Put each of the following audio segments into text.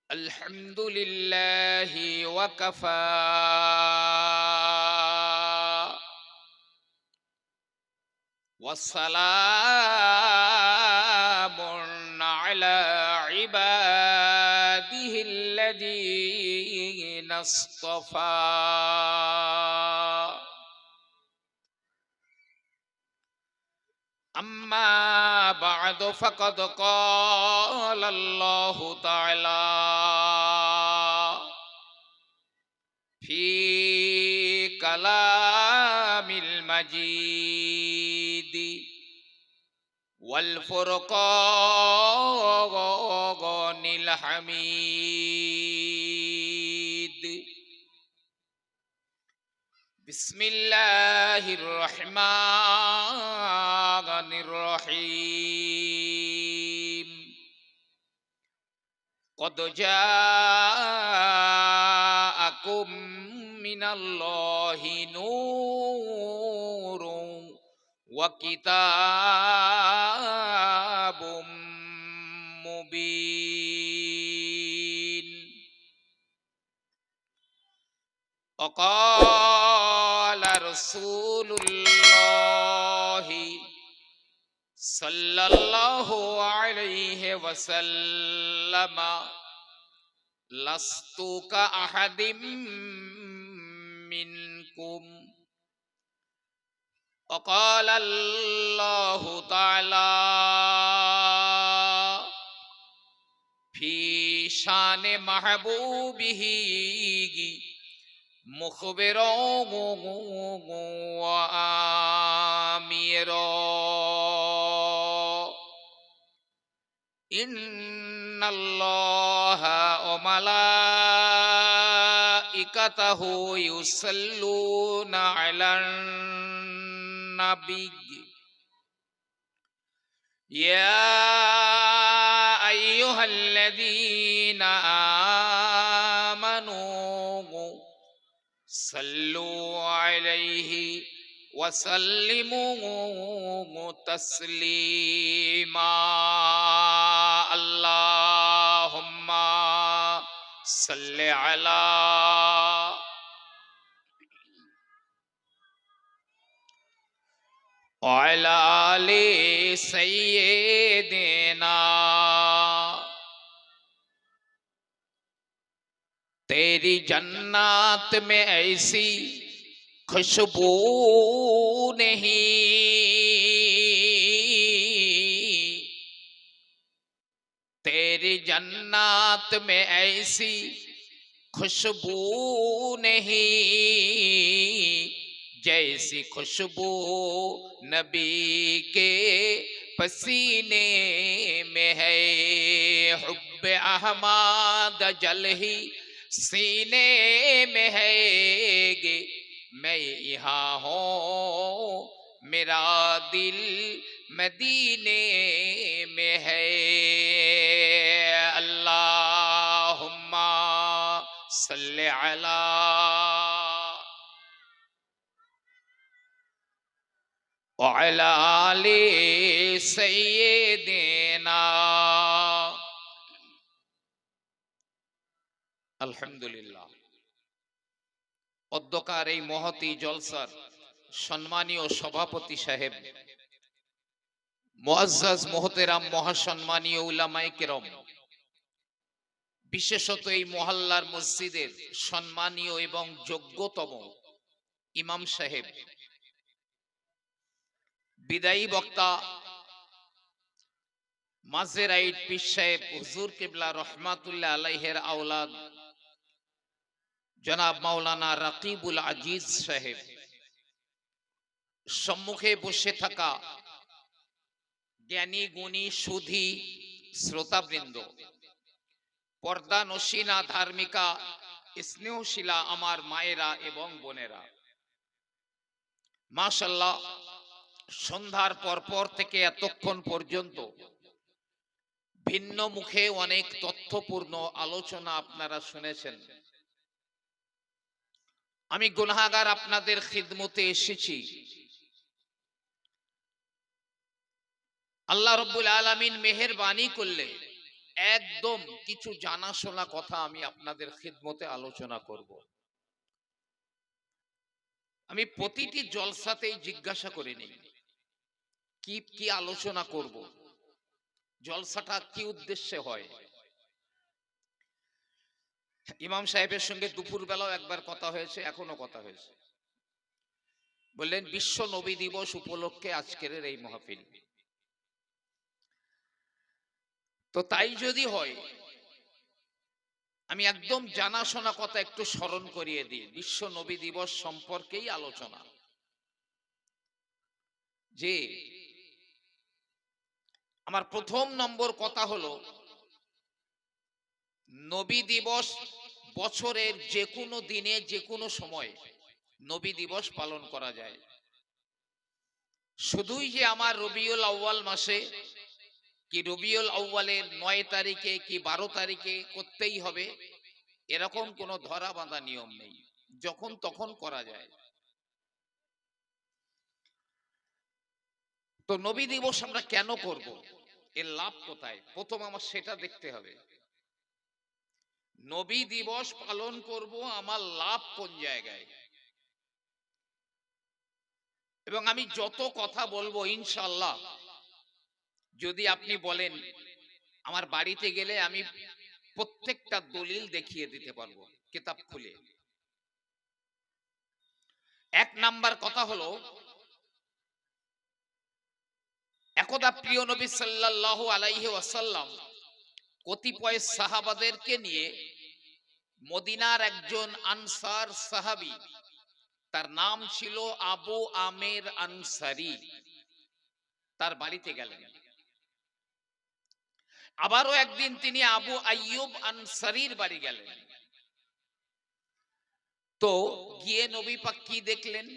الحمد لله وكفى والسلام على عباده الذين اصطفى أما بعد فقد قال الله تعالى في كلام المجيد والفرقان الحميد بسم الله الرحمن الرحيم قد جاءكم من الله نور وكتاب مبين وقال رسول الله صلى الله عليه وسلم لست كأحد منكم وقال الله تعالى في شان محبوبه مخبرا وآمرا إن الله وملائكته يصلون على النبي يا أيها الذين آمنوا صلوا عليه وسلموا تسليما اللهم صل على وعلى آل سيدنا तेरी जन्नत में ऐसी खुशबू नहीं तेरी जन्नत में ऐसी खुशबू नहीं जैसी खुशबू नबी के पसीने में है हुब्बे अहमद जल ही सीने में है गे मैं यहाँ हूँ मेरा दिल मदीने में है अल्लाहुम्मा सल्ले अला वअला आलि सय्यिदिना আলহামদুলিল্লাহ অধ্যকার এই মহতি জলসার সম্মানীয় সভাপতি সাহেব মুআজ্জাজ মুহতারাম মহাসম্মানীয় উলামায়ে কেরাম বিশেষত এই মহল্লার মসজিদের সম্মানীয় এবং যোগ্যতম ইমাম সাহেব বিদায়ী বক্তা মাজেরাইট পীর সাহেব হুজুর কিবলা রহমাতুল্লাহ আলাইহির আওলাদ জনাব মাওলানা রাকিবুল আজিজ সাহেব সম্মুখে বসে থাকা জ্ঞানী গুণী সুধী শ্রোতাবৃন্দ পর্দা নসীনা ধার্মিকা স্নেহশীলা আমার মায়েরা এবং বোনেরা মাশাআল্লাহ সন্ধ্যার পরপর থেকে এতক্ষণ পর্যন্ত ভিন্ন মুখে অনেক তথ্যপূর্ণ আলোচনা আপনারা শুনেছেন আমি গুনাহগার আপনাদের খিদমতে এসেছি আল্লাহ রাব্বুল আলামিন মেহেরবানি করলে একদম কিছু জানাশোনা কথা আমি আপনাদের খিদমতে আলোচনা করব। আমি প্রতিটি জলসাতেই জিজ্ঞাসা করে নিই কি কি আলোচনা করব, জলসাটা কি উদ্দেশ্যে হয়। ইমাম সাহেবের সঙ্গে দুপুর বেলাও একবার কথা হয়েছে, এখনো কথা হয়েছে। বললেন বিশ্ব নবী দিবস উপলক্ষে আজকের এই মাহফিল। তো তাই যদি হয়, আমি একদম জানাশোনা কথা একটু স্মরণ করিয়ে দিই। বিশ্ব নবী দিবস সম্পর্কেই আলোচনা, যে আমার প্রথম নম্বর কথা হলো, নবী দিবস বছরের যে কোনো দিনে যে কোনো সময় নবী দিবস পালন করা যায়। শুধুই যে আমার রবিউল আউয়াল মাসে কি রবিউল আউয়ালের 9 তারিখে কি 12 তারিখে করতেই হবে, এরকম কোনো ধরা বাঁধা নিয়ম নেই, যখন তখন করা যায়। তো নবী দিবস আমরা কেন করব, এর লাভ কোথায়, প্রথম আমার সেটা দেখতে হবে। নবী দিবস পালন করব, আমার লাভ কোন জায়গায়। এবং আমি যত কথা বলবো ইনশাআল্লাহ, যদি আপনি বলেন আমার বাড়িতে গেলে আমি প্রত্যেকটা দলিল দেখিয়ে দিতে পারবো কিতাব খুলে। এক নাম্বার কথা হলো, একদা প্রিয় নবী সাল্লাল্লাহু আলাইহি ওয়াসাল্লাম কতিপয় সাহাবাদেরকে নিয়ে মদিনার একজন আনসার সাহাবী, তার নাম ছিল আবু আমের আনসারী, তার বাড়িতে গেলেন। আবারও একদিন তিনি আবু আইয়ুব আনসারীর বাড়ি গেলেন। তো গিয়ে নবী পাক কি দেখলেন?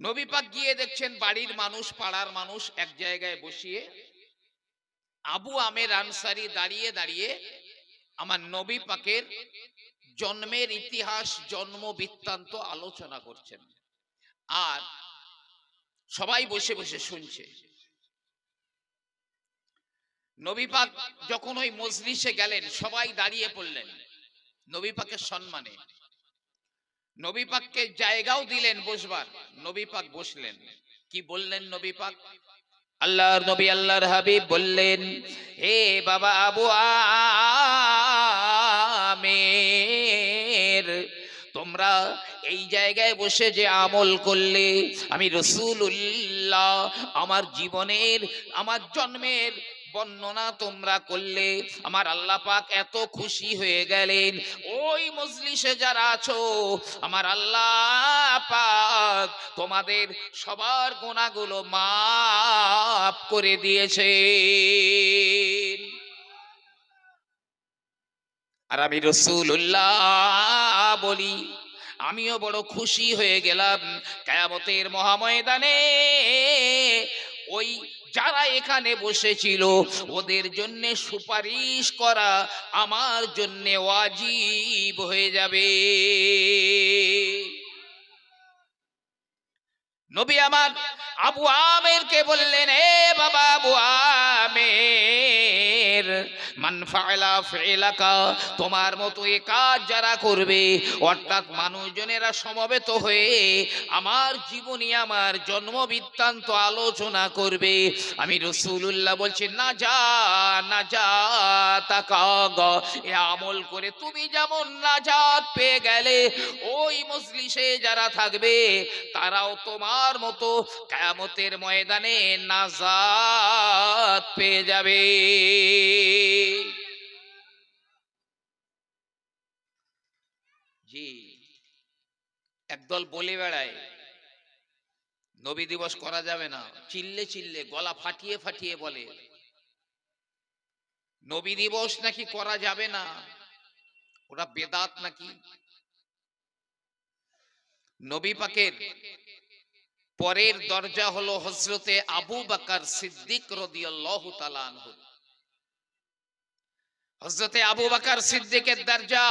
নবী পাক গিয়ে দেখছেন বাড়ির মানুষ, পাড়ার মানুষ এক জায়গায় বসিয়ে আবু আমের আনসারী দাঁড়িয়ে দাঁড়িয়ে আমার নবী পাকের জন্মের ইতিহাস, জন্ম বৃত্তান্ত আলোচনা করছেন, আর সবাই বসে বসে শুনছে। নবী পাক যখন ওই মজলিসে গেলেন, সবাই দাঁড়িয়ে পড়লেন নবী পাকের সম্মানে। নবী পাককে জায়গাও দিলেন বসবার, নবী পাক বসলেন। কি বললেন নবী পাক? আল্লাহর নবী আল্লাহর হাবিব বললেন, হে বাবা আবু আমের, তোমরা এই জায়গায় বসে যে আমল করলে, আমি রাসূলুল্লাহ আমার জীবনের, আমার জন্মের বর্ণনা তোমরা করলে, আমার আল্লাহ পাক এত খুশি হয়ে গেলেন। ওই মজলিসে যারা আছো, আমার আল্লাহ পাক তোমাদের সবার গুনাহগুলো মাফ করে দিয়েছে। আর আমি রাসূলুল্লাহ বলি, আমিও বড় খুশি হয়ে গেলাম। কিয়ামতের মহাময়দানে ওই যারা এখানে বসেছিল ওদের জন্য সুপারিশ করা আমার জন্য ওয়াজিব হয়ে যাবে। নবী আমার আবু আমেরকে বললেন, এ বাবা আবু আমের, মান ফাআলা ফিলাকা, তোমার মতো এই কাজ যারা করবে, অর্থাৎ মানুষজনেরা সমবেত হয়ে আমার জীবনী, আমার জন্ম বৃত্তান্ত আলোচনা করবে, আমি রাসূলুল্লাহ বলছি না যা না যা তাকাগ, এ আমল করে তুমি যেমন নাজাত পেয়ে গেলে, ওই মজলিসে যারা থাকবে তারাও তোমার মতো কিয়ামতের ময়দানে নাজাত পেয়ে যাবে। জি, একদল বলে বেড়ায় নবী দিবস করা যাবে না, চিল্লে চিল্লে গলা ফাটিয়ে ফাটিয়ে বলে নবী দিবস নাকি করা যাবে না, ওটা বেদাত নাকি। নবী পাকের পরের দরজা হলো হযরতে আবু বকর সিদ্দিক রাদিয়াল্লাহু তাআলা আনহু। হযরতে আবু বকর সিদ্দিকের দরজা,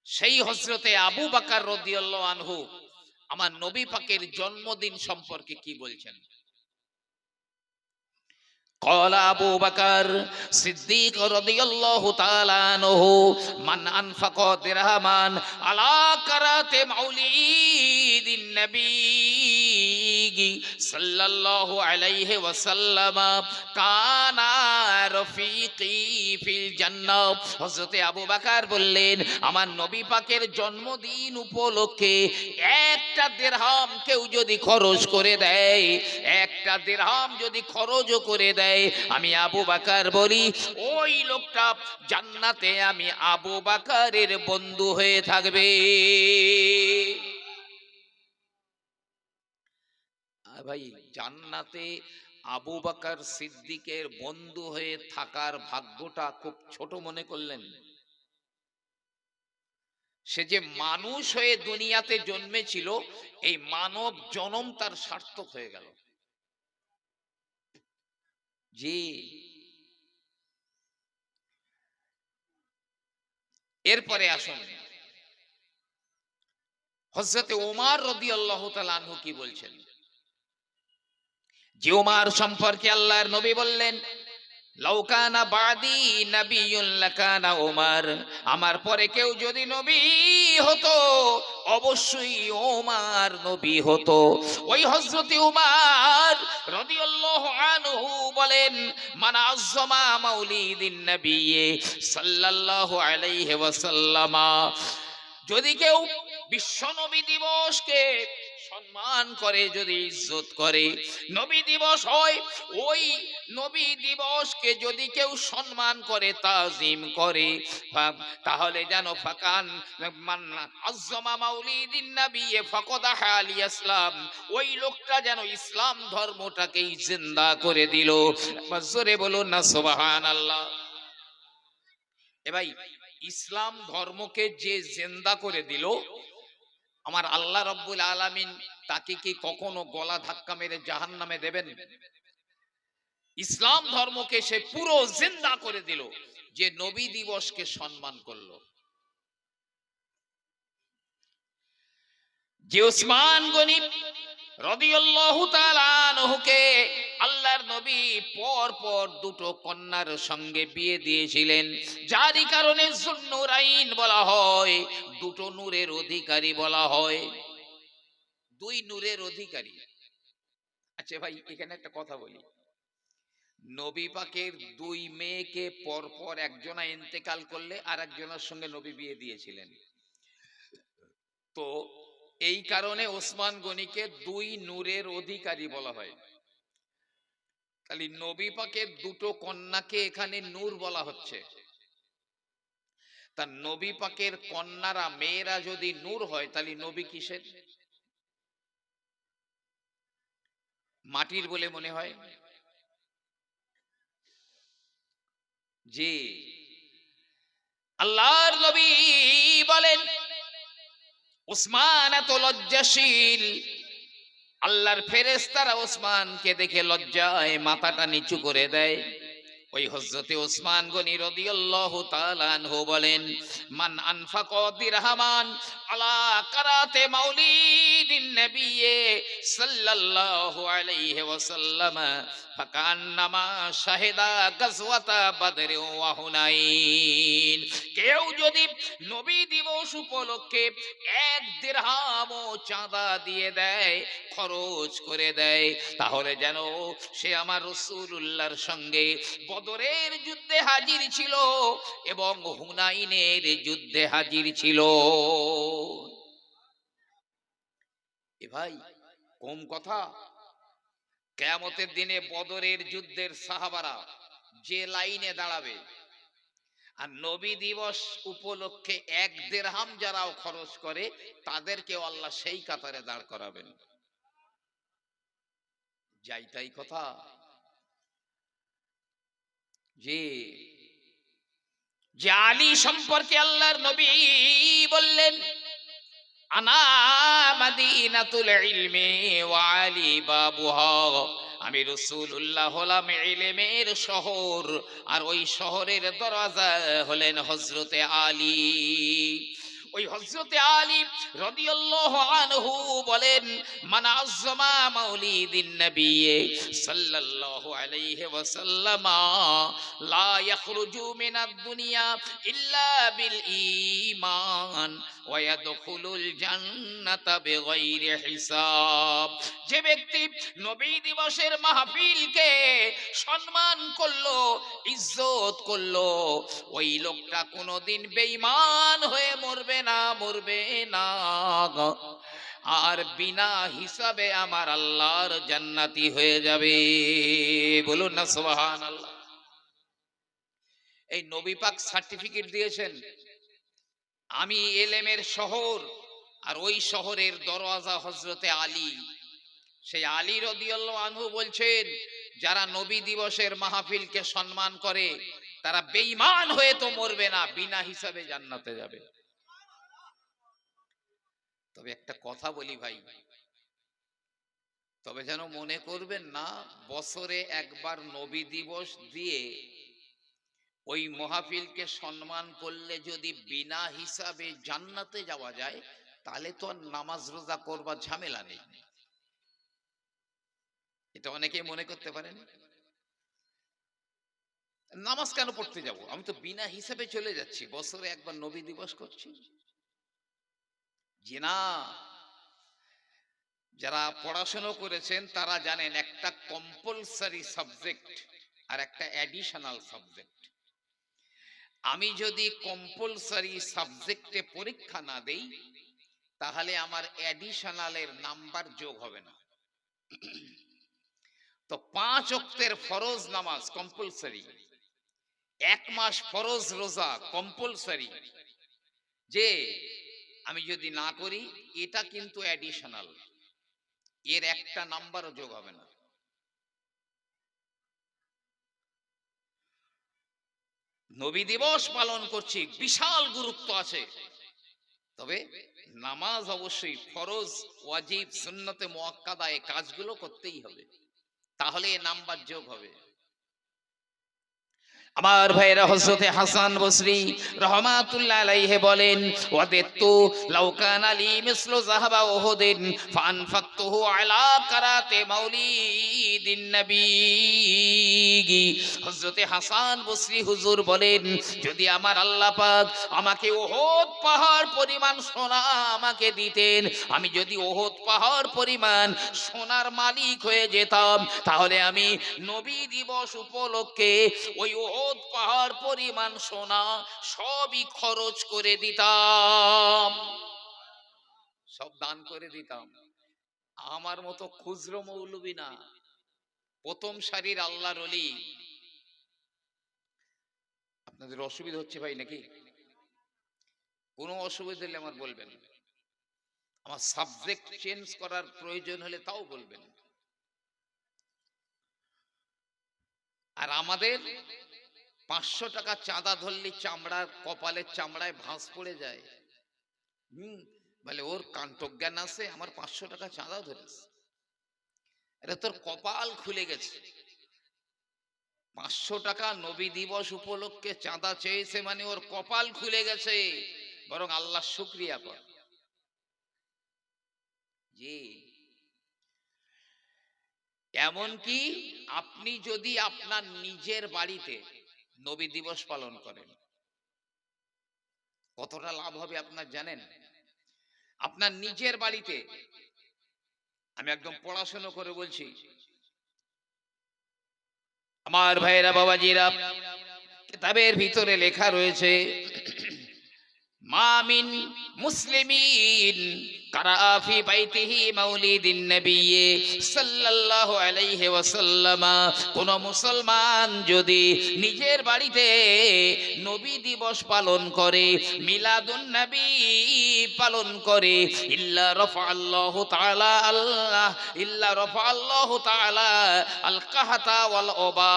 সেই হযরতে আবু বকর রাদিয়াল্লাহু আনহু আমার নবী পাকের জন্মদিন সম্পর্কে কি বলছেন? قال أبو بكر صديق رضي الله تعالى عنه من أنفق درهما على قراءة مولد النبي صلى الله عليه وسلم كان رفيقي في الجنة। হযরতে আবু বকর বললেন, আমার নবী পাকের জন্মদিন উপলক্ষে একটা দিরহাম কেউ যদি খরচ করে দেয়, একটা দিরহাম যদি খরচ করে দেয়, আমি আবু বকর বলি ওই লোকটা জান্নাতে আমি আবু বকরের বন্ধু হয়ে থাকবে। ভাই, জান্নাতে আবু বকর সিদ্দিকের বন্ধু হয়ে থাকার ভাগ্যটা খুব ছোট মনে করলেন? সে যে মানুষ হয়ে দুনিয়াতে জন্মেছিল, এই মানব জনম তার সার্থক হয়ে গেল। জি, এরপরে আসুন হযরতে ওমর রাদিয়াল্লাহু তাআলা আনহু কি বলছেন। যে ওমর সম্পর্কে আল্লাহর নবী বললেন, লাউ কানা বাদি নাবিয়্যুন লাকানা ওমর, আমার পরে কেউ যদি নবী হতো অবশ্যই ওমর নবী হতো। ওই হযরতে ওমর রাদিয়াল্লাহু আনহু বলেন, মান আযযামা মাউলিদিন নবী সাল্লাল্লাহু আলাইহি ওয়াসাল্লাম, যদি কেউ বিশ্বনবী দিবসকে সম্মান করে, যদি ইজ্জত করে, নবী দিবস হয়, ওই নবী দিবসকে যদি কেউ সম্মান করে, তাজিম করে, তাহলে যেন ফাকান মান আযযামা মাউলিদিন নবী ফাকাদ হালি ইসলাম, ওই লোকটা যেন ইসলাম ধর্মটাকেই জিন্দা করে দিল। জোরে বলুন না সুবহানাল্লাহ। এ ভাই, ইসলাম ধর্মকে যে জিন্দা করে দিল, আমার আল্লাহ রব্বুল আলামিন তাকে কি কখনো গলা ধাক্কা মেরে জাহান্নামে দেবেন? ইসলাম ধর্মকে সে পুরো জিন্দা করে দিল, যে নবী দিবসকে সম্মান করলো। যে উসমান গনি রাদিয়াল্লাহু তাআলা আনহুকে আল্লাহর নবী পর পর দুটো কন্যার সঙ্গে বিয়ে দিয়েছিলেন, যারই কারণে যুন্নুরাইন বলা হয়, দুটো নূরের অধিকারী বলা হয়, দুই নূরের অধিকারী। আচ্ছা ভাই, এখানে একটা কথা বলি, নবী পাকের দুই মেয়েকে পর পর একজনা ইন্তেকাল করলে আর একজনের সঙ্গে নবী বিয়ে দিয়েছিলেন, তো এই কারণে ওসমান গনিকে দুই নূরের অধিকারী বলা হয়। খালি নবী পাকের দুটো কন্যাকে এখানে নূর বলা হচ্ছে, তা নবী পাকের কন্যারা মেয়েরা যদি নূর হয়, তাহলে নবী কিসের? মাটির বলে মনে হয়। জি, আল্লাহর নবী বলেন, উসমান এত লজ্জাশীল, আল্লাহর ফেরেশতারা ওসমানকে দেখে লজ্জায় মাথাটা নিচু করে দেয়। ওই হযরতে ওসমান গনি রাদিয়াল্লাহু তাআলা আনহু বলেন, মান আনফাকা দিরহামান আলা কারাতে মাউলিদিন নবী সাল্লাল্লাহু আলাইহি ওয়াসাল্লাম ফাকান্নামা শাহিদা গাজওয়াতা বদর ওয়া হুনাইন। কেউ যদি নবী দিবস উপলক্ষে এক দিরহামও চাঁদা দিয়ে দেয়, খরচ করে দেয়, তাহলে যেন সে আমার রাসূলুল্লাহর সঙ্গে বদরের যুদ্ধে হাজির ছিল এবং হুনাইনের যুদ্ধে হাজির ছিল। এ ভাই, কম কথা? কিয়ামতের দিনে বদরের যুদ্ধের সাহাবারা যে লাইনে দাঁড়াবে, আর নবী দিবস উপলক্ষে এক দিরহাম যারাও খরচ করে, তাদেরকে আল্লাহ সেই কাতারে দাঁড় করাবেন। যাই তাই কথা? যে আলী সম্পর্কে আল্লাহর নবী বললেন, আনা মাদিনাতুল ইলমি ওয়া আলী বাবুহা, আমি রাসূলুল্লাহ হলাম ইলমের শহর, আর ওই শহরের দরজা হলেন হযরতে আলী। ওই হযরতে আলী রাদিয়াল্লাহু আনহু বলেন, মান আযযামা মাউলিদিন নবী সাল্লাল্লাহু আলাইহি ওয়াসাল্লাম লা ইয়াখরুজু মিনাদ দুনিয়া ইল্লা বিল ঈমান ওয়া ইয়াদখুলুল জান্নাতা বিগাইরি হিসাব। যে ব্যক্তি নবী দিবসের মাহফিলকে সম্মান করলো, ইজ্জত করলো, ওই লোকটা কোনোদিন বেঈমান হয়ে মরবে না, মরবে না। আর বিনা হিসাবে আমার আল্লাহর জান্নাতি হয়ে যাবে। বলুন না সুবহানাল্লাহ। এই নবী পাক সার্টিফিকেট দিয়েছেন, আমি এলেমের শহর, আর ওই শহরের দরওয়াজা হযরতে আলী। সেই আলী রাদিয়াল্লাহু আনহু বলছেন, যারা নবী দিবসের মাহফিলকে সম্মান করে তারা বেঈমান হয়ে তো মরবে না, বিনা হিসাবে জান্নাতে যাবে। তবে একটা কথা বলি ভাই, তবে যেন মনে করবেন না বছরে একবার নবী দিবস দিয়ে ওই মাহফিলকে সম্মান করলে যদি বিনা হিসাবে জান্নাতে যাওয়া যায়, তাহলে তো আর নামাজ রোজা করবার ঝামেলা নেই। এটা অনেকেই মনে করতে পারেন, নামাজ কেন পড়তে যাব, আমি তো বিনা হিসাবে চলে যাচ্ছি, বছরে একবার নবী দিবস করছি। জি না, যারা পড়াশোনা করেছেন তারা জানেন একটা কম্পালসারি সাবজেক্ট আর একটা অ্যাডিশনাল সাবজেক্ট। আমি যদি কম্পালসারি সাবজেক্টে পরীক্ষা না দেই তাহলে আমার অ্যাডিশনালের নাম্বার যোগ হবে না। তো 5 ওয়াক্তের ফরজ নামাজ কম্পালসারি, 1 মাস ফরজ রোজা কম্পালসারি, যে আমি যদি না করি এটা কিন্তু অ্যাডিশনাল, এর একটা নাম্বারও যোগ হবে না। নবী দিবস পালন করছি, বিশাল গুরুত্ব আছে, তবে নামাজ অবশ্যই ফরজ, ওয়াজিব, সুন্নতে মুআক্কাদা এই কাজগুলো করতেই হবে, তাহলে এ নাম্বার যোগ হবে। আমার ভাইরা হযরতে হাসান বসরি রাহমাতুল্লাহ আলাইহি বলেন, ওয়াদাতু লাউ কানা লি মিসলু যাহাবা উহুদিন ফানফাকতুহু আলা কারাতে মাউলিদিন নবী। হযরতে হাসান বসরি হুজুর বলেন, যদি আমার আল্লাহ পাক আমাকে উহুদ পাহাড় পরিমাণ সোনা আমাকে দিতেন, আমি যদি উহুদ পাহাড় পরিমাণ সোনার মালিক হয়ে যেতাম, তাহলে আমি নবী দিবস উপলক্ষে ওই উহুদ পাহাড় পরিমাণ সোনা সবই খরচ করে দিতাম, সব দান করে দিতাম। আমার মতো খুচরো মৌলবি না, প্রথম সারির আল্লাহর ওলি। আপনাদের অসুবিধা হচ্ছে ভাই নাকি? কোনো অসুবিধা হলে আমার বলবেন, আমার সাবজেক্ট চেঞ্জ করার প্রয়োজন হলে তাও বলবেন। আর আমাদের 500 টাকা চাঁদা ধরলে চামড়ার, কপালের চামড়ায় ভাঁজ পড়ে যায়। বলে ওর কান্তজ্ঞান আছে, আমার 500 টাকা চাঁদা ধরেছে, এটা তোর কপাল খুলে গেছে। 500 টাকা নবী দিবস উপলক্ষে চাঁদা চেয়েছে মানে ওর কপাল খুলে গেছে, বরং আল্লাহ শুকরিয়া কর। জি, এমনকি আপনি যদি আপনার নিজের বাড়িতে নবী দিবস পালন করেন, কতটা লাভ হবে আপনার জানেন? আপনার নিজের বাড়িতে, আমি একদম পড়াশোনা করে বলছি আমার ভাইরা বাবাজিরা, কিতাবের ভিতরে লেখা রয়েছে, মামিন মুসলিমিন কারা ফি বাইতিহি মাউলিদিন নবী সাল্লাল্লাহু আলাইহি ওয়াসাল্লাম, কোন মুসলমান যদি নিজের বাড়িতে নবী দিবস পালন করে, মিলাদুন নবী পালন করে, ইল্লা রাফাআল্লাহু তাআলা আল কাহাতা ওয়াল ওবা,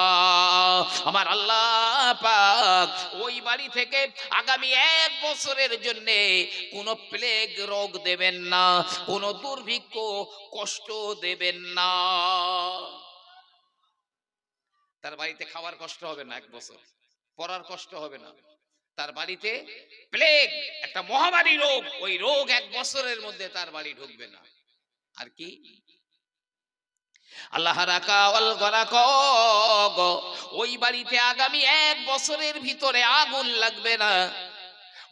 আমার আল্লাহ পাক ওই বাড়ি থেকে আগামী 1 বছরের জন্য কোন প্লেগ রোগ দেবেন না, কোন দুর্ভিক্ষ কষ্ট দেবেন না। তার বাড়িতে খাওয়ার কষ্ট হবে না 1 বছর, পড়ার কষ্ট হবে না, তার বাড়িতে প্লেগ, একটা মহামারী রোগ, ওই রোগ 1 বছরের মধ্যে তার বাড়ি ঢুকবে না। আর কি আল্লাহ রাকা ওয়াল গরাক, ওই বাড়িতে আগামী 1 বছরের ভিতরে আগুন লাগবে না।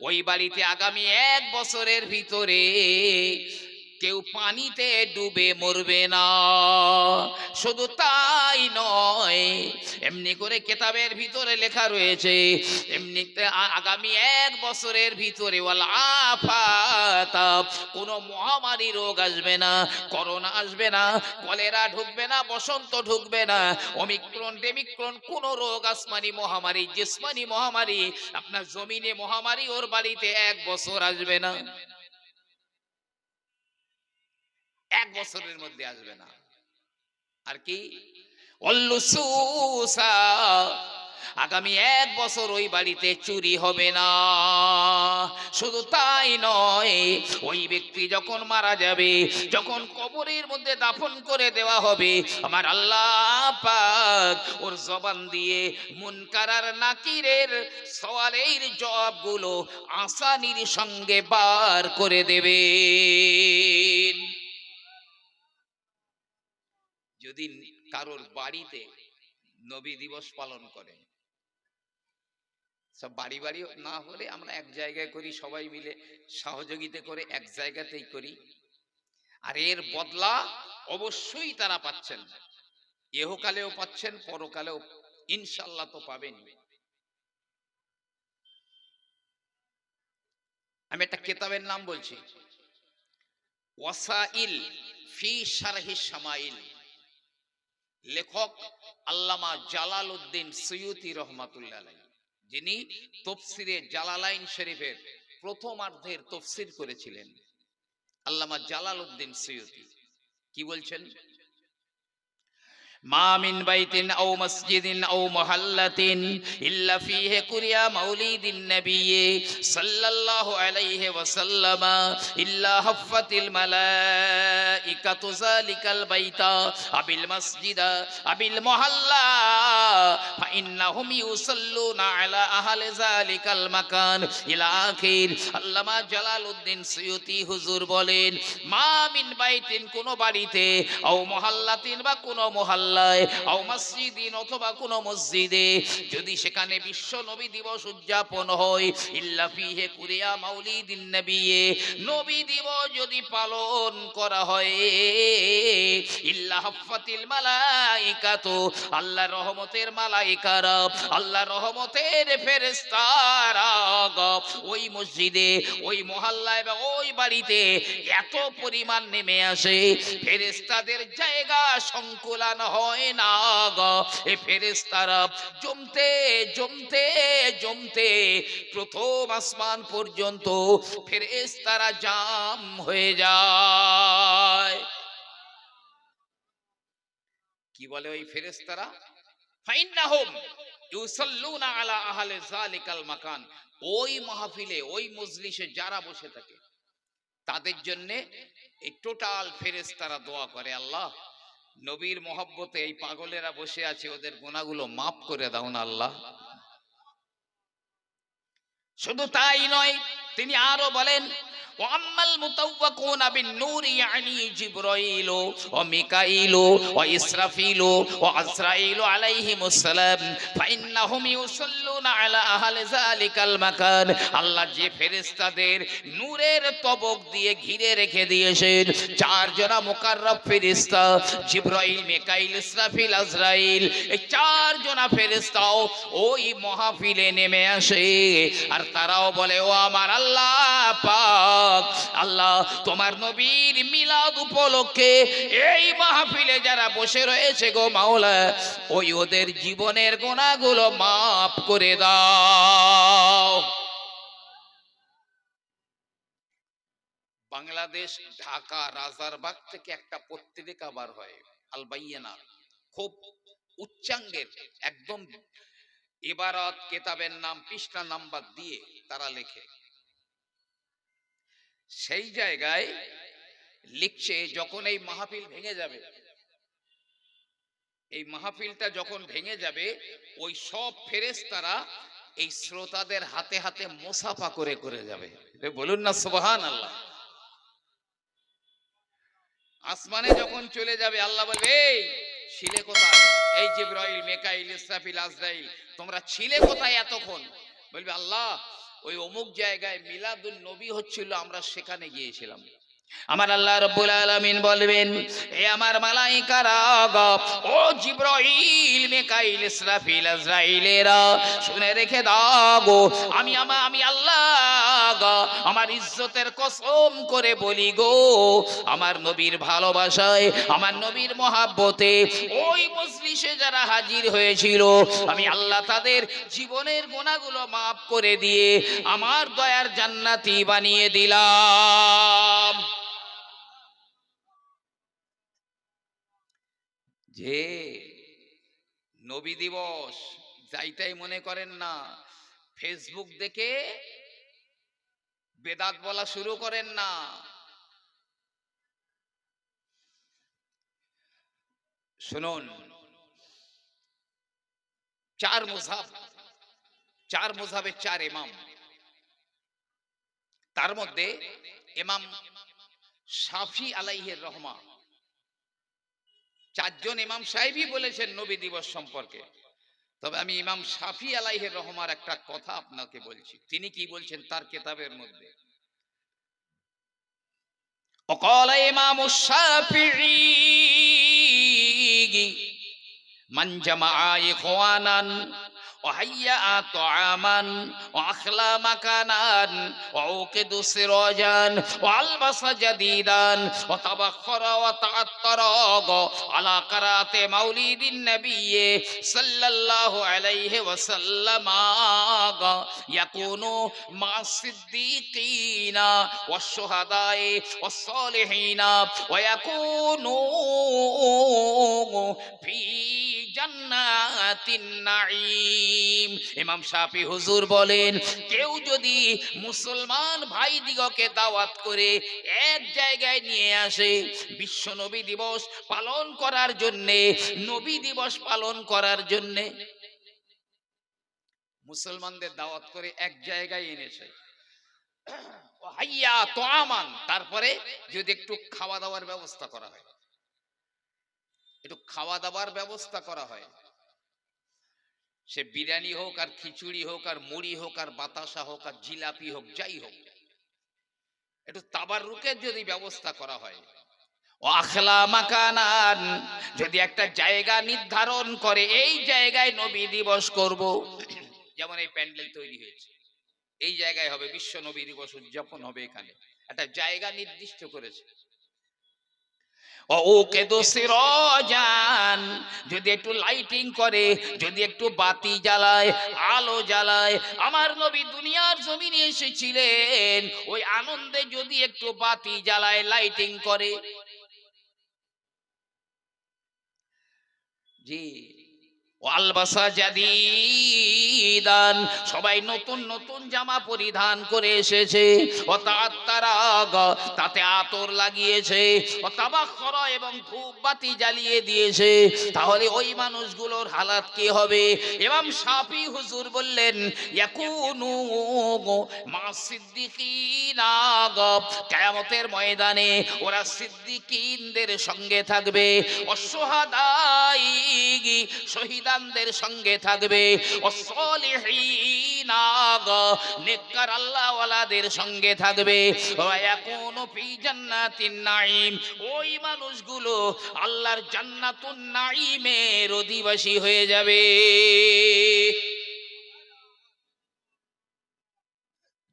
ওই বাড়িতে আগামী 1 বছরের ভিতরে কেউ পানিতে ডুবে মরবে না। শুধু তাই নয়, এমনি করে কিতাবের ভিতরে লেখা রয়েছে, এমনিতে আগামী 1 বছরের ভিতরে ওয়াল আফাত, কোনো মহামারী রোগ আসবে না, করোনা আসবে না, কলেরা ঢুকবে না, বসন্ত ঢুকবে না, ওমিক্রন ডেমিক্রন কোনো রোগ, আসমানি মহামারী, জিসমানি মহামারী, আপনার জমিনে মহামারী ওর বাড়িতে 1 বছর আসবে না। 1 বছরের মধ্যে আসবে না। আর কি অল্লুসুসা, আগামী 1 বছর ওই বাড়িতে চুরি হবে না। শুধু তাই নয়, ওই ব্যক্তি যখন মারা যাবে, যখন কবরের মধ্যে দাফন করে দেওয়া হবে, আমার আল্লাহ পাক ওর জবান দিয়ে মুনকার আর নাকিরের সওয়ালের জবাবগুলো আসানির সঙ্গে বার করে দেবেন। যদি কারোর বাড়িতে নবী দিবস পালন করে, সব বাড়ি বাড়ি না হলে আমরা এক জায়গায় করি, সবাই মিলে সহযোগিতা করে এক জায়গাতেই করি, আর এর বদলা অবশ্যই তারা পাচ্ছেন, ইহকালেও পাচ্ছেন, পরকালেও ইনশাআল্লাহ তো পাবেন। আমি একটা কিতাবের নাম বলছি, ওয়াসাইল ফি শারহি শামাইল, লেখক আল্লামা জালালউদ্দিন সুয়ুতি রহমাতুল্লাহ আলাইহি, যিনি তাফসিরে জালালাইন শরীফের প্রথমার্ধের তাফসীর করেছিলেন, আল্লামা জালালউদ্দিন সুয়ুতি কি বলছেন? মা মিন বাইতিন আও মসজিদিন আও মুহাল্লাতিন ইল্লা ফীহি কুরিয়া মাউলিদিন নবী সাল্লাল্লাহু আলাইহি ওয়াসাল্লাম ইল্লা হাফাতিল মালাইকাতু যালিকাল বাইতা আবিল মসজিদা আবিল মুহাল্লা ফা ইন্নাহুম ইউসাল্লুনা আলা আহলি যালিকাল মাকান ইলা আখির। আল্লামা জালালউদ্দিন সুয়ুতি হুজুর বলেন, মা মিন বাইতিন, কোন বাড়িতে, আও মুহাল্লাতিন বা কোন মুহাল্লা, আও মসজিদিন অথবা কোন মসজিদে, যদি সেখানে বিশ্ব নবী দিবস উদযাপন হয়, ইল্লা ফীহি কুরিয়া মাউলিদিন নবী, নবী দিবস যদি পালন করা হয়, ইল্লা হাফাতিল মালাইকাতু, আল্লাহর রহমতের মালাইকারা, আল্লাহর রহমতের ফেরেশতারা ওই মসজিদে, ওই মহল্লায় বা ওই বাড়িতে এত পরিমাণ নেমে আসে, ফেরেশতাদের জায়গা সংকুলান হয় না গো। এই ফেরেশতারা জমতে জমতে জমতে প্রথম আসমান পর্যন্ত ফেরেশতারা জাম হয়ে যায়। কি বলে ওই ফেরেশতারা? ফাইন্নাহুম ইউসাল্লুনা আলা আহলি যালিকাল মাকান, ওই মাহফিলে, ওই মজলিসে যারা বসে থাকে তাদের জন্য এই টোটাল ফেরেশতারা দোয়া করে, আল্লাহ নবীর মহব্বতে এই পাগলেরা বসে আছে, ওদের গুনাহগুলো মাফ করে দাও না আল্লাহ। শুধু তাই নয়, তিনি আরো বলেন, ওয়াম্মাল মুতাওয়াক্কুনা বিন নূর ইয়ানি জিবরাইল ওয়া মিকাইল ওয়া ইসরাফিল ওয়া আজরাইল আলাইহিমুস সালাম ফাইন্নাহুম ইউসাল্লুনা আলা আহলি যালিকাল মাকান। আল্লাহ যে ফেরেশতাদের নূরের তবক দিয়ে ঘিরে রেখে দিয়েছেন, চারজনা মুকাররব ফেরেশতা, জিবরাইল, মিকাইল, ইসরাফিল, আজরাইল, এই চারজনা ফেরেশতাও ওই মাহফিলে নেমে আসে, আর তারাও বলে, ও আমার আল্লাহ পাক, আল্লাহ তোমার নবীর মিলাদ উপলক্ষে এই মাহফিলে যারা বসে রয়েছে গো মাওলা, ওই ওদের জীবনের গুনাহগুলো মাফ করে দাও। বাংলাদেশ ঢাকা রাজারবাগ থেকে একটা পত্রিকা বার হয়, আল বাইয়ানা, খুব উচ্চাঙ্গের, একদম ইবারত কেতাবের নাম পৃষ্ঠা নাম্বার দিয়ে তারা লেখে। সেই জায়গায় লিখছে, যখন এই মাহফিল ভেঙে যাবে, এই মাহফিলটা যখন ভেঙে যাবে, ওই সব ফেরেশতারা এই শ্রোতাদের হাতে হাতে মুসাফা করে করে যাবে। বলুন না সুবহানাল্লাহ। আসমানে যখন চলে যাবে আল্লাহ বলবে, এই ছিলে কোথায়? এই জিবরাইল, মিকাইল, ইসরাফিল, আজরাইল, তোমরা ছিলে কোথায় এতক্ষণ? বলবে আল্লাহ, ওই অমুক জায়গায় মিলাদুন নবী হচ্ছিল, আমরা সেখানে গিয়েছিলাম। আমার আল্লাহ রাব্বুল আলামিন বলবেন, এ আমার মালাইকারা, ও জিবরাইল, মিকাইল, ইসরাফিল, আজরাইলেরা, শুনে রেখে দাও গো, আমি আল্লাহ আমার ইজ্জতের কসম করে বলি গো, আমার নবীর ভালোবাসায়, আমার নবীর মহাব্বতে ওই মজলিসে যারা হাজির হয়েছিল, আমি আল্লাহ তাদের জীবনের গুনাহগুলো মাফ করে দিয়ে আমার দয়ার জান্নাতি বানিয়ে দিলাম। যে নবী দিবস যাইতাই মনে করেন না, ফেসবুক দেখে বেদাত বলা শুরু করেন না। শুনুন, চার মুযহাবের চার ইমাম, তার মধ্যে ইমাম শাফি আলাইহির রহমা, চারজন ইমাম সাহেবই বলেছেন নবী দিবস সম্পর্কে। তবে আমি ইমাম শাফি আলাইহির রহমার একটা কথা আপনাকে বলছি, তিনি কি বলছেন তার কিতাবের মধ্যে। وقال إمام الشافعي من جمع إخوانا وهيأ طعاما وأخلى مكانا وأوقد سراجا وألبس جديدا وتبخر وتعطر على قراءة مولد النبي صلى الله عليه وسلم يكون مع الصديقين والشهداء والصالحين ويكون في জান্নাতিন নাঈম। ইমাম শাফি হুজুর বলেন, কেউ যদি মুসলমান ভাই দিগকে দাওয়াত করে এক জায়গায় নিয়ে আসে বিশ্ব নবী দিবস পালন করার জন্যে, নবী দিবস পালন করার জন্যে, মুসলমানদের দাওয়াত করে এক জায়গায় এনেছে, হাইয়া তোয়ামান, তারপরে যদি একটু খাওয়া দাওয়ার ব্যবস্থা করা হয়, একটু খাওয়া দাওয়ার ব্যবস্থা করা হয়, সে বিরিয়ানি হোক আর খিচুড়ি হোক আর মুড়ি হোক আর বাতাসা হোক আর জিলাপি হোক, যাই হোক, একটু তাবাররুকের যদি ব্যবস্থা করা হয়, ও আখলা মাকানান, যদি একটা জায়গা নির্ধারণ করে এই জায়গায় নবী দিবস করব, যেমন এই প্যান্ডেল তৈরি হয়েছে, এই জায়গায় হবে বিশ্ব নবী দিবস উদযাপন হবে, এখানে একটা জায়গা নির্দিষ্ট করেছে। যদি একটু লাইটিং করে, যদি একটু বাতি জ্বালায়, আলো জ্বালায়, আমার নবী দুনিয়ার জমিনে এসেছিলেন, ওই আনন্দে যদি একটু বাতি জ্বালায়, লাইটিং করে, জি, আলবাসা জাদিদান, সবাই নতুন নতুন জামা পরিধান করে এসেছে, ও তাতে আতর লাগিয়েছে, ও তাবাখরা এবং ধূপ বাতি জ্বালিয়ে দিয়েছে, তাহলে ওই মানুষগুলোর হালাত কি হবে? ইমাম শাফি হুজুর বললেন, ইয়াকুনু মা সিদ্দিকিনা, কিয়ামতের ময়দানে ওরা সিদ্দিকিনদের সঙ্গে থাকবে, অসহাদাই, শহীদানদের সঙ্গে থাকবে, অসলিহিনা, নেককার আল্লাহওয়ালাদের সঙ্গে থাকবে, ওয়ায়াকুনু ফি জান্নাতিন নাঈম, ওই মানুষগুলো আল্লাহর জান্নাতুন নাঈমের অধিবাসী হয়ে যাবে।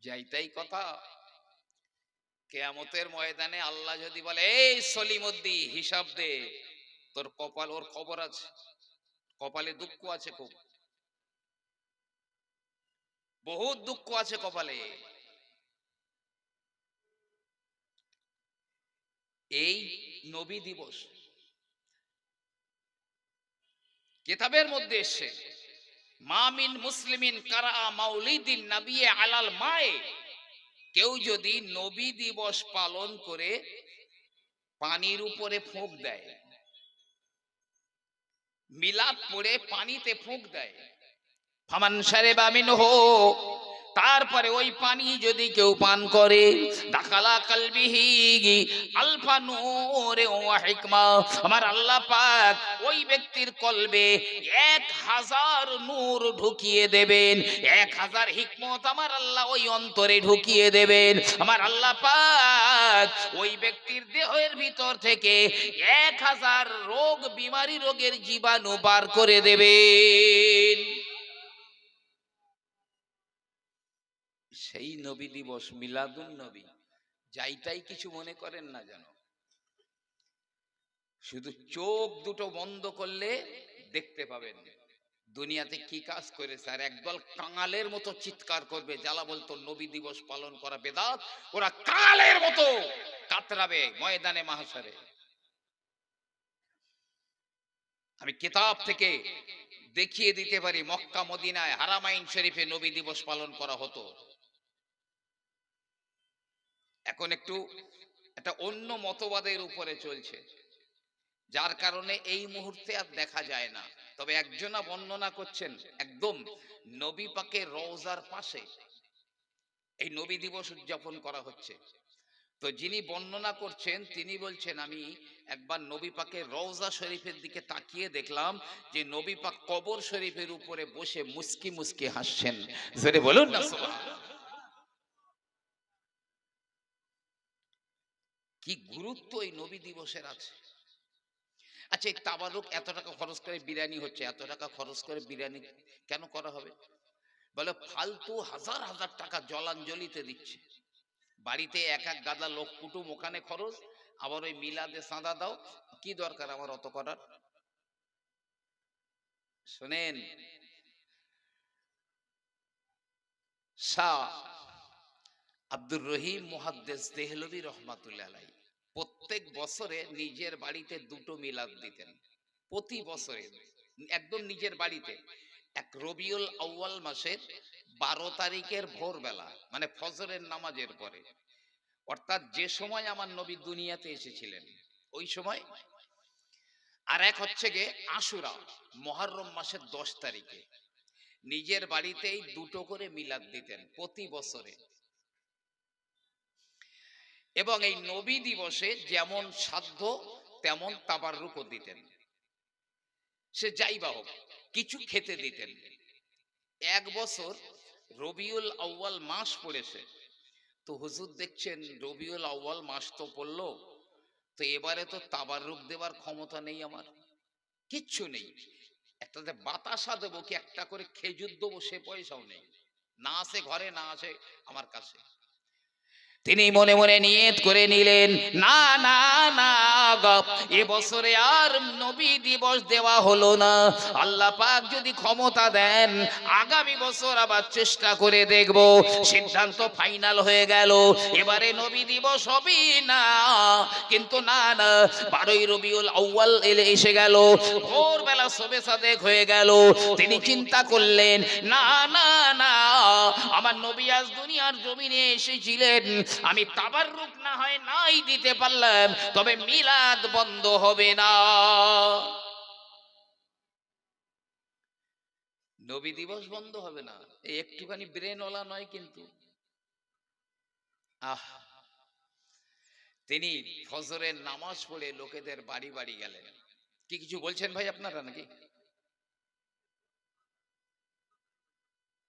যাইতাই কথা, কিয়ামতের ময়দানে আল্লাহ যদি বলে, এই সলিমুদ্দি হিসাব দে, তোর কপাল, ওর খবর আছে, কপালে দুঃখ আছে, খুব বহুত দুঃখ আছে কপালে। এই নবী দিবস কিতাবের মধ্যে এসে, মা মিন মুসলিমিন কারা মাউলিদিন নবী আলাল মায়ে, কেউ যদি নবী দিবস পালন করে পানির উপরে ফোঁক দেয়, মিলাদ পড়ে পানিতে ফোঁক দেয়, ফামান শারিবা মিনহু, তারপরে ওই পানি যদি কেউ পান করে, দাখালা কালবিহি আলফা নূরে ওয়া হিকমা, আমার আল্লাহ পাক ওই ব্যক্তির কলবে 1000 নূর ঢুকিয়ে দেবেন, 1000 হিকমত আমার আল্লাহ ওই অন্তরে ঢুকিয়ে দেবেন। আমার আল্লাহ পাক ওই ব্যক্তির দেহের ভিতর থেকে 1000 রোগ বিমারি রোগের জীবাণু বার করে দেবেন। সেই নবী দিবস মিলাদুন নবী, যাইতাই কিছু মনে করেন না যেন। শুধু চোখ দুটো বন্ধ করলে দেখতে পাবেন দুনিয়াতে কি কাজ করেছে। আর একদল কাঙালের মতো চিৎকার করবে, যারা বলতো নবী দিবস পালন করা বেদাত, ওরা কাঙালের মতো কাতরাবে ময়দানে মাহশারে। আমি কিতাব থেকে দেখিয়ে দিতে পারি, মক্কা মদিনায় হারামাইন শরীফে নবী দিবস পালন করা হতো। এখন একটু একটা অন্য মতবাদের উপরে চলছে, যার কারণে এই মুহূর্তে আর দেখা যায় না। তবে একজনা বর্ণনা করছেন, একদম নবী পাকের রওজার পাশে এই নবী দিবস উদযাপন করা হচ্ছে। তো যিনি বর্ণনা করছেন তিনি বলছেন, আমি একবার নবী পাকের রওজা শরীফের দিকে তাকিয়ে দেখলাম যে নবী পাক কবর শরীফের উপরে বসে মুস্কি মুস্কি হাসছেন। জোরে বলুন না সুবহানাল্লাহ। কি গুরুত্ব এই নবী দিবসের আছে। আচ্ছা, এই তাবারুক এত টাকা খরচ করে বিরিয়ানি হচ্ছে, এত টাকা খরচ করে বিরিয়ানি কেন করা হবে? বলে ফালতু হাজার হাজার টাকা জলাঞ্জলিতে দিচ্ছে। বাড়িতে এক এক গাদা লোক কুটুম ওখানে খরচ, আবার ওই মিলাদে চাঁদা দাও, কি দরকার আমার অত করার? শোনেন, শাহ আব্দুর রহিম মুহাদ্দিস দেহলভী রহমাতুল্লাহ আলাইহি প্রত্যেক বছরে নিজের বাড়িতে 2টো মিলাদ দিতেন। প্রতি বছরে একদম নিজের বাড়িতে। এক রবিউল আউয়াল মাসের 12 তারিখের ভোরবেলা, মানে ফজরের নামাজের পরে, অর্থাৎ যে সময় আমার নবী দুনিয়াতে এসেছিলেন ওই সময়। আর এক হচ্ছে গিয়ে আশুরা, মুহররম মাসের 10 তারিখে নিজের বাড়িতেই 2টো করে মিলাদ দিতেন প্রতি বছরে। এবং এই নবী দিবসে যেমন সাধ্য তেমন তাবাররুকও দিতেন। সে যাই বা হোক, কিছু খেতে দিতেন। এক বছর রবিউল আউয়াল মাস পড়েছে, তো হুজুর দেখছেন রবিউল আউয়াল মাস তো পড়লো, তো এবারে তো তাবাররুক দেওয়ার ক্ষমতা নেই আমার, কিচ্ছু নেই। একটাতে বাতাসা দেবো কি একটা করে খেজুর দেবো সে পয়সাও নেই, না আছে ঘরে, না আছে আমার কাছে। তিনি মনে মনে নিয়ত করে নিলেন, না না না, এবছরে আর নবী দিবস দেওয়া হলো না। আল্লাহ পাক যদি ক্ষমতা দেন আগামী বছর আবার চেষ্টা করে দেখব। সিদ্ধান্ত ফাইনাল হয়ে গেল, এবারে নবী দিবস হবে না। কিন্তু না না, 12ই রবিউল আউয়াল এসে গেল, ভোরবেলা শবে সাদেক হয়ে গেল। তিনি চিন্তা করলেন, না না না, আমার নবী আজ দুনিয়ার জমিনে এসেছিলেন, আমি তাবাররুক না হয় নাই দিতে পারলাম, তবে মিলাদ বন্ধ হবে না। নবী দিবস বন্ধ হবে না, এই একটুখানি ব্রেনওয়ালা নয় কিন্তু। তিনি ফজরের নামাজ পড়ে লোকেদের বাড়ি বাড়ি গেলেন। কি কিছু বলছেন ভাই আপনারা নাকি?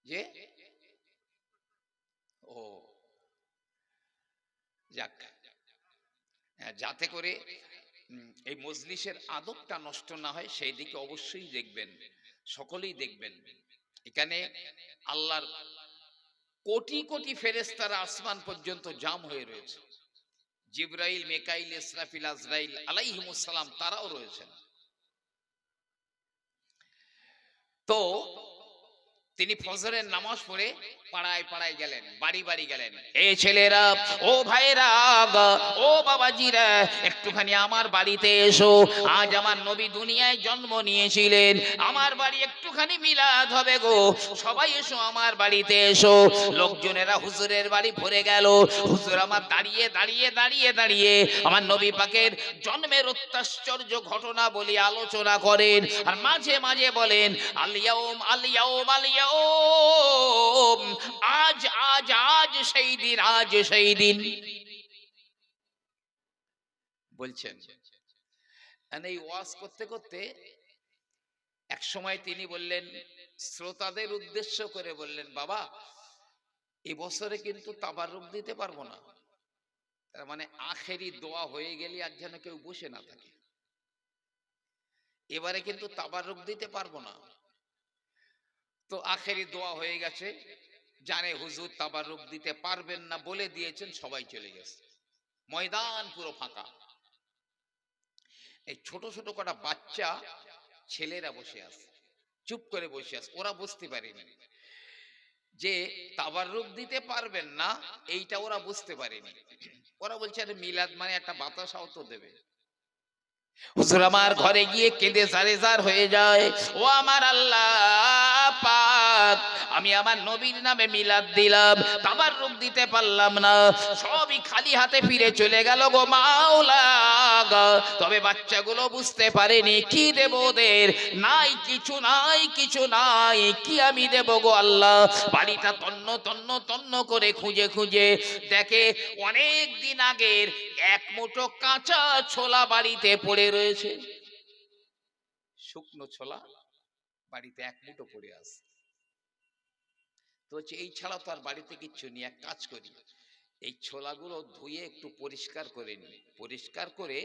যে ও যাক, যাতে করে এই মজলিসের আদবটা নষ্ট না হয় সেই দিকে অবশ্যই দেখবেন, সকলেই দেখবেন। এখানে আল্লাহর কোটি কোটি ফেরেশতারা আসমান পর্যন্ত জাম হয়ে রয়েছে। জিবরাইল, মিকাইল, ইসরাফিল, আজরাইল আলাইহিমুস সালাম তারাও রয়েছেন। তো তিনি ফজরের নামাজ পড়ে পাড়ায় পাড়ায় গেলেন, বাড়ি বাড়ি গেলেন। এই ছেলেরা, ও ভাইরা, ও বাবাজিরা, একটুখানি আমার বাড়িতে এসো। আজ আমার নবী দুনিয়ায় জন্ম নিয়েছিলেন, আমার বাড়ি একটু একটুখানি মিলাদ হবে গো, সবাই এসো আমার বাড়িতে এসো। লোকজনেরা হুজুরের বাড়ি ভরে গেল। হুজুর আমার দাঁড়িয়ে দাঁড়িয়ে দাঁড়িয়ে দাঁড়িয়ে আমার নবী পাকের জন্মের অত্যাশ্চর্য ঘটনা বলি আলোচনা করেন, আর মাঝে মাঝে বলেন আলিয়াউম আলিয়াউম আলিয়াউম, আজ আজ আজ সেই দিন, আজ সেই দিন বলছেন। এই ওয়াজ করতে করতে এক সময় তিনি বললেন, শ্রোতাদের উদ্দেশ্য করে বললেন, বাবা এবছরে কিন্তু তাবারুক দিতে পারবো না। তার মানে আখেরি দোয়া হয়ে গেলে আর যেন কেউ বসে না থাকে। এবারে কিন্তু তাবারুক দিতে পারবো না। তো আখেরি দোয়া হয়ে গেছে, জানে হুজুর তাবারুক দিতে পারবেন না বলে দিয়েছেন, সবাই চলে গেছে, ময়দান পুরো ফাঁকা। এই ছোট ছোট কটা বাচ্চা ছেলেরা বসে আছে, চুপ করে বসে আছে। ওরা বুঝতে পারেনি যে তাবারুক দিতে পারবেন না, এইটা ওরা বুঝতে পারেনি। ওরা বলছে আরে মিলাদ মানে একটা বাতাসাও তো দেবে। হুজুর আমার ঘরে গিয়ে কেঁদে সারেসার হয়ে যায়, ও আমার আল্লাহ পাক, আমি আমার নবীর নামে মিলাদ দিলাম, তাবাররুক দিতে পারলাম না, সবই খালি হাতে ফিরে চলে গেল গো মাওলা। তবে বাচ্চাগুলো বুঝতে পারেনি কি দেব ওদের, নাই কিছু, নাই কিছু নাই, কি আমি দেব গো আল্লাহ। বাড়িটা তন্ন তন্ন তন্ন করে খুঁজে খুঁজে দেখে অনেক দিন আগের এক মুঠো কাঁচা ছোলা বাড়িতে পড়ে রয়েছে। শুকনো ছোলা বাড়িতে এক মুঠো পড়ে আছে। তো এই ছাড়া তো আর বাড়িতে কিচ্ছু নেই। এক কাজ করি, এই ছোলাগুলো ধুয়ে একটু পরিষ্কার করে নিই, পরিষ্কার করে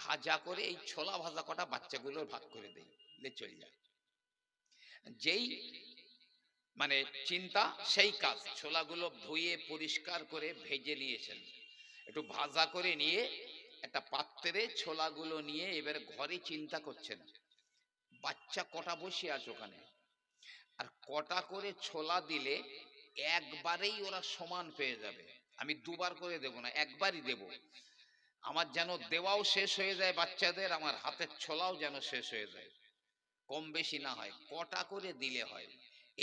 ভাজা করে এই ছোলা ভাজা কটা বাচ্চাগুলোর ভাগ করে দেই, চলে যায়। যেই মানে চিন্তা সেই কাজ, ছোলাগুলো ধুয়ে পরিষ্কার করে ভেজে নিয়েছেন, একটু ভাজা করে নিয়ে একটা পাত্রে ছোলাগুলো নিয়ে এবার ঘরে চিন্তা করছেন বাচ্চা কটা বসে আছে ওখানে, আর কটা করে ছোলা দিলে একবারেই ওরা সমান পেয়ে যাবে। আমি দুবার করে দেব না, একবারই দেব। আমার যেন দেওয়াও শেষ হয়ে যায় বাচ্চাদের, আমার হাতের ছোলাও যেন শেষ হয়ে যায়, কম বেশি না হয়, কটা করে দিলে হয়।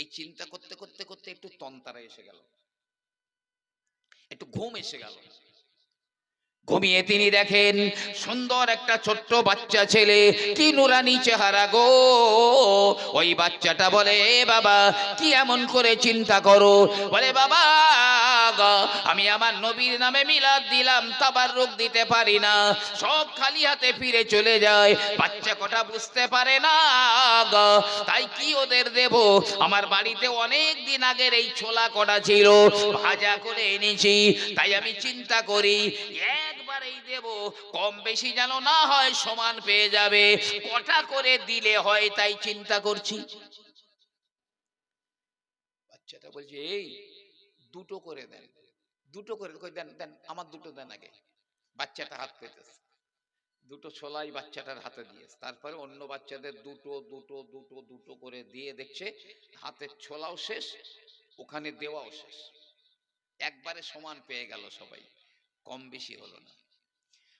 এই চিন্তা করতে করতে করতে একটু তন্তারা এসে গেল, একটু ঘুম এসে গেল। ঘুমিয়ে তিনি দেখেন সুন্দর একটা ছোট্ট বাচ্চা ছেলে, কি নুরানি চেহারা গো। ওই বাচ্চাটা বলে, বাবা কি এমন করে চিন্তা করো? বলে, বাবা আমি আমার নবীর নামে মিলাদ দিলাম, তাবাররুক দিতে পারি না, সব খালি হাতে ফিরে চলে যায়। বাচ্চা কটা বুঝতে পারে না, তাই কি ওদের দেব? আমার বাড়িতে অনেক দিন আগের এই ছোলা কটা ছিল, ভাজা করে এনেছি, তাই আমি চিন্তা করি একবারেই দেব, কম বেশি যেন না হয়, সমান পেয়ে যাবে, কটা করে দিলে হয় তাই চিন্তা করছি। বাচ্চাটা বলছে, এই দুটো করে দেন, দুটো করে দেন, দেন আমার দুটো দেন আগে। বাচ্চাটা হাত পেতেছে, দুটো ছোলাই বাচ্চাটার হাতে দিয়েছে, তারপরে অন্য বাচ্চাদের দুটো দুটো দুটো দুটো করে দিয়ে দেখছে হাতের ছোলাও শেষ, ওখানে দেওয়াও শেষ, একবারে সমান পেয়ে গেল সবাই, কম বেশি হলো না।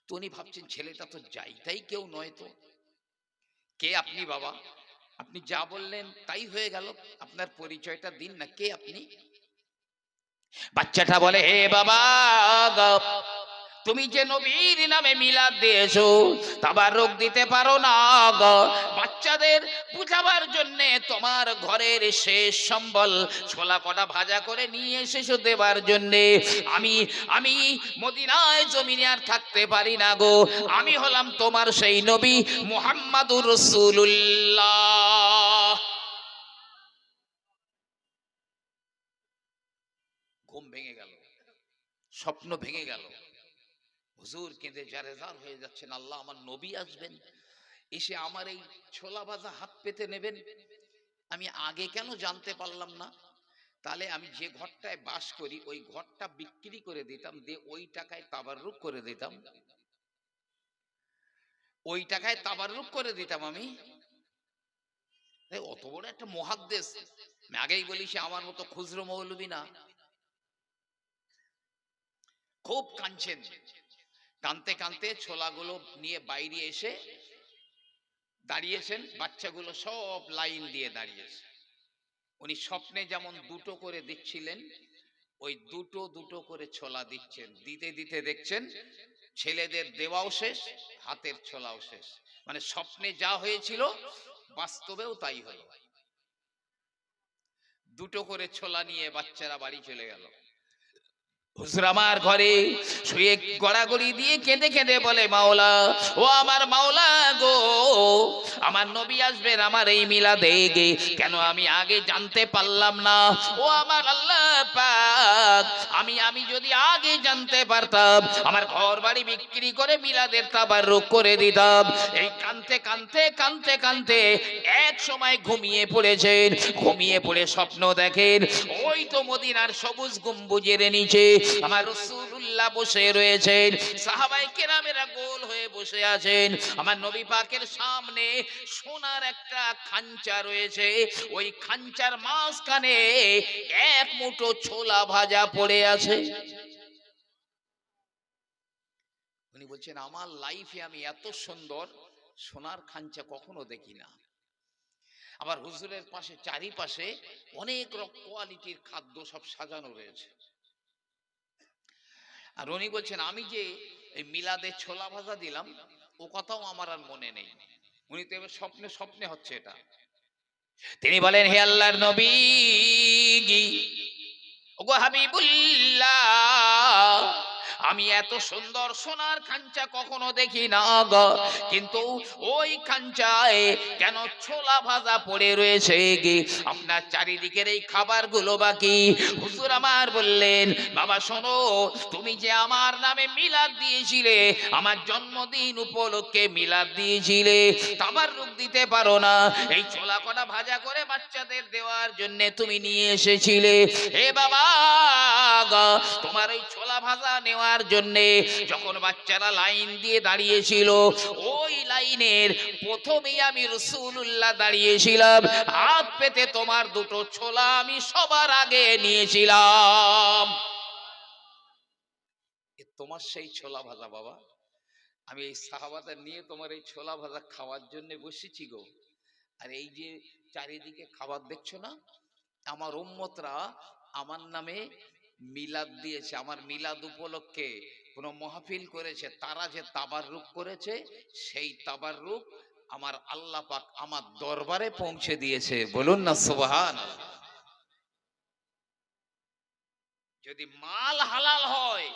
তো উনি ভাবছেন ছেলেটা তো যাই তাই কেউ নয়, তো কে আপনি বাবা? আপনি যা বললেন তাই হয়ে গেল, আপনার পরিচয়টা দিন না, কে আপনি? বাচ্চাটা বলে, হে বাবা, তুমি যে নবীর নামে মিলাদ দিয়েছো, তাবাররুক দিতে পারো না, বাচ্চাদের বুঝাবার জন্য তোমার ঘরের শেষ সম্বল ছোলা কটা ভাজা করে নিয়ে এসেছো দেবার জন্য। আমি আমি মদিনায় জমিনে আর থাকতে পারি না গো, আমি হলাম তোমার সেই নবী মুহাম্মাদুর রাসূলুল্লাহ। ঘুম ভেঙে গেল, স্বপ্ন ভেঙে গেল। হুজুর কেঁদে জারেজার হয়ে যাচ্ছেন, আল্লাহ আমার নবী আসবেন, এসে আমার এই ছোলা ভাজা হাত পেতে নেবেন, আমি আগে কেন জানতে পারলাম না? তাহলে আমি যে ঘরটায় বাস করি ওই ঘরটা বিক্রি করে দিতাম, দিয়ে ওই টাকায় তাবাররুক করে দিতাম, ওই টাকায় তাবাররুক করে দিতাম আমি। অত বড় একটা মুহাদ্দিস, আমি আগেই বলি সে আমার মতো খুচরো মৌলবী না। খুব কাঁদছেন, কাঁদতে কাঁদতে ছোলাগুলো নিয়ে বাইরে এসে দাঁড়িয়েছেন, বাচ্চাগুলো সব লাইন দিয়ে দাঁড়িয়েছে। উনি স্বপ্নে যেমন দুটো করে দিচ্ছিলেন, ওই দুটো দুটো করে ছোলা দিচ্ছেন। দিতে দিতে দেখছেন ছেলেদের দেওয়াও শেষ, হাতের ছোলাও শেষ। মানে স্বপ্নে যা হয়েছিল বাস্তবেও তাই হলো। দুটো করে ছোলা নিয়ে বাচ্চারা বাড়ি চলে গেল। হুজুর আমার ঘরে শুয়ে গড়াগড়ি দিয়ে কেঁদে কেঁদে বলে, মাওলা, ও আমার মাওলা গো, আমার নবী আসবেন আমার এই মিলাদে গে, কেন আমি আগে জানতে পারলাম না? ও আমার আল্লাহ পাক, আমি যদি আগে জানতে পারতাম আমার ঘর বাড়ি বিক্রি করে মিলাদের তাবাররুক করে দিতাম। এই কানতে কানতে কানতে কানতে এক সময় ঘুমিয়ে পড়েছেন। ঘুমিয়ে পড়ে স্বপ্ন দেখেন ওই তো মদিনার সবুজ গম্বুজের নিচে আমার রাসূলুল্লাহ বসে রয়েছেন, সাহাবায়ে কেরামেরা গোল হয়ে বসে আছেন। আমার নবী পাকের সামনে সোনার একটা খাঞ্চা রয়েছে, ওই খাঞ্চার মাঝখানে এক মুঠো ছোলা ভাজা পড়ে আছে। উনি বলছেন, আমার লাইফে আমি এত সুন্দর সোনার খাঞ্চা কখনো দেখি না। আবার হুজুরের পাশে চারিপাশে অনেক কোয়ালিটির খাদ্য সব সাজানো রয়েছে। আর উনি বলছেন, আমি যে এই মিলাদে ছোলা ভাজা দিলাম ও কথাও আমার আর মনে নেই। উনি তো এবার স্বপ্নে স্বপ্নে হচ্ছে এটা। তিনি বলেন, হে আল্লাহর নবী, ওগো হাবিবুল্লাহ, আমি এত সুন্দর সোনার খাঞ্চা কখনো দেখি না গো, কিন্তু ওই খাঞ্চায় কেন ছোলা ভাজা পড়ে রয়েছে গে? আপনার চারিদিকের এই খাবারগুলো বাকি। হুজুর আমার বললেন, বাবা শোনো, তুমি যে আমার নামে মিলাদ দিয়েছিলে, আমার জন্মদিন উপলক্ষে মিলাদ দিয়েছিলে, তাবাররুক দিতে পারো না, এই ছোলা কটা ভাজা করে বাচ্চাদের দেওয়ার জন্য তুমি নিয়ে এসেছিলে। হে বাবা, তোমার এই ছোলা ভাজা নেওয়ার জন্য যখন বাচ্চারা লাইন দিয়ে দাঁড়িয়েছিল, ওই লাইনের প্রথমেই আমি রাসূলুল্লাহ দাঁড়িয়েছিলাম, হাত পেতে তোমার দুটো ছোলা আমি সবার আগে নিয়েছিলাম। তোমার সেই ছোলা ভাজা বাবা, আমি এই সাহাবাদের নিয়ে তোমার এই ছোলা ভাজা খাওয়ার জন্য বসেছি গো। আর এই যে চারিদিকে খাবার দেখছো না, আমার উম্মতরা আমার নামে মিলাদ দিয়েছে, আমার মিলাদ উপলক্ষে কোন মাহফিল করেছে, তারা যে তাবাররুক করেছে সেই তাবাররুক আমার আল্লাহ পাক আমার দরবারে পৌঁছে দিয়েছে। বলুন না সুবহানাল্লাহ। যদি মাল হালাল হয়,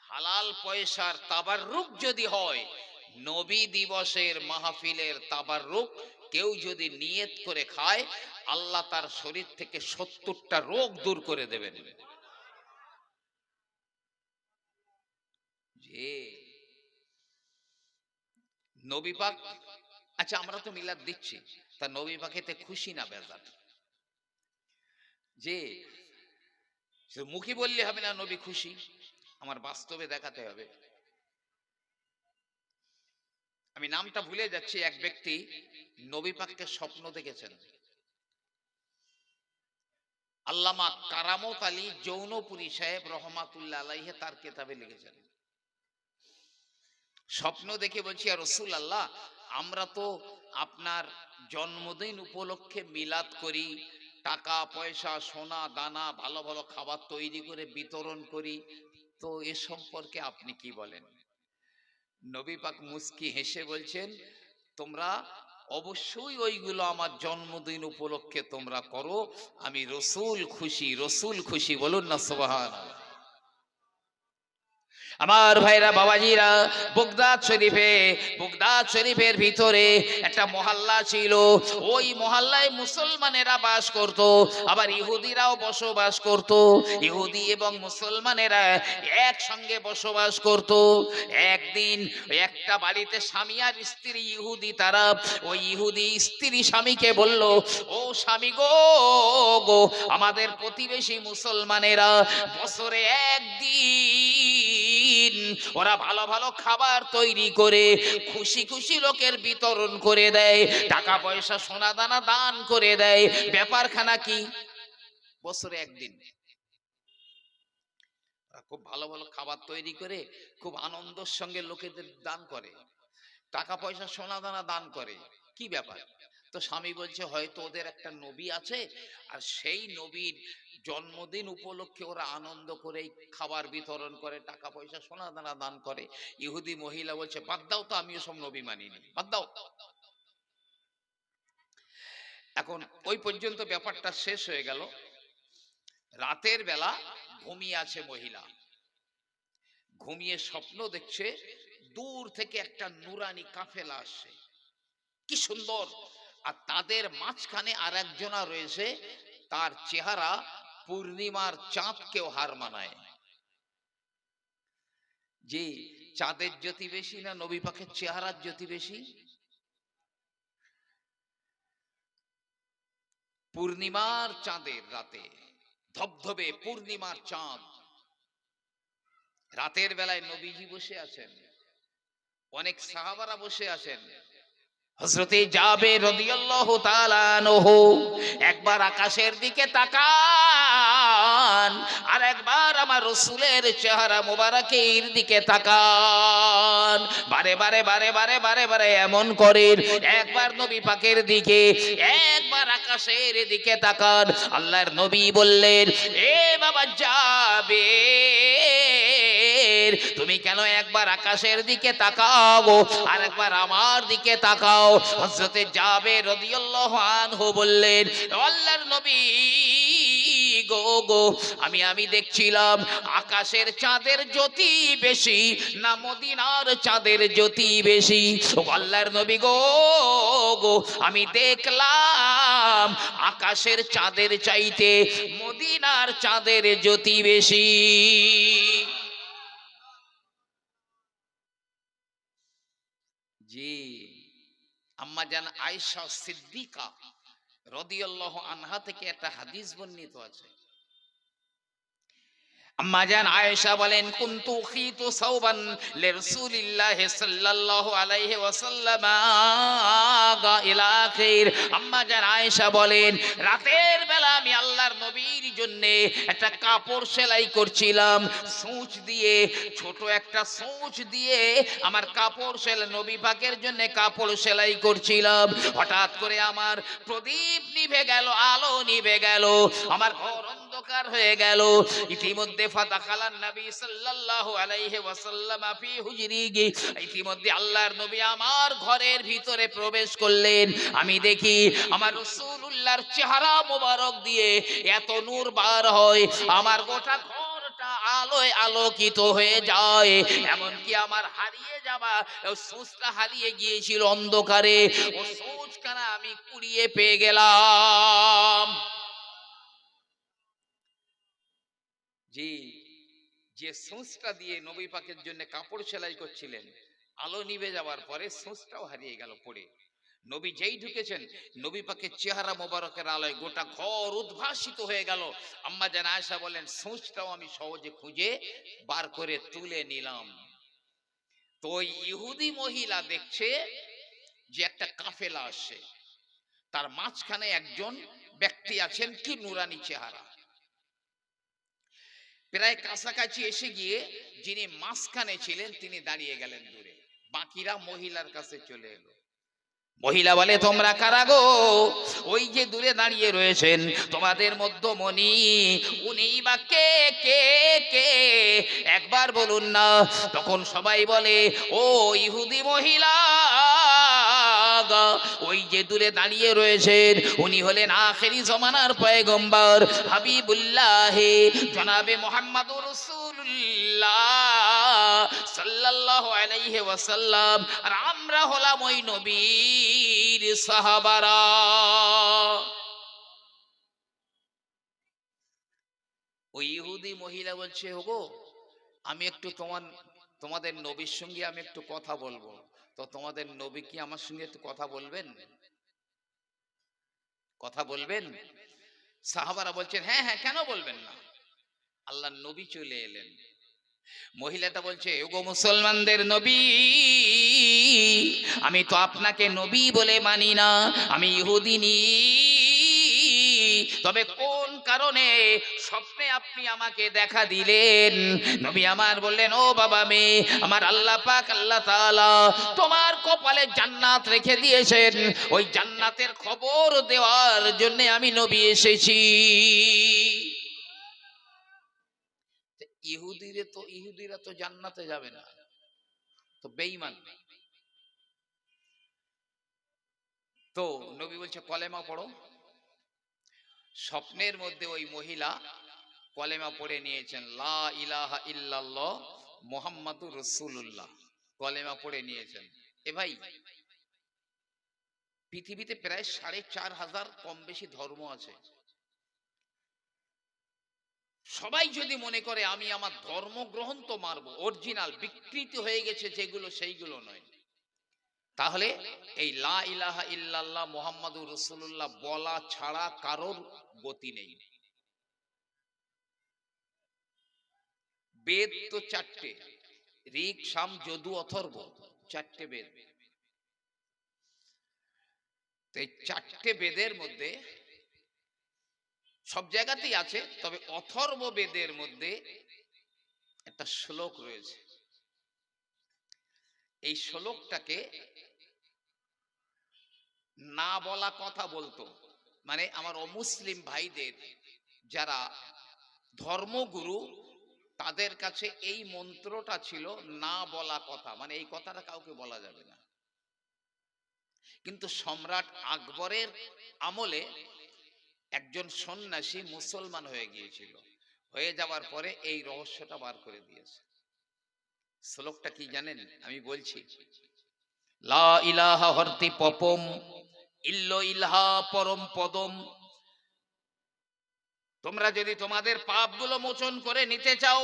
হালাল পয়সার তাবাররুক যদি হয়, নবী দিবসের মাহফিলের তাবাররুক কেউ যদি নিয়ত করে খায়, আল্লাহ তার শরীর থেকে 70টা রোগ দূর করে দেবেন। যে নবী পাক, আচ্ছা আমরা তো মিলাদ দিচ্ছি, তা নবী পাকেতে খুশি না বেজার? যে শুধু মুখে বললে হবে না নবী খুশি, আমার বাস্তবে দেখাতে হবে। আমি নামটা ভুলে যাচ্ছি, এক ব্যক্তি নবী পাককে স্বপ্ন দেখেছেন। আল্লামা কারামত আলী জৌনপুরী সাহেব রহমাতুল্লাহ আলাইহি তার কিতাবে লিখেছেন। স্বপ্ন দেখে বলছি, আর রাসূলুল্লাহ, আমরা তো আপনার জন্মদিন উপলক্ষে মিলাদ করি, টাকা পয়সা সোনা দানা ভালো ভালো খাবার তৈরি করে বিতরণ করি, তো এ সম্পর্কে আপনি কি বলেন? নবী পাক মুস্কি হেসে বলছেন, তোমরা অবশ্যই ওইগুলো আমার জন্মদিন উপলক্ষে তোমরা করো, আমি রসুল খুশি, রসুল খুশি। বলুন না সুবহানাল্লাহ। আমার ভাইরা বাবাজিরা, বগদাদ শরীফের ভিতরে একটা মহল্লা ছিল। ওই মহল্লায় মুসলমানেরা বাস করত, আবার ইহুদিরাও বসবাস করত। ইহুদি এবং মুসলমানেরা একসঙ্গে বসবাস করত। একদিন একটা বাড়িতে স্বামী আর স্ত্রী ইহুদি, তারা ওই ইহুদি স্ত্রী স্বামীকে বলল, ও স্বামী গো, আমাদের প্রতিবেশী মুসলমানেরা বছরে একদিন ওরা ভালো ভালো খাবার তৈরি করে খুশি খুশি লোকের বিতরণ করে দেয়, টাকা পয়সা সোনা দানা দান করে দেয়। ব্যাপারখানা কি? বছরে একদিন খুব ভালো ভালো খাবার তৈরি করে খুব আনন্দের সঙ্গে লোকেদের দান করে। টাকা পয়সা সোনা দানা দান করে, কি ব্যাপার? তো স্বামী বলছে হয়তো ওদের একটা নবী আছে, আর সেই নবীর জন্মদিন উপলক্ষে ওরা আনন্দ করে খাবার বিতরণ করে, টাকা পয়সা সোনা দানা দান করে। ইহুদি মহিলা বলছে বাদ দাও তো, আমিও সব নবী মানিনি, বাদ দাও। এখন ওই পর্যন্ত ব্যাপারটা শেষ হয়ে গেল। রাতের বেলা ঘুমিয়ে আছে মহিলা, ঘুমিয়ে স্বপ্ন দেখছে দূর থেকে একটা নুরানি কাফেলা আসছে, কি সুন্দর, আর তাদের মাঝখানে আর একজনা রয়েছে, তার চেহারা পূর্ণিমার চাঁদকেও হার মানায়। যে চাঁদের জ্যোতি বেশি না নবী পাকের চেহারার জ্যোতি বেশি? পূর্ণিমার চাঁদের রাতে, ধবধবে পূর্ণিমার চাঁদ, রাতের বেলায় নবীজি বসে আছেন, অনেক সাহাবারা বসে আছেন। হযরতে জাবের রাদিয়াল্লাহু তাআলা আনহু একবার আকাশের দিকে তাকান, আর একবার আমার রাসূলের চেহারা মোবারকের দিকে তাকান। বারে বারে বারে বারে বারে বারে এমন করেন, একবার নবী পাকের দিকে, একবার আকাশের দিকে তাকান। আল্লাহর নবী বললেন, এ বাবা জাবের, তুমি কেন একবার আকাশের দিকে তাকাও আর একবার আমার দিকে তাকাও? হযরতে জাবের রাদিয়াল্লাহু আনহু বললেন, আল্লাহর নবী গো, আমি দেখছিলাম আকাশের চাঁদের জ্যোতি বেশি না মদিনার চাঁদের জ্যোতি বেশি? ও আল্লাহর নবী গো, আমি দেখলাম আকাশের চাঁদের চাইতে মদিনার চাঁদের জ্যোতি বেশি। জি, আম্মা জান আয়েশা সিদ্দিকা রাদিয়াল্লাহু আনহা থেকে একটা হাদিস বর্ণিত আছে। আম্মা জান আয়েশা বলেন, কুনতু খিতু সাওবান লিরাসূলিল্লাহি সাল্লাল্লাহু আলাইহি ওয়াসাল্লাম ইলা আখির। আম্মা জান আয়েশা বলেন, রাতের বেলা আমি আল্লাহর নবীর জন্য একটা কাপড় সেলাই করছিলাম, সূচ দিয়ে, ছোট একটা সূচ দিয়ে আমার কাপড় সেলাই, নবী পাকের জন্য কাপড় সেলাই করছিলাম। হঠাৎ করে আমার প্রদীপ নিভে গেল, আলো নিভে গেল, আমার ঘর অন্ধকার হয়ে গেল। ইতিমধ্যে ফাদাখালান নবী সাল্লাল্লাহু আলাইহি ওয়াসাল্লাম ফি হুজরিহি, ইতিমধ্যে আল্লাহর নবী আমার ঘরের ভিতরে প্রবেশ করলেন। আমি দেখি আমার রাসূলুল্লাহর চেহারা মোবারক দিয়ে এত নূর বার হয়, আমার গোটা ঘরটা আলোয় আলোকিত হয়ে যায়। এমনকি আমার হারিয়ে যাওয়া সূচটা হারিয়ে গিয়েছিল অন্ধকারে, ও সূচখানা আমি কুড়িয়ে পেয়ে গেলাম। জি, যে সূচটা দিয়ে নবী পাকের জন্য কাপড় সেলাই করছিলেন, আলো নিভে যাওয়ার পরে সূচটাও হারিয়ে গেল পড়ে। নবী যেই ঢুকেছেন, নবী পাকের চেহারা মোবারকের আলোয় গোটা ঘর উদ্ভাসিত হয়ে গেল। আম্মা জান আয়েশা বলেন, সূচটাও আমি সহজে খুঁজে বার করে তুলে নিলাম। তো ইহুদি মহিলা দেখছে যে একটা কাফেলা আসছে, তার মাঝখানে একজন ব্যক্তি আছেন, কি নুরানি চেহারা। প্রায় কাছাকাছি এসে গিয়ে যিনি মাঝখানে ছিলেন তিনি দাঁড়িয়ে গেলেন দূরে, বাকিরা মহিলার কাছে চলে এলো। মহিলা বলে, তোমরা কারা গো? ওই যে দূরে দাঁড়িয়ে রয়েছেন তোমাদের মধ্যমণি, উনি বা কে কে কে একবার বলুন না। তখন সবাই বলে, ও ইহুদি মহিলা, ওই যে দূরে দাঁড়িয়ে রয়েছেন উনি হলেন আখেরি জমানার পয়গম্বর হাবিবুল্লাহ জনাবে মুহাম্মদুর রাসূলুল্লাহ সাল্লাল্লাহু আলাইহি ওয়াসাল্লাম, আর আমরা হলাম ওই নবীর সাহাবারা। ওই ইহুদি মহিলা বলছে, ওগো আমি একটু তোমাদের নবীর সঙ্গে আমি একটু কথা বলবো, তো তোমাদের নবী কি আমার সঙ্গে একটু কথা বলবেন? কথা বলবেন? সাহাবারা বলছেন, হ্যাঁ হ্যাঁ, কেন বলবেন না। আল্লাহর নবী চলে এলেন। মহিলাটা বলছে, ওগো মুসলমানদের নবী, আমি তো আপনাকে নবী বলে মানি না, আমি ইহুদিনী, তবে কোন কারণে স্বপ্নে আপনি আমাকে দেখা দিলেন। নবী আমার বললেন, ও বাবা মেয়ে আমার, আল্লাহ পাক আল্লাহ তাআলা তোমার কপালে জান্নাত রেখে দিয়েছেন, ওই জান্নাতের খবর দেওয়ার জন্য আমি নবী এসেছি। ইহুদিরা তো জান্নাতে যাবে না, তো বেঈমান। তো নবী বলছে কলেমা পড়ো। স্বপ্নের মধ্যে ওই মহিলা কলেমা পড়ে নিয়েছেন, লা ইলাহা ইল্লাল্লাহ মুহাম্মাদুর রাসূলুল্লাহ, কলেমা পড়ে নিয়েছেন। এ ভাই, পৃথিবীতে প্রায় ৪৫০০ কম বেশি ধর্ম আছে। সবাই যদি মনে করে আমি আমার ধর্ম গ্রহণ তো মারবো, অরিজিনাল বিকৃত হয়ে গেছে যেগুলো সেইগুলো নয়, তাহলে এই লা ইলাহা ইল্লাল্লাহ মুহাম্মাদুর রাসূলুল্লাহ বলা ছাড়া কারোর গতি নেই। বেদ তো ৪টে, ঋক সাম যদু অথর্ব, ৪টে বেদ। তো এই ৪টে বেদের মধ্যে সব জায়গাতেই আছে, তবে অথর্ব বেদের মধ্যে একটা শ্লোক রয়েছে। এই শ্লোকটাকে না বলা কথা বলতো, মানে আমার অমুসলিম ভাইদের যারা ধর্মগুরু, তাদের কাছে এই মন্ত্রটা ছিল না বলা কথা, মানে এই কথাটা কাউকে বলা যাবে না। কিন্তু সম্রাট আকবরের আমলে একজন সন্ন্যাসী মুসলমান হয়ে গিয়েছিল, হয়ে যাওয়ার পরে এই রহস্যটা বার করে দিয়েছে। শ্লোকটা কি জানেন? আমি বলছি, লা ইলাহা হর্তি পপম ইল্লো ইলহা পরম পদম। তোমরা যদি তোমাদের পাপগুলো মোচন করে নিতে চাও,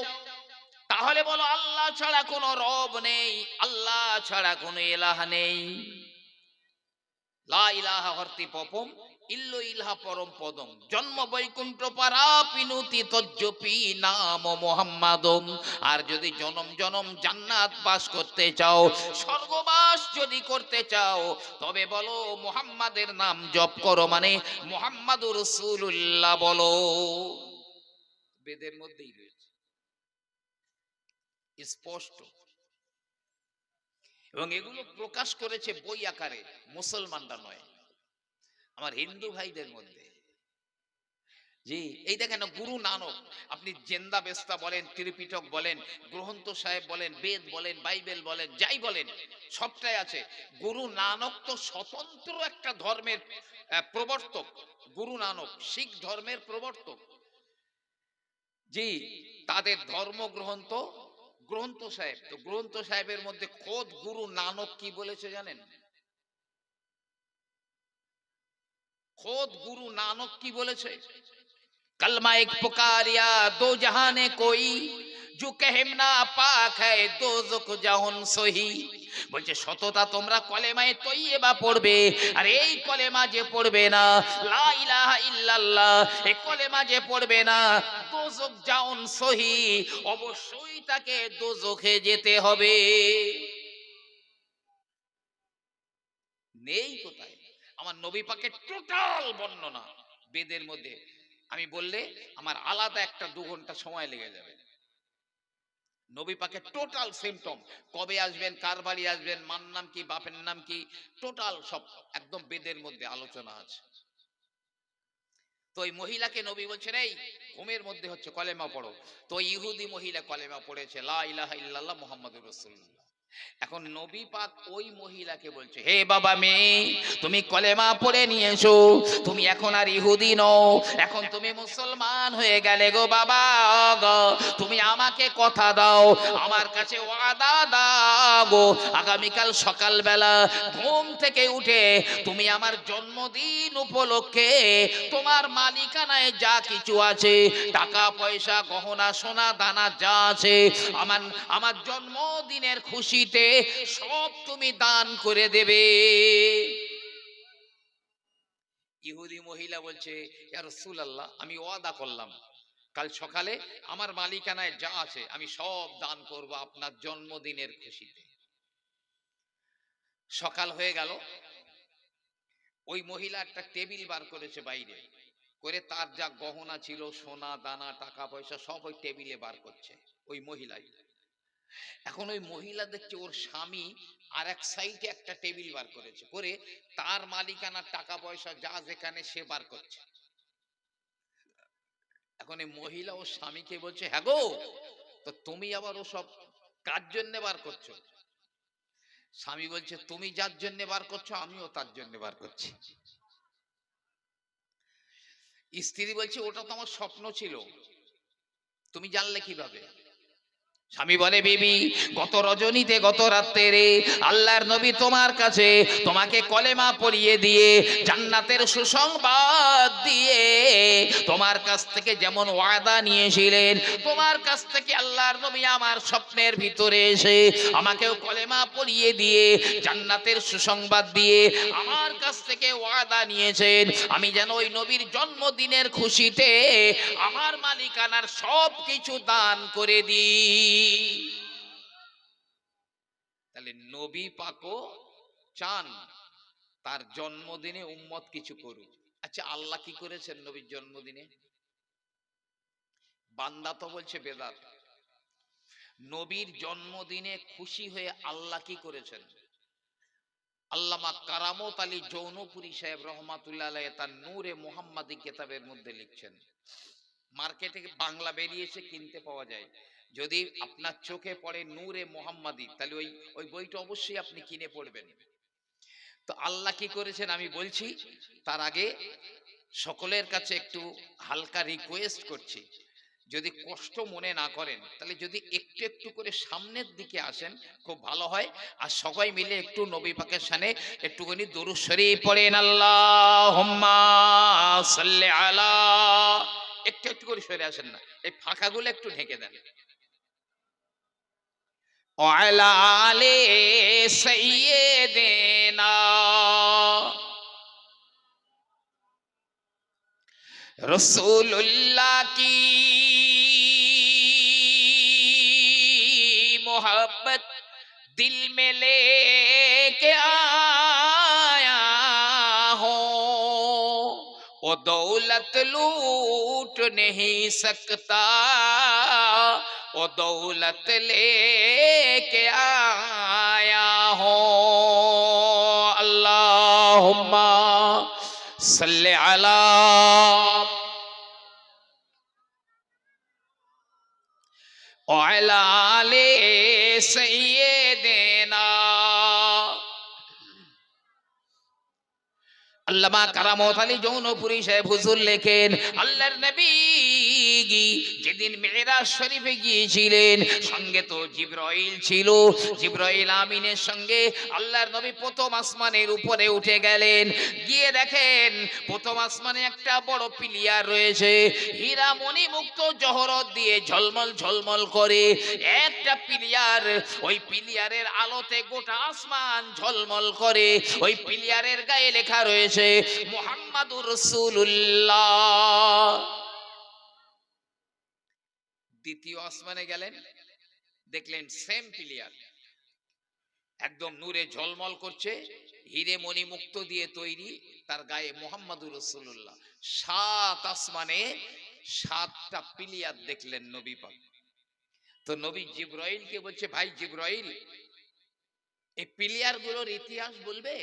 তাহলে বলো আল্লাহ ছাড়া কোনো রব নেই, আল্লাহ ছাড়া কোনো ইলাহ নেই। লা ইলাহা হর্তি পপম ইল্লো ইলহা পরম পদম জন্ম বৈকুণ্ঠ পারা পিনুতি তজ্জপি নাম মুহাম্মাদম। আর যদি জনম জনম জান্নাত বাস করতে চাও, স্বর্গবাস যদি করতে চাও, তবে বলো মুহাম্মাদের নাম জপ করো, মানে মুহাম্মাদুর রাসূলুল্লাহ বলো। বেদের মধ্যেই রয়েছে স্পষ্ট, এবং এগুলো প্রকাশ করেছে বই আকারে, মুসলমানরা নয়, আমার হিন্দু ভাইদের মধ্যে। জি, এই দেখেন গুরু নানক, আপনি জেন্দা বেস্তা বলেন, ত্রিপিটক বলেন, গ্রন্থ সাহেব বলেন, বেদ বলেন, বাইবেল বলেন, যাই বলেন, সবটাই আছে। গুরু নানক তো স্বতন্ত্র একটা ধর্মের প্রবর্তক। গুরু নানক শিখ ধর্মের প্রবর্তক। জি, তাদের ধর্মগ্রন্থ গ্রন্থ সাহেব, তো গ্রন্থ সাহেবের মধ্যে খোদ গুরু নানক কি বলেছে জানেন? খোদ গুরু নানক কি বলেছে? कलमा एक पुकारिया दो जहाने कोई जो कहमना पाक है दो जुक जहन सही। বলছে সততা তোমরা কলেমায়ে তৈয়বা পড়বে, আর এই কলেমা যে পড়বে না, লা ইলাহা ইল্লাল্লাহ, এই কলেমা যে পড়বে না, দোজখ জাউন সহি, অবশ্যই তাকে দোজখে যেতে হবে। নেই কোথায়? আমার নবী পাকের টোটাল বর্ণনা বেদের মধ্যে আমি বললে আমার আলাদা একটা 2 ঘন্টা সময় লেগে যাবে। নবী পাকের টোটাল সিম্পটম, কবে আসবেন, কার বাড়ি আসবেন, মার নাম কি, বাপের নাম কি, টোটাল সব একদম বেদের মধ্যে আলোচনা আছে। তো ওই মহিলাকে নবী বলছেন এই ঘুমের মধ্যে হচ্ছে কলেমা পড়ো। তো ইহুদি মহিলা কলেমা পড়েছে, লা ইলাহা ইল্লাল্লাহ মুহাম্মাদুর রাসূলুল্লাহ। এখন নবী পাক ওই মহিলাকে বলছে, হে বাবা মেয়ে, তুমি কলেমা পড়ে নিয়েছো, তুমি এখন আর ইহুদি নও, এখন তুমি মুসলমান হয়ে গেলে গো বাবা গো। তুমি আমাকে কথা দাও, আমার কাছে ওয়াদা দাও গো, আগামীকাল সকালবেলা ঘুম থেকে উঠে তুমি আমার জন্মদিন উপলক্ষে তোমার মালিকানায় যা কিছু আছে, টাকা পয়সা গহনা সোনা দানা যা আছে, আমার আমার জন্মদিনের খুশিতে সব তুমি দান করে দেবে। ইহুদি মহিলা বলছে, ইয়া রাসূলুল্লাহ, আমি ওয়াদা করলাম কাল সকালে আমার মালিকানায় যা আছে আমি সব দান করব আপনার জন্মদিনের খুশিতে। সকাল হয়ে গেল, ওই মহিলা একটা টেবিল বার করেছে বাইরে, করে তার যা গহনা ছিল, সোনা দানা টাকা পয়সা সব ওই টেবিলে বার করছে ওই মহিলাই। এখন ওই মহিলা দেখছে ওর স্বামী আর এক সাইডে একটা টেবিল বার করেছে, করে তার মালিকানার টাকা পয়সা যা যেখানে সে বার করছে। এখন এই মহিলা ও স্বামীকে বলছে, হ্যাঁ গো, তো তুমি আবার ও সব কার জন্য বার করছো? স্বামী বলছে, তুমি যার জন্য বার করছো আমিও তার জন্য বার করছি। স্ত্রী বলছে, ওটা তো আমার স্বপ্ন ছিল, তুমি জানলে কিভাবে? স্বামী বলে, বিবি, গত রজনীতে গত রাত্রে আল্লাহর নবী তোমার কাছে তোমাকে কলেমা পড়িয়ে দিয়ে জান্নাতের সুসংবাদ দিয়ে তোমার কাছ থেকে যেমন ওয়াদা নিয়েছিলেন, তোমার কাছ থেকে আল্লাহর নবী আমার স্বপ্নের ভিতরে এসে আমাকেও কলেমা পড়িয়ে দিয়ে জান্নাতের সুসংবাদ দিয়ে আমার কাছ থেকে ওয়াদা নিয়েছেন আমি যেন ওই নবীর জন্মদিনের খুশিতে আমার মালিকানার সব কিছু দান করে দিই। তাহলে নবী পাকও চান তার জন্মদিনে উম্মত কিছু করুক। আচ্ছা, আল্লাহ কি করেছেন নবীর জন্মদিনে? বান্দা তো বলছে বেদাত। নবীর জন্মদিনে খুশি হয়ে আল্লাহ কি করেছেন? আল্লামা কারামত আলী জৌনপুরী সাহেব রহমাতুল্লাহ আলাইহি তার নূরে মুহাম্মাদি কিতাবের মধ্যে লিখছেন, মার্কেটে বাংলা বেরিয়েছে, কিনতে পাওয়া যায়। যদি আপনার চোখে পড়ে নূরে মুহাম্মাদি, তাহলে ওই বইটা অবশ্যই আপনি কিনে পড়বেন। তো আল্লাহ কি করেছেন আমি বলছি, তার আগে সকলের কাছে একটু হালকা রিকোয়েস্ট করছি, যদি কষ্ট মনে না করেন তাহলে যদি একটু একটু করে সামনের দিকে আসেন খুব ভালো হয়। আর সবাই মিলে একটু নবী পাকের শানে একটুখানি দরুদ শরীফ পড়েন, আল্লাহুম্মা সাল্লি আলা। একটু একটু করে সরে আসেন না, এই ফাঁকাগুলো একটু ঢেকে দেন। ওয়ালা আলে সাইয়্যিদিনা रसूलुल्लाह की मोहब्बत दिल में लेके आया हो, वो दौलत लूट नहीं सकता, वो दौलत लेके आया हो। अल्लाहुम्मा सल्ले अला ওয়ালা আলে সাইয়্যিদিনা। আল্লামা কারামত আলী জৌনপুরী সাহেব হুজুর লেখেন, আল্লাহর নবী যেদিন মেরাজ শরীফে গিয়েছিলেন সঙ্গে তো জিবরাইল ছিল, জিবরাইল আমিনের সঙ্গে আল্লাহর নবী প্রথম আসমানের উপরে উঠে গেলেন। গিয়ে দেখেন প্রথম আসমানে একটা বড় পিলিয়ার রয়েছে, হীরা মণি মুক্ত জহরত দিয়ে ঝলমল ঝলমল করে একটা পিলিয়ার। ওই পিলিয়ারের আলোতে গোটা আসমান ঝলমল করে। ওই পিলিয়ারের গায়ে লেখা রয়েছে মুহাম্মাদুর রাসূলুল্লাহ। দ্বিতীয় আসমানে গেলেন, দেখলেন সেম পিলিয়ার, একদম নূরে ঝলমল করছে, হিরে মণি মুক্ত দিয়ে তৈরি, তার গায়ে মুহাম্মাদুর রাসূলুল্লাহ। সাত আসমানে সাতটা পিলিয়ার দেখলেন নবী পাক। তো নবী জিবরাইলকে বলছে, ভাই জিবরাইল, এই পিলিয়ার গুলোর ইতিহাস বলবে?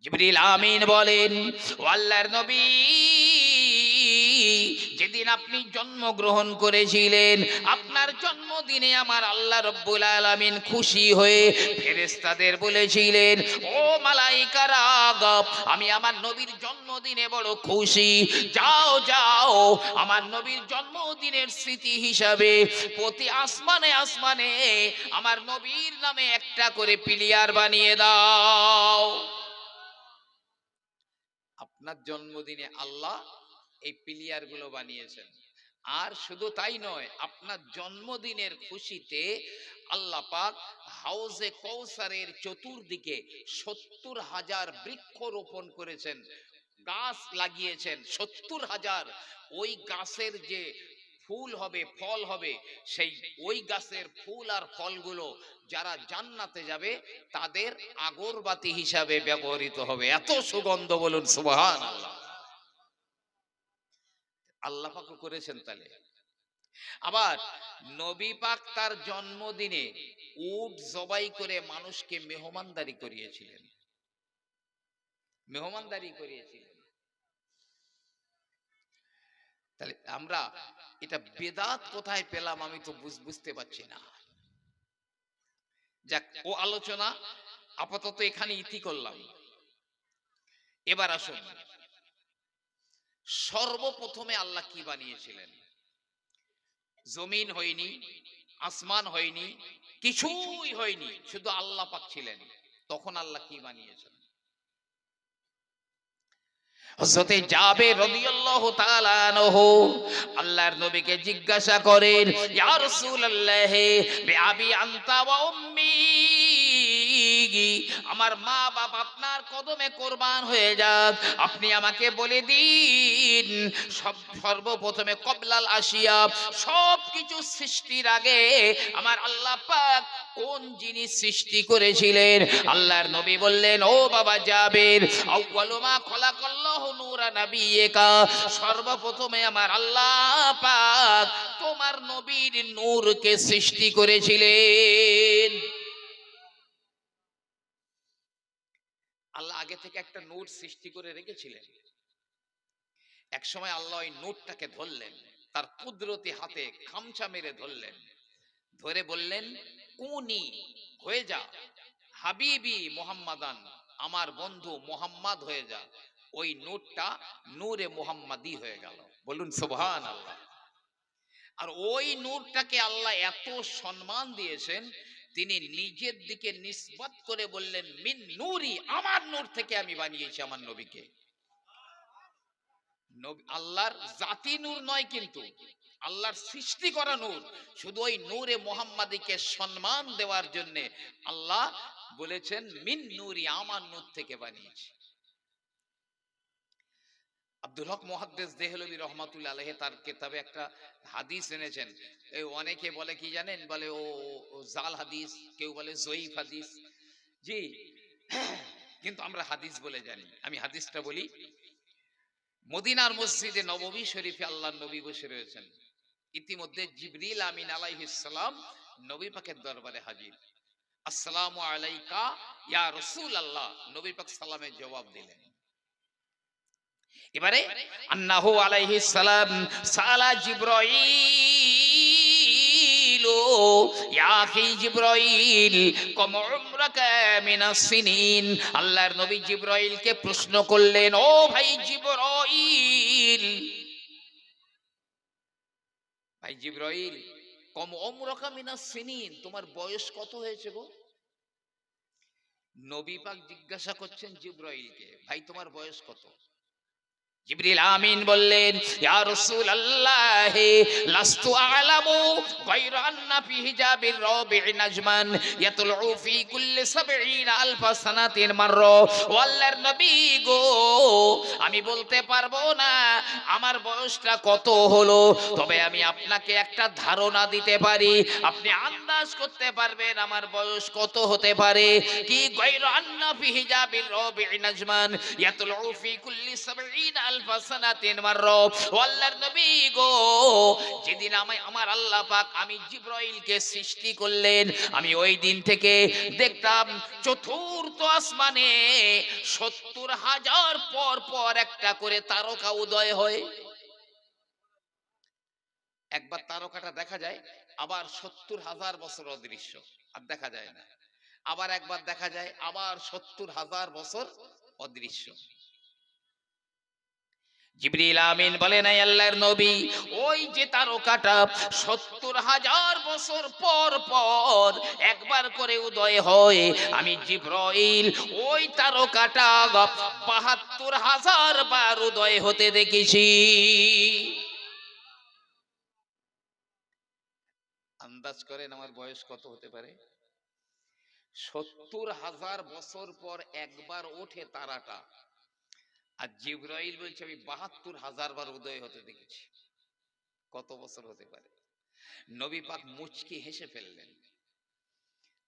জিবরিল আমিন বলেন, ও আল্লাহর নবী, যেদিন আপনি জন্মগ্রহণ করেছিলেন আপনার জন্মদিনে আমার আল্লাহ রাব্বুল আলামিন খুশি হয়ে ফেরেশতাদের বলেছিলেন, ও মালাইকারা, আমি আমার নবীর জন্মদিনে বড় খুশি, যাও যাও আমার নবীর জন্মদিনের স্মৃতি হিসাবে প্রতি আসমানে আসমানে আমার নবীর নামে একটা করে পিলিয়ার বানিয়ে দাও। আপনার জন্মদিনে আল্লাহ এই পিলিয়ার গুলো বানিয়েছেন। আর শুধু তাই নয়, আপনার জন্মদিনের খুশিতে আল্লাহ পাক হাউজে কৌসারের চতুর্দিকে ৭০,০০০ বৃক্ষ রোপণ করেছেন, গাছ লাগিয়েছেন ৭০,০০০। ওই গাছের যে ফুল হবে ফল হবে, সেই ওই গাছের ফুল আর ফলগুলো যারা জান্নাতে যাবে তাদের আগরবাতি হিসাবে ব্যবহৃত হবে। এত সুগন্ধ, বলুন সুবহানাল্লাহ। আল্লাহ পাক করেছেন তাহলে। আবার নবী পাক তার জন্মদিনে উট জবাই করে মানুষকে মেহমানদারি করিয়েছিলেন, মেহমানদারি করিয়েছিলেন। তাহলে আমরা এটা বেদাত কোথায় পেলাম আমি তো বুঝতে পারছি না। যাক, ও আলোচনা আপাতত এখানে ইতি করলাম। এবার আসুন, সর্বপ্রথমে আল্লাহ কি বানিয়েছিলেন? জমিন হয়নি, আসমান হয়নি, কিছুই হয়নি, শুধু আল্লাহ পাক ছিলেন। তখন আল্লাহ কি বানিয়েছেন? হযরতে জাবের রাদিয়াল্লাহু তাআলা আনহু আল্লাহর নবীকে জিজ্ঞাসা করেন, ইয়া রাসূলুল্লাহ বিআবি আনতা ওয়া উম্মি, আমার মা বাবা আপনার কদমে কুরবান হয়ে যাক, আপনি আমাকে বলে দিন সর্বপ্রথমে কবলাল আসিয়া, সব কিছু সৃষ্টির আগে আমার আল্লাহ পাক কোন জিনিস সৃষ্টি করেছিলেন? আল্লাহর নবী বললেন, ও বাবা জাবের, আউয়ালু মা খালাকাল্লাহু নূরা নাবিয়িকা, সর্বপ্রথমে আমার আল্লাহ পাক তোমার নবীর নূরকে সৃষ্টি করেছিলেন। আল্লাহ আগে থেকে একটা নূর সৃষ্টি করে রেখেছিলেন। এক সময় আল্লাহ ওই নূরটাকে ধরলেন, তার কুদরতি হাতে খামচা মেরে ধরলেন, ধরে বললেন, কুনি, হয়ে যা, হাবিবি মুহাম্মাদান, আমার বন্ধু মুহাম্মদ হয়ে যা। ওই নূরটা নূরে মুহাম্মাদি হয়ে গেল। বলুন সুবহানাল্লাহ। আর ওই নূরটাকে আল্লাহ এত সম্মান দিয়েছেন, তিনি নিজের দিকে নিসবত করে বললেন, মিন নূরি, আমার নূর থেকে আমি বানিয়েছি আমার নবীকে। আল্লাহর জাতি নূর নয়, কিন্তু আল্লাহর সৃষ্টি করা নূর। শুধু ওই নূরে মুহাম্মাদিকে সম্মান দেওয়ার জন্য আল্লাহ বলেছেন, মিন নূরি, আমার নূর থেকে বানিয়েছি। আব্দুল হক মুহাদ্দিস দেহলভী রহমাতুল্লাহ আলাইহি তার কিতাবে একটা হাদিস এনেছেন। এই অনেকে বলে কি জানেন, বলে ও জাল হাদিস, কেউ বলে জয়ীফ হাদিস। জি, কিন্তু আমরা হাদিস বলে জানি। আমি হাদিসটা বলি। মদিনার মসজিদে নববী শরীফে আল্লাহর নবী বসে রয়েছেন। ইতিমধ্যে জিবরিল আমিন আলাইহিস সালাম নবী পাকের দরবারে হাজির। আসসালামু আলাইকা ইয়া রাসূলুল্লাহ, নবী পাক সালামের জবাব দিলেন। এবারে আন্নাহু আলাইহিস সালাম সালা জিবরাইল, ইয়া আখি জিবরাইল কম উমরাকা মিনাস সিনিন, আল্লাহর নবী জিবরাইলকে প্রশ্ন করলেন, ও ভাই জিবরাইল, ভাই জিবরাইল, কম উমরাকা মিনাস সিনিন, তোমার বয়স কত হয়েছে গো? নবী পাক জিজ্ঞাসা করছেন জিবরাইলকে, ভাই তোমার বয়স কত? জিবরিল আমিন বললেন, ইয়া রাসূলুল্লাহ লাস্তু আ'লামু গায়রা আন্না ফি হিজাবির রাবি'ই নাজমান ইয়াতলু ফি কুল্লি ৭০,০০০ সানাতিন মাররা। ও আল্লাহর নবী গো, আমি বলতে পারবো না আমার বয়সটা কত হলো, তবে আমি আপনাকে একটা ধারণা দিতে পারি, আপনি আন্দাজ করতে পারবেন আমার বয়স কত হতে পারে। কি? গায়রা আন্না ফি হিজাবির রাবি'ই নাজমান ইয়াতলু ফি কুল্লি ৭০,০০০ সানাতিন মাররা। ও আল্লাহর নবী গো, যেদিন আমার আল্লাহ পাক আমি জিবরাইলকে সৃষ্টি করলেন, আমি ওই দিন থেকে দেখতাম চতুর্থ আসমানে ৭০,০০০ পর পর একটা করে তারকা উদয় হয়। একবার তারকাটা দেখা যায়, আবার ৭০,০০০ বছর অদৃশ্য, আর দেখা যায় না। আবার একবার দেখা যায়, আবার ৭০,০০০ বছর অদৃশ্য। জিবরিল আমিন বলেন, আয় আল্লাহর নবী, ওই যে তারকাটা ৭০,০০০ বছর পর পর একবার করে উদয় হয়, আমি জিবরাইল ওই তারকাটা ৭২,০০০ বার উদয় হতে দেখেছি। আন্দাজ করেন আমার বয়স কত হতে পারে? ৭০,০০০ বছর পর একবার ওঠে তারাটা, আর জিবরাইল বলছে আমি ৭২,০০০ বার উদয় হতে দেখেছি। কত বছর হতে পারে? নবী পাক মুচকি হেসে ফেললেন।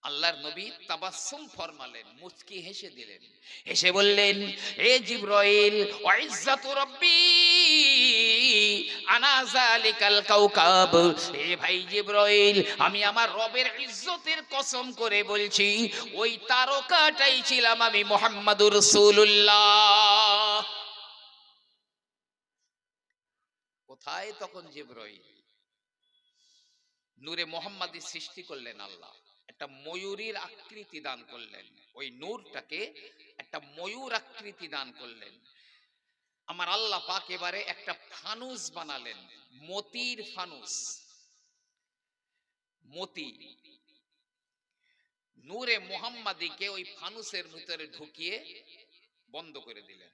আল্লাহর নবী তাবাসসুম ফরমালেন, মুচকি হেসে দিলেন, হেসে বললেন, এ জিবরাইল, ওয়া ইজ্জাতু রাব্বি, আনা যালিকাল কাওকাব। এ ভাই জিবরাইল, আমি আমার রবের ইজ্জতের কসম করে বলছি, ওই তারকাটাই ছিলাম আমি মুহাম্মাদুর রাসূলুল্লাহ। কোথায় তখন জিবরাইল? নূরে মোহাম্মদী সৃষ্টি করলেন আল্লাহ, একটা ময়ূরীর আকৃতি দান করলেন, ওই নূরটাকে একটা ময়ূর আকৃতি দান করলেন। আমার আল্লাহ পাক এবারে একটা ফানুস বানালেন, মতির ফানুস, মতি। নূরে মোহাম্মদীকে ওই ফানুসের ভিতরে ঢুকিয়ে বন্ধ করে দিলেন।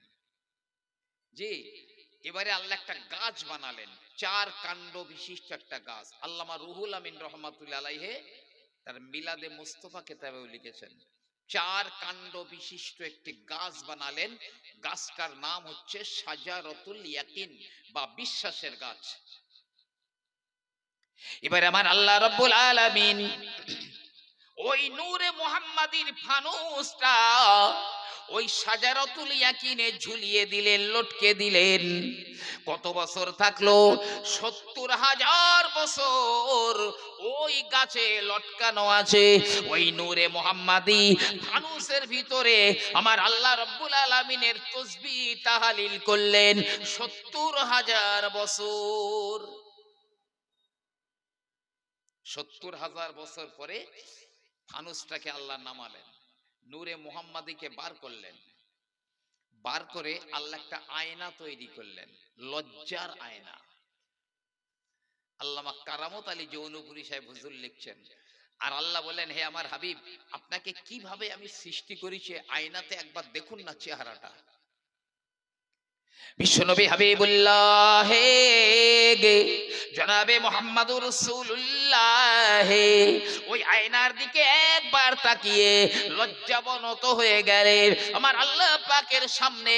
জি, এবারে আল্লাহ একটা গাছ বানালেন, 4 কাণ্ড বিশিষ্ট একটা গাছ। আল্লামা রুহুল আমিন রহমাতুল্লাহ আলাইহি তার মিলাদে মুস্তফা কিতাবেও লিখেছেন, 4 কাণ্ড বিশিষ্ট একটি গাছ বানালেন। গাছটার নাম হচ্ছে শাজারাতুল ইয়াকিন বা বিশ্বাসের গাছ। এবারে আমার আল্লাহ রাব্বুল আলামিন ওই নূরে মুহাম্মাদির ফানুসটা ওই শাজারাতুল ইয়াকিনে ঝুলিয়ে দিলেন, লটকে দিলেন। কত বছর থাকলো? 70,000 বছর ওই গাছে লটকানো আছে। ওই নূরে মুহাম্মাদি ফানুসের ভিতরে আমার আল্লাহ রাব্বুল আলামিনের তাসবিহ তাহলিল করলেন 70,000 বছর। 70,000 বছর পরে ফানুসটাকে আল্লাহ নামালেন, নূরে মুহাম্মাদিকে বার করলেন। বার করে আল্লাহ একটা আয়না তৈরি করলেন, লজ্জার আয়না। আল্লামা কারামত আলী জৌনপুরী সাহেব হুজুর লিখছেন, আর আল্লাহ বলেন, হে আমার হাবিব, আপনাকে কিভাবে আমি সৃষ্টি করেছি আয়নাতে একবার দেখুন না চেহারাটা। বিশ্বনবী হাবিবুল্লাহ গে জনাবে মুহাম্মাদুর রাসূলুল্লাহ ওই আয়নার দিকে একবার তাকিয়ে লজ্জাবনত হয়ে গেলেন। আমার আল্লাহ পাকের সামনে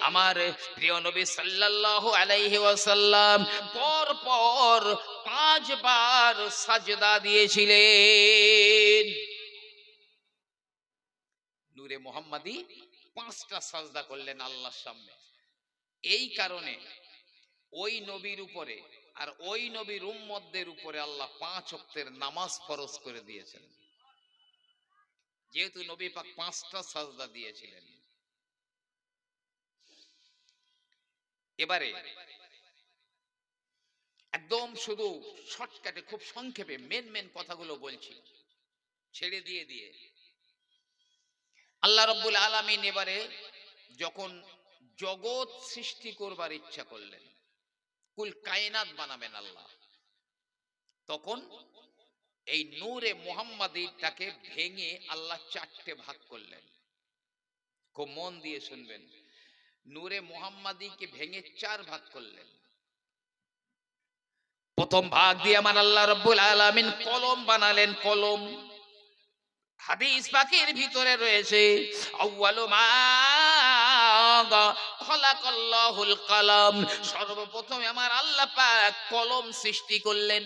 আমার প্রিয় নবী সাল্লাল্লাহু আলাইহি ওয়াসাল্লাম পর পর 5 বার সাজদা দিয়েছিলেন। নূরে মুহাম্মাদি 5টা সাজদা করলেন আল্লাহর সামনে। এই কারণে ওই নবীর উপরে আর ওই নবীর উম্মতদের উপরে আল্লাহ 5 ওয়াক্তের নামাজ ফরজ করে দিয়েছেন, যেহেতু নবী পাক 5টা সাজদা দিয়েছিলেন। এবারে একদম শুধু শর্টকাটে খুব সংক্ষেপে মেন কথাগুলো বলছি, ছেড়ে দিয়ে আল্লাহ রাব্বুল আলামিন এবারে যখন জগৎ সৃষ্টি করবার ইচ্ছা করলেন, কুল কায়নাত বানাবেন আল্লাহ, তখন এই নূরে মুহাম্মাদিটাকে ভেঙে আল্লাহ 4টে ভাগ করলেন। খুব মন দিয়ে শুনবেন, নূরে মুহাম্মাদিকে ভেঙে 4 ভাগ করলেন। প্রথম ভাগ দিয়ে আমার আল্লাহ রাব্বুল আলামিন কলম বানালেন, কলম। হাদিস পাকের ভিতরে রয়েছে, আউয়ালু মা খালাকাল্লাহুল কলম, সর্বপ্রথমে আমার আল্লাহ পাক কলম সৃষ্টি করলেন।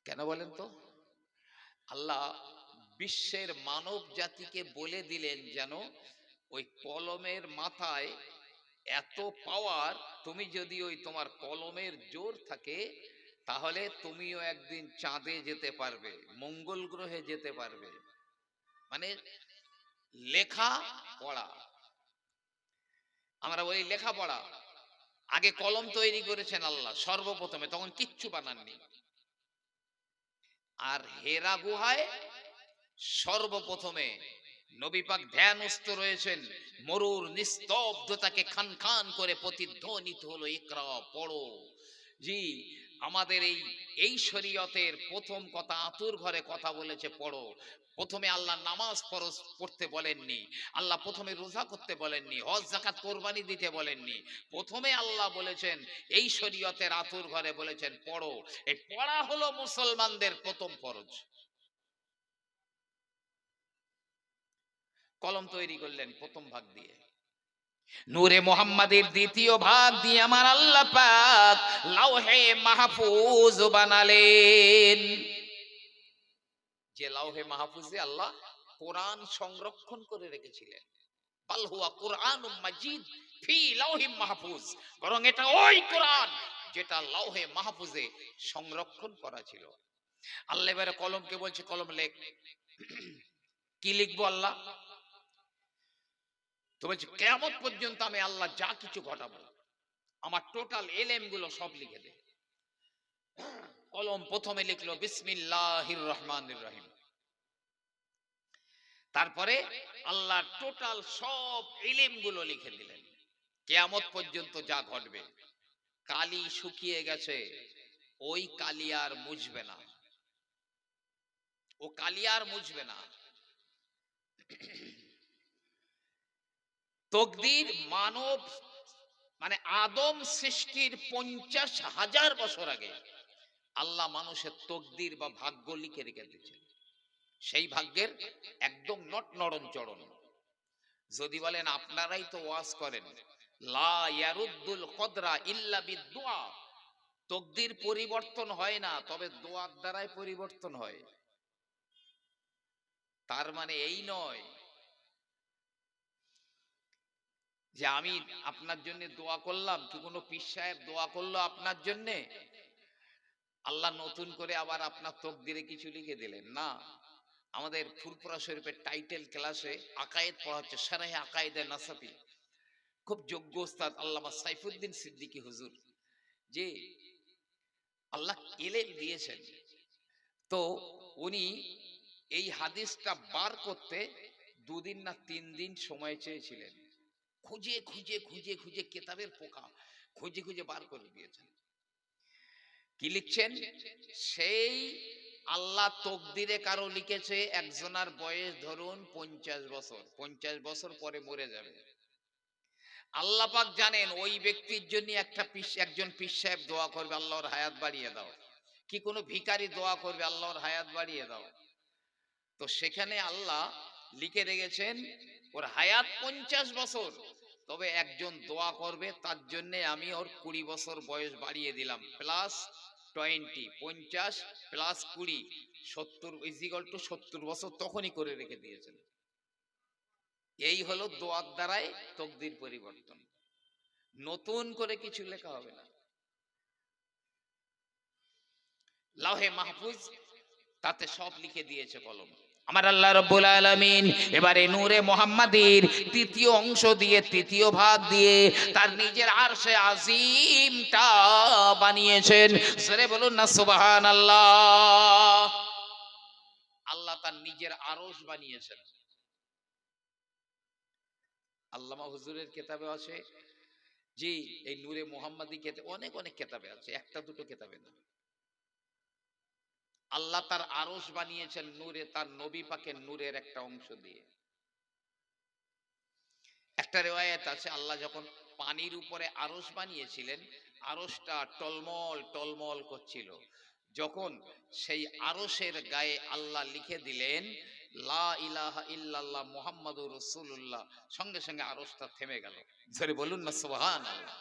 কেন বলেন তো? আল্লাহ বিশ্বের মানব জাতিকে বলে দিলেন যেন ওই কলমের মাথায় এত পাওয়ার, তুমি যদি ওই তোমার কলমের জোর থাকে তাহলে তুমিও একদিন চাঁদে যেতে পারবে, মঙ্গল গ্রহে যেতে পারবে। মানে লেখা পড়া, আমরা বলি লেখা পড়া। আগে কলম তৈরি করেছেন আল্লাহ সর্বপ্রথমে, তখন কিচ্ছু বানাননি। আর হেরা গুহায় সর্বপ্রথমে নবী পাক ধ্যানস্থ রয়েছেন, মরুর নিস্তব্ধতাকে খান খান করে প্রতিধ্বনিত হলো, ইকরা, পড়ো। জি, আমাদের এই শরীয়তের প্রথম কথা আতুর ঘরে কথা বলেছে পড়ো। প্রথমে আল্লাহ নামাজ ফরজ পড়তে বলেননি, আল্লাহ প্রথমে রোজা করতে বলেননি, হজ যাকাত কোরবানি দিতে বলেননি। প্রথমে আল্লাহ বলেছেন এই শরীয়তের আতুর ঘরে বলেছেন পড়ো। এই পড়া হলো মুসলমানদের প্রথম ফরজ। কলম তৈরি করলেন প্রথম ভাগ দিয়ে। নূরে মুহাম্মাদের দ্বিতীয় ভাগ দিয়ে আমার আল্লাহ পাক লাওহে মাহফুজ বানালেন। যে লাওহে মাহফুজে আল্লাহ কোরআন সংরক্ষণ করে রেখেছিলেন, বাল হুয়া কুরআনুম মাজিদ, ফি লাউহি মাহফুজ, বরং এটা ওই কোরআন যেটা লাউহে মাহফুজে সংরক্ষণ করা ছিল। আল্লাহ এবারে কলমকে বলছে কলম লেখ। কি লিখবো আল্লাহ? তো বলছে কিয়ামত পর্যন্ত আমি আল্লাহ যা কিছু ঘটাবো আমার টোটাল এলেম গুলো সব লিখে দে। কলম প্রথমে লিখলো বিসমিল্লাহির রহমানির রহিম। তারপরে আল্লাহ টোটাল সব ইলম গুলো লিখে দিলেন, কিয়ামত পর্যন্ত যা ঘটবে। কালি শুকিয়ে গেছে, ওই কালি আর মুছবে না, ও কালি আর মুছবে না। তকদির মানব মানে আদম সৃষ্টির 50,000 বছর আগে আল্লাহ মানুষের তকদির বা ভাগ্য লিখে রেখে দিয়েছেন। সেই ভাগ্যের একদম নট নড়ন চড়ন। যদি বলেন আপনারাই তো ওয়াজ করেন, লা ইয়ারুদ্দুল কদরা ইল্লা বিদুআ, তকদির পরিবর্তন হয় না, তবে দোয়ার দ্বারাই পরিবর্তন হয়। তার মানে এই নয় যে আমি আপনার জন্য দোয়া করলাম, কি কোনো পীর সাহেব দোয়া করলো আপনার জন্য, আল্লাহ নতুন করে আবার আপনার তকদিরে কিছু লিখে দিলেন না। আমাদের ফুরফুরা শরীফের টাইটেল ক্লাসে আকায়েদ পড়া হচ্ছে, শারহে আকায়েদে নাসাফি, খুব যোগ্য ওস্তাদ আল্লামা সাইফুদ্দিন সিদ্দিকী হুজুর, যে আল্লাহ ইলম দিয়েছেন। তো উনি এই হাদিসটা বার করতে 2 দিন না 3 দিন সময় চেয়েছিলেন। খুঁজে খুঁজে খুঁজে খুঁজে কেতাবের পোকা খুঁজে খুঁজে বার করে দিয়েছেন। কি লিখছেন? সেই আল্লাহ তকদিরে কারো লিখেছে একজনের বয়স ধরুন 50 বছর, 50 বছর পরে মরে যাবে। আল্লাহ পাক জানেন ওই ব্যক্তির জন্য একজন পীর সাহেব দোয়া করবে, আল্লাহর হায়াত বাড়িয়ে দাও। কি কোনো ভিখারি দোয়া করবে, আল্লাহর হায়াত বাড়িয়ে দাও। তো সেখানে আল্লাহ লিখে রেখেছেন ওর হায়াত 50 বছর, তবে একজন দোয়া করবে তার জন্য আমি ওর 20 বছর বয়স বাড়িয়ে দিলাম, প্লাস 20, 50 প্লাস 20, 70 ইজিক্যাল টু 70 বছর তখনই করে রেখে দিয়েছেন। এই হলো দোয়ার দ্বারাই তকদির পরিবর্তন, নতুন করে কিছু লেখা হবে না। লাউহে মাহফুজ তাতে সব লিখে দিয়েছে কলম। আমার আল্লাহ রাব্বুল আলামিন এবারে নূরে মুহাম্মাদীর তৃতীয় অংশ দিয়ে, তৃতীয় ভাগ দিয়ে তার নিজের আরশে আজিমটা বানিয়েছেন। সরে বলুন না সুবহানাল্লাহ। আল্লাহ তার নিজের আরশ বানিয়েছেন। আল্লামা হুজুরের কিতাবে আছে, জি এই নূরে মুহাম্মাদী কিতাবে অনেক অনেক কিতাবে আছে, একটা দুটো কিতাবে না। আল্লাহ তার আরশ বানিয়েছেন নূরে, তার নবী পাকের নূরের একটা অংশ দিয়ে। একটা রিওয়ায়াত আছে আল্লাহ যখন পানির উপরে আরশ বানিয়েছিলেন, আরশটা টলমল টলমল করছিল। যখন সেই আরশের গায়ে আল্লাহ লিখে দিলেন লা ইলাহা ইল্লাল্লাহ মুহাম্মাদুর রাসূলুল্লাহ, সঙ্গে সঙ্গে আরশটা থেমে গেল। জোরে বলুন না সুবহানাল্লাহ।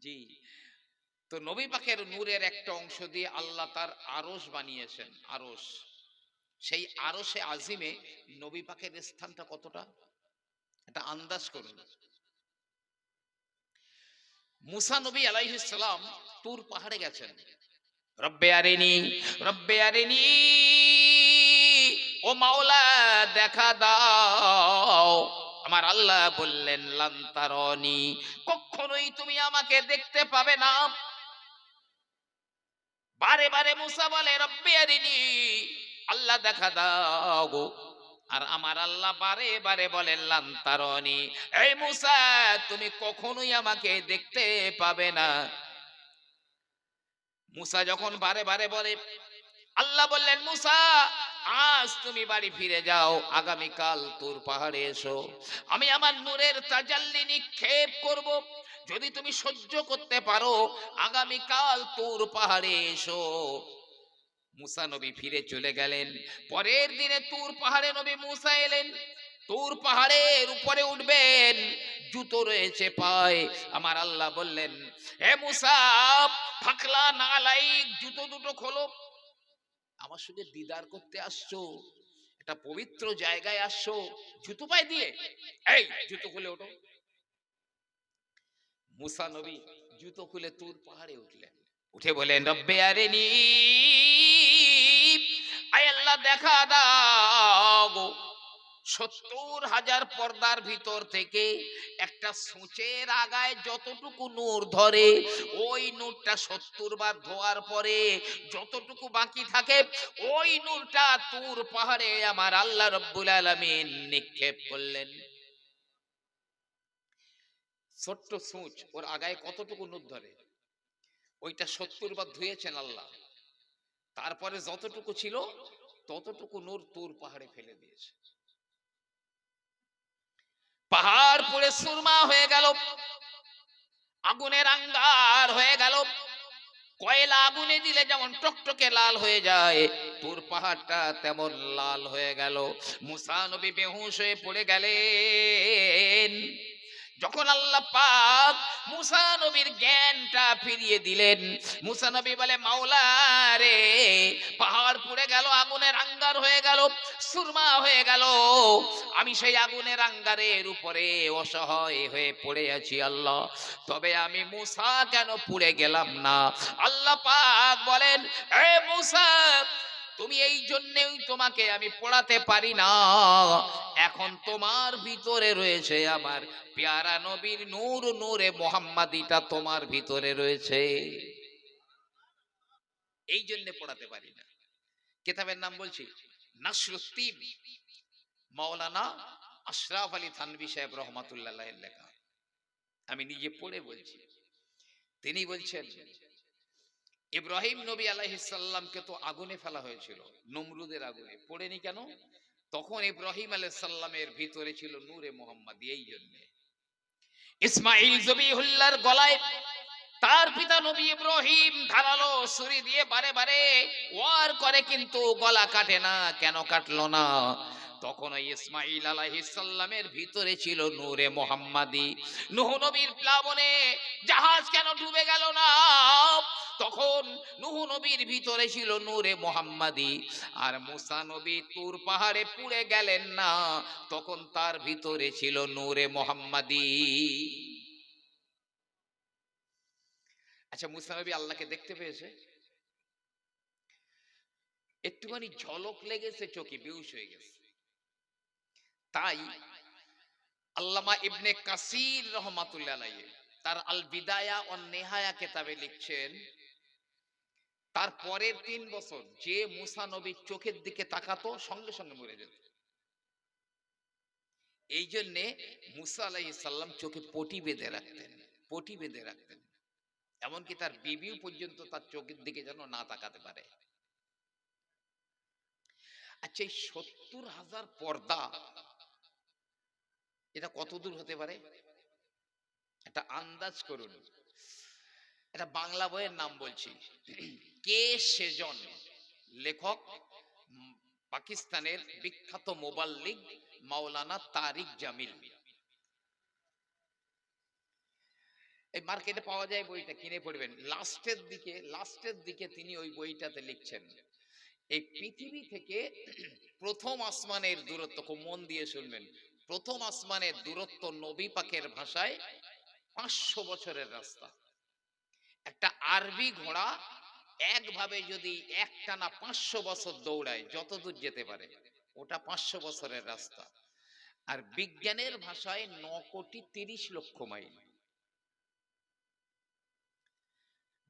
জি, তো নবী পাকের নূরের একটা অংশ দিয়ে আল্লাহ তার আরশ বানিয়েছেন, আরশ। সেই আরশে আজিমে নবী পাকের স্থানটা কতটা এটা আন্দাজ করুন। মুসা নবী আলাইহিস সালাম তুর পাহাড়ে গেছেন, রব্বে আরিনি, রব্বে আরিনি, ও মাওলা দেখা দাও। আমার আল্লাহ বললেন লান তারানি, কখনোই তুমি আমাকে দেখতে পাবে না। বারে বারে মুসা বলে রব্বে আরিনি, আল্লাহ দেখা দাও গো। আর আমার আল্লাহ বারে বারে বলেন লান তারানি, এই মুসা তুমি কখনোই আমাকে দেখতে পাবে না। মুসা যখন বারে বারে বলে, আল্লাহ বললেন মুসা আজ তুমি বাড়ি ফিরে যাও, আগামীকাল তুর পাহাড়ে এসো, আমি আমার নূরের তাজাল্লি নিক্ষেপ করব। যদি তুমি সহ্য করতে পারো আগামীকাল তুর পাহাড়ে এসো। মুসা নবী ফিরে চলে গেলেন। পরের দিনে তুর পাহাড়ে নবী মুসা এলেন। তুর পাহাড়ের উপরে উঠবেন, জুতো রয়েছে পায়ে। আমার আল্লাহ বললেন হে মুসা ফাকলা নালাইক, জুতো দুটো খোলো। আমার সঙ্গে দিদার করতে আসছো, একটা পবিত্র জায়গায় আসছো, জুতো পায়ে দিয়ে এই জুতো খুলে ওঠো। মুসা নবী জুতো খুলে তুর পাহাড়ে উঠলেন, উঠে বলেন রব্বে আরিনি, আয় আল্লাহ দেখা দাও 70,000 পর্দার ভিতর থেকে একটা সূচের আগায় যতটুকু নূর ধরে ওই নূরটা 70 বার ধোয়ার পরে যতটুকু বাকি থাকে ওই নূরটা তুর পাহাড়ে আমার আল্লাহ রব্বুল আলামিন নিক্ষেপ করলেন। ছোট্ট সূচ, ওর আগায় কতটুকু নূর ধরে ওইটা 70 বার ধুয়েছেন আল্লাহ, তারপরে যতটুকু ছিল ততটুকু নূর তুর পাহাড়ে ফেলে দিয়েছে। পাহাড় পুড়ে সুরমা হয়ে গেল, আগুনের আঙ্গার হয়ে গেল। কয়লা আগুনে দিলে যেমন টকটকে লাল হয়ে যায়, তুর পাহাড়টা তেমন লাল হয়ে গেল। মুসা নবী বেহুশ হয়ে পড়ে গেলেন। যখন আল্লাহ পাক মুসা নবীর জ্ঞানটা ফিরিয়ে দিলেন, মুসা নবী বলে মাওলা রে, পাহাড় পুড়ে গেল, আগুনের আঙ্গার হয়ে গেল, সুরমা হয়ে গেল, আমি সেই আগুনের আঙ্গারের উপরে অসহায় হয়ে পড়ে আছি আল্লাহ, তবে আমি মুসা কেন পুড়ে গেলাম না? আল্লাহ পাক বলেন এ মুসা, তুমি এই জন্যই তোমাকে আমি পড়াতে পারি না, এখন তোমার ভিতরে রয়েছে আমার পেয়ারা নবীর নূর, নূরে মোহাম্মদীটা তোমার ভিতরে রয়েছে, এই জন্য পড়াতে পারি না। কিতাবের নাম বলছি নাসরুত্তিব, মাওলানা আশরাফ আলী থানভী সাহেব রহমাতুল্লাহ এর লেখা, আমি নিজে পড়ে বলছি। তিনি বলছেন ইব্রাহিম নবী আলাইহিস সালামকে তো আগুনে ফেলা হয়েছিল, নমরুদের আগুনে, পড়েনি কেন? তখন ইব্রাহিম আলাইহিস সালামের ভিতরে ছিল নূরে মোহাম্মদী, এই জন্য। ইসমাইল জবিহুল্লাহর গলায় তার পিতা নবী ইব্রাহিম ধারালো ছুরি দিয়ে বারে বারে ওয়ার করে, কিন্তু গলা কাটে না, কেন কাটলো না? তখন ওই ইসমাইল আলাইহিস সালামের ভিতরে ছিল নূরে মোহাম্মদী। নূহ নবীর প্লাবনে জাহাজ কেন ডুবে গেল না? তখন নূহ নবীর ভিতরে ছিল নূরে মোহাম্মদী। আর মুসা নবী তুর পাহাড়ে পুড়ে গেলেন না, তখন তার ভিতরে ছিল নূরে মোহাম্মদী। আচ্ছা, মুসা নবী আল্লাহকে দেখতে পেয়েছে, একটুখানি ঝলক লেগেছে, চোখে বেহুশ হয়ে গেছে। তাই আল্লামা ইবনে কাসির রহমাতুল্লাহ আলাইহি তার আল বিদায়া ওয়ান নিহায়া কিতাবে লিখছেন, তার পরের 3 বছর যে মুসা নবীর চোখের দিকে তাকাতো সঙ্গে সঙ্গে মরে যেত। এই জন্যে মুসা আলাইহিস সালাম চোখে পটি বেঁধে রাখতেন, পটি বেঁধে রাখতেন, এমনকি তার বিবিও পর্যন্ত তার চোখের দিকে যেন না তাকাতে পারে। আচ্ছা, এই 70,000 পর্দা এটা কত দূর হতে পারে? একটা আন্দাজ করুন। এটা বাংলা বইয়ের নাম বলছি, কে সেজন, লেখক পাকিস্তানের বিখ্যাত মুবাল্লিগ মাওলানা তারিক জামিল। এই মার্কেটে পাওয়া যায় বইটা, কিনে পড়বেন। লাস্টের দিকে তিনি ওই বইটাতে লিখছেন, এই পৃথিবী থেকে প্রথম আসমানের দূরত্ব, খুব মন দিয়ে শুনবেন, প্রথম আসমানের দূরত্ব নবী পাকের ভাষায় 500 বছরের রাস্তা। একটা আরবি ঘোড়া একভাবে যদি একটানা 500 বছর দৌড়ায়, যত দূর যেতে পারে, ওটা 500 বছরের রাস্তা। আর বিজ্ঞানের ভাষায় 9,30,00,000 মাইল।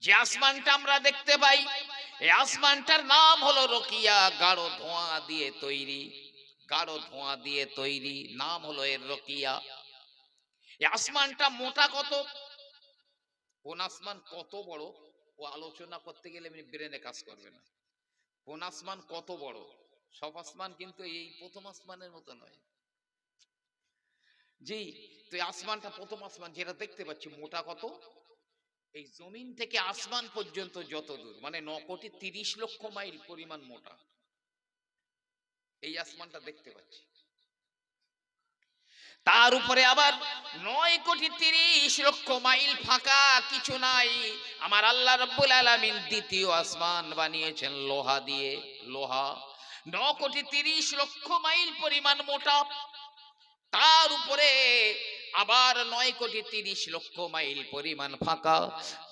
যে আসমানটা আমরা দেখতে পাই, এই আসমানটার নাম হলো রকিয়া, গাঢ় ধোঁয়া দিয়ে তৈরি, গাঢ় ধোঁয়া দিয়ে তৈরি, নাম হলো এর রকিয়া। এই আসমানটা মোটা কত, কোন আসমান কত বড়, ও আলোচনা করতে গেলে ব্রেনে কাজ করবে না। কোন আসমান কত বড়, সব আসমান কিন্তু এই প্রথম আসমানের মতো নয়। জি, তো এই আসমানটা, প্রথম আসমান যেটা দেখতে পাচ্ছি, মোটা কত, এই জমিন থেকে আসমান পর্যন্ত যত দূর, মানে 9,30,00,000 মাইল পরিমাণ মোটা এই আসমানটা দেখতে পাচ্ছি। তার উপরে আবার 9,30,00,000 মাইল ফাঁকা কিছু নাই। আমার আল্লাহ রাব্বুল আলামিন দ্বিতীয় আসমান বানিয়েছেন লোহা দিয়ে, লোহা 9,30,00,000 মাইল পরিমাণ মোটা। তার উপরে আবার 9,30,00,000 মাইল পরিমাণ ফাঁকা।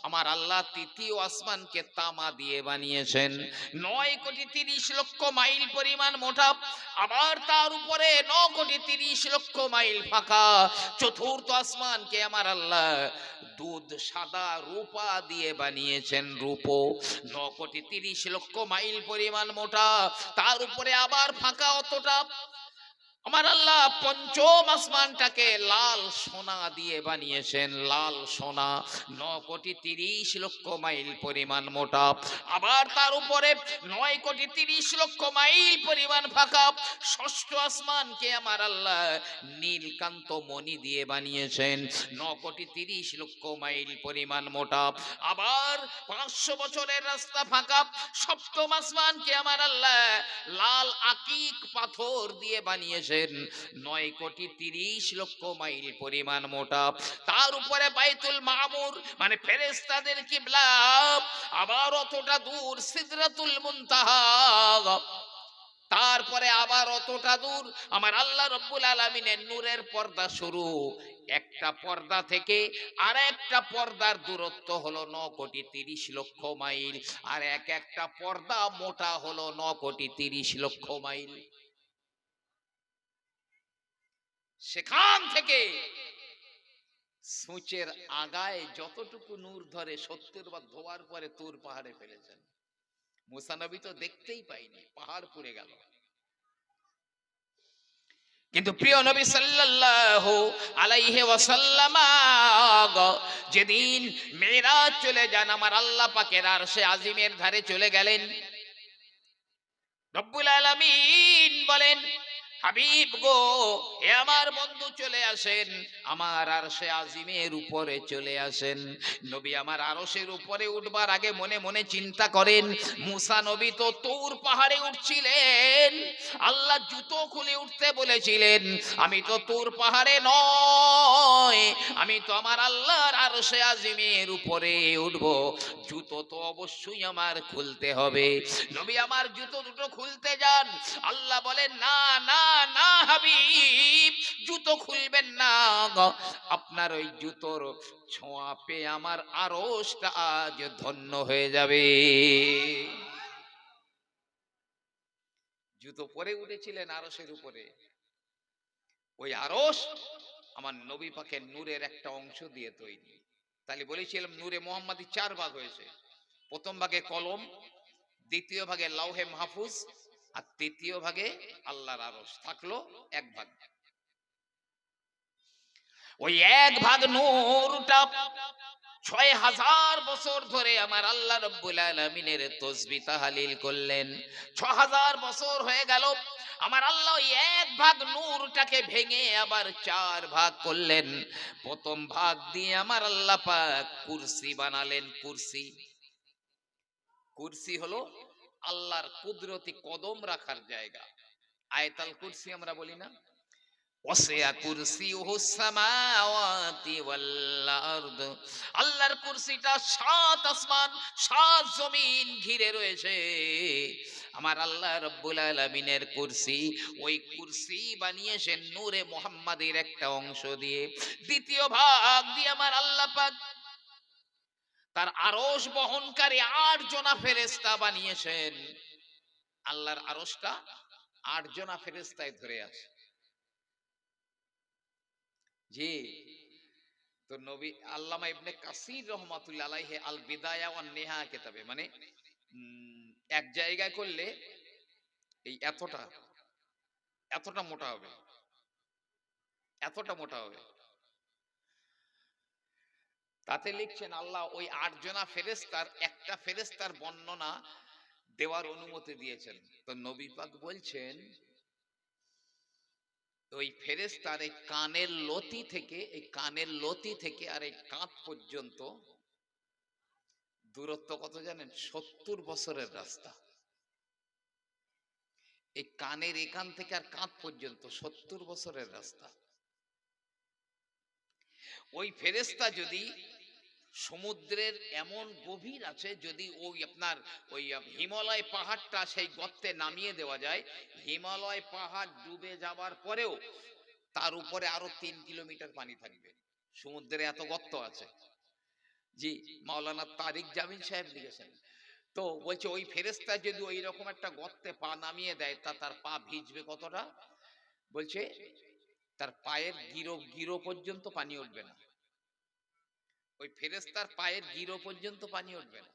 আমার আল্লাহ তৃতীয় আসমানকে তামা দিয়ে বানিয়েছেন, 9,30,00,000 মাইল পরিমাণ মোটা। আবার তার উপরে 9,30,00,000 মাইল ফাঁকা। চতুর্থ আসমানকে আমার আল্লাহ দুধ সাদা রূপা দিয়ে বানিয়েছেন, রূপো, 9,30,00,000 মাইল পরিমাণ মোটা। তার উপরে আবার ফাঁকা অতটা। আমার আল্লাহ পঞ্চম আসমানটাকে লাল সোনা দিয়ে বানিয়েছেন, লাল সোনা, 9,30,00,000 মাইল পরিমাণ মোটা। আবার তার উপরে 9,30,00,000 মাইল পরিমাণ ফাঁকা। ষষ্ঠ আসমানকে আমার আল্লাহ নীলকান্ত মণি দিয়ে বানিয়েছেন, 9,30,00,000 মাইল পরিমাণ মোটা। আবার 500 বছরের রাস্তা ফাঁকা। সপ্তম আসমানকে আমার আল্লাহ লাল আকিক পাথর দিয়ে বানিয়েছেন, 9,30,00,000 মাইল পরিমাণ মোটা। তার উপরে বাইতুল মামুর মানে ফেরেশতাদের কিবলা, আবার অতটা দূর সিদরাতুল মুনতাহা। তারপরে আবার অতটা দূর আমার আল্লাহ রব্বুল আলামিনের নূরের পর্দা শুরু। একটা পর্দা থেকে আর একটা পর্দার দূরত্ব হলো 9,30,00,000 মাইল, আর এক একটা পর্দা মোটা হলো 9,30,00,000 মাইল। সেখান থেকে সূচের আগায় যতটুকু নূর ধরে 70 বার ধোয়ার পরে তুর পাহাড়ে ফেলেছেন। মুসা নবী তো দেখতেই পাইনি, পাহাড় পুড়ে গেল। কিন্তু প্রিয় নবী সাল্লাল্লাহু আলাইহি ওয়াসাল্লাম যেদিন মেরাজ চলে যান, আমার আল্লাহ পাকের আরশে আজিমের ধারে চলে গেলেন। রব্বুল আলামিন বলেন, হাবিব গো, এ আমার বন্ধু চলে আসেন, আমার আরশে আজিমের উপরে চলে আসেন। নবী আমার আরশের উপরে উঠবার আগে মনে মনে চিন্তা করেন, মুসা নবী তো তুর পাহাড়ে উঠছিলেন, আল্লাহ জুতো খুলে উঠতে বলেছিলেন, আমি তো তুর পাহাড়ে নয়, আমি তো আমার আল্লাহর আরশে আজিমের উপরে উঠব, জুতো তো অবশ্যই আমার খুলতে হবে। নবী আমার জুতো দুটো খুলতে যান, আল্লাহ বলেন, না না না হাবিব, জুতো খুলবেন না, আপনার ওই জুতোর ছোঁয়া পেয়ে আমার আরশটা আজ ধন্য হয়ে যাবে। জুতো পরে উঠেছিলেন আরশের উপরে, ওই আরশ আমার নবী পাকের নূরের একটা অংশ দিয়ে তৈরি। তাহলে বলেছিলাম নূরে মুহাম্মাদি 4 ভাগ হয়েছে। প্রথম ভাগে কলম, দ্বিতীয় ভাগে লাউহে মাহফুজ, আর তৃতীয় ভাগে আল্লাহর আরশ, থাকলো এক ভাগ। ওই এক ভাগ নূরটা 6,000 বছর ধরে আমার আল্লাহ রব্বুল আলামিনের তাসবিহ তাহলিল করলেন। 6,000 বছর হয়ে গেল, আমার আল্লাহ ওই এক ভাগ নূরটাকে ভেঙে আবার 4 ভাগ করলেন। প্রথম ভাগ দিয়ে আমার আল্লাহ পাক কুরসি বানালেন। কুরসি, কুরসি হলো আল্লাহর কুদরতি কদম রাখার জায়গা। আয়াতুল কুরসি আমরা বলি না, ওয়াসিয়া কুরসিয়ুহুস সামাওয়াতি ওয়াল আরদ, আল্লাহর কুরসিটা 7 আসমান 7 জমিন ঘিরে রয়েছে। আমার আল্লাহ রব্বুল আলামিনের কুরসি, ওই কুরসি বানিয়েছেন নূরে মুহাম্মাদের একটা অংশ দিয়ে। দ্বিতীয় ভাগ দিয়ে আমার আল্লাহ পাক তার আরশ বহনকারী 8 জনা ফেরেশতা বানিয়েছেন। আল্লাহর আরশটা 8 জনা ফেরেশতায় ধরে আছে। জি, তো নবী আল্লামা ইবনে কাসির রহমাতুল্লাহ আলাইহি আল বিদায়া ওয়ান নিহা কিতাবে, মানে এক জায়গায় করলে এই এতটা এতটা মোটা হবে, এতটা মোটা হবে। তাতে লিখছেন আল্লাহ ওই 8 জনা ফেরেশতার একটা ফেরেশতার বর্ণনা দেওয়ার অনুমতি দিয়েছেন। তো নবী পাক বলছেন, ওই ফেরেশতার এই কানের লতি থেকে, এই কানের লতি থেকে আর এই কাঁধ পর্যন্ত দূরত্ব কত জানেন? 70 বছরের রাস্তা। এই কানের এখান থেকে আর কাঁধ পর্যন্ত 70 বছরের রাস্তা। ওই ফেরেশতা যদি সমুদ্রের এমন গভীর আছে, যদি ওই আপনার ওই হিমালয় পাহাড়টা সেই গর্তে নামিয়ে দেওয়া যায়, হিমালয় পাহাড় ডুবে যাবার পরেও তার উপরে আরো 3 কিলোমিটার পানি থাকবে, সমুদ্রে এত গর্ত আছে। জি, মাওলানা তারিক জামিল সাহেব লিখেছেন। তো বলছে ওই ফেরেশতা যদি ওই রকম একটা গর্তে পা নামিয়ে দেয়, তার পা ভিজবে কতটা? বলছে তার পায়ের গিরো গিরো পর্যন্ত পানি উঠবে না। ওই ফেরেশতার পায়ের গিরো পর্যন্ত পানি উঠবে না।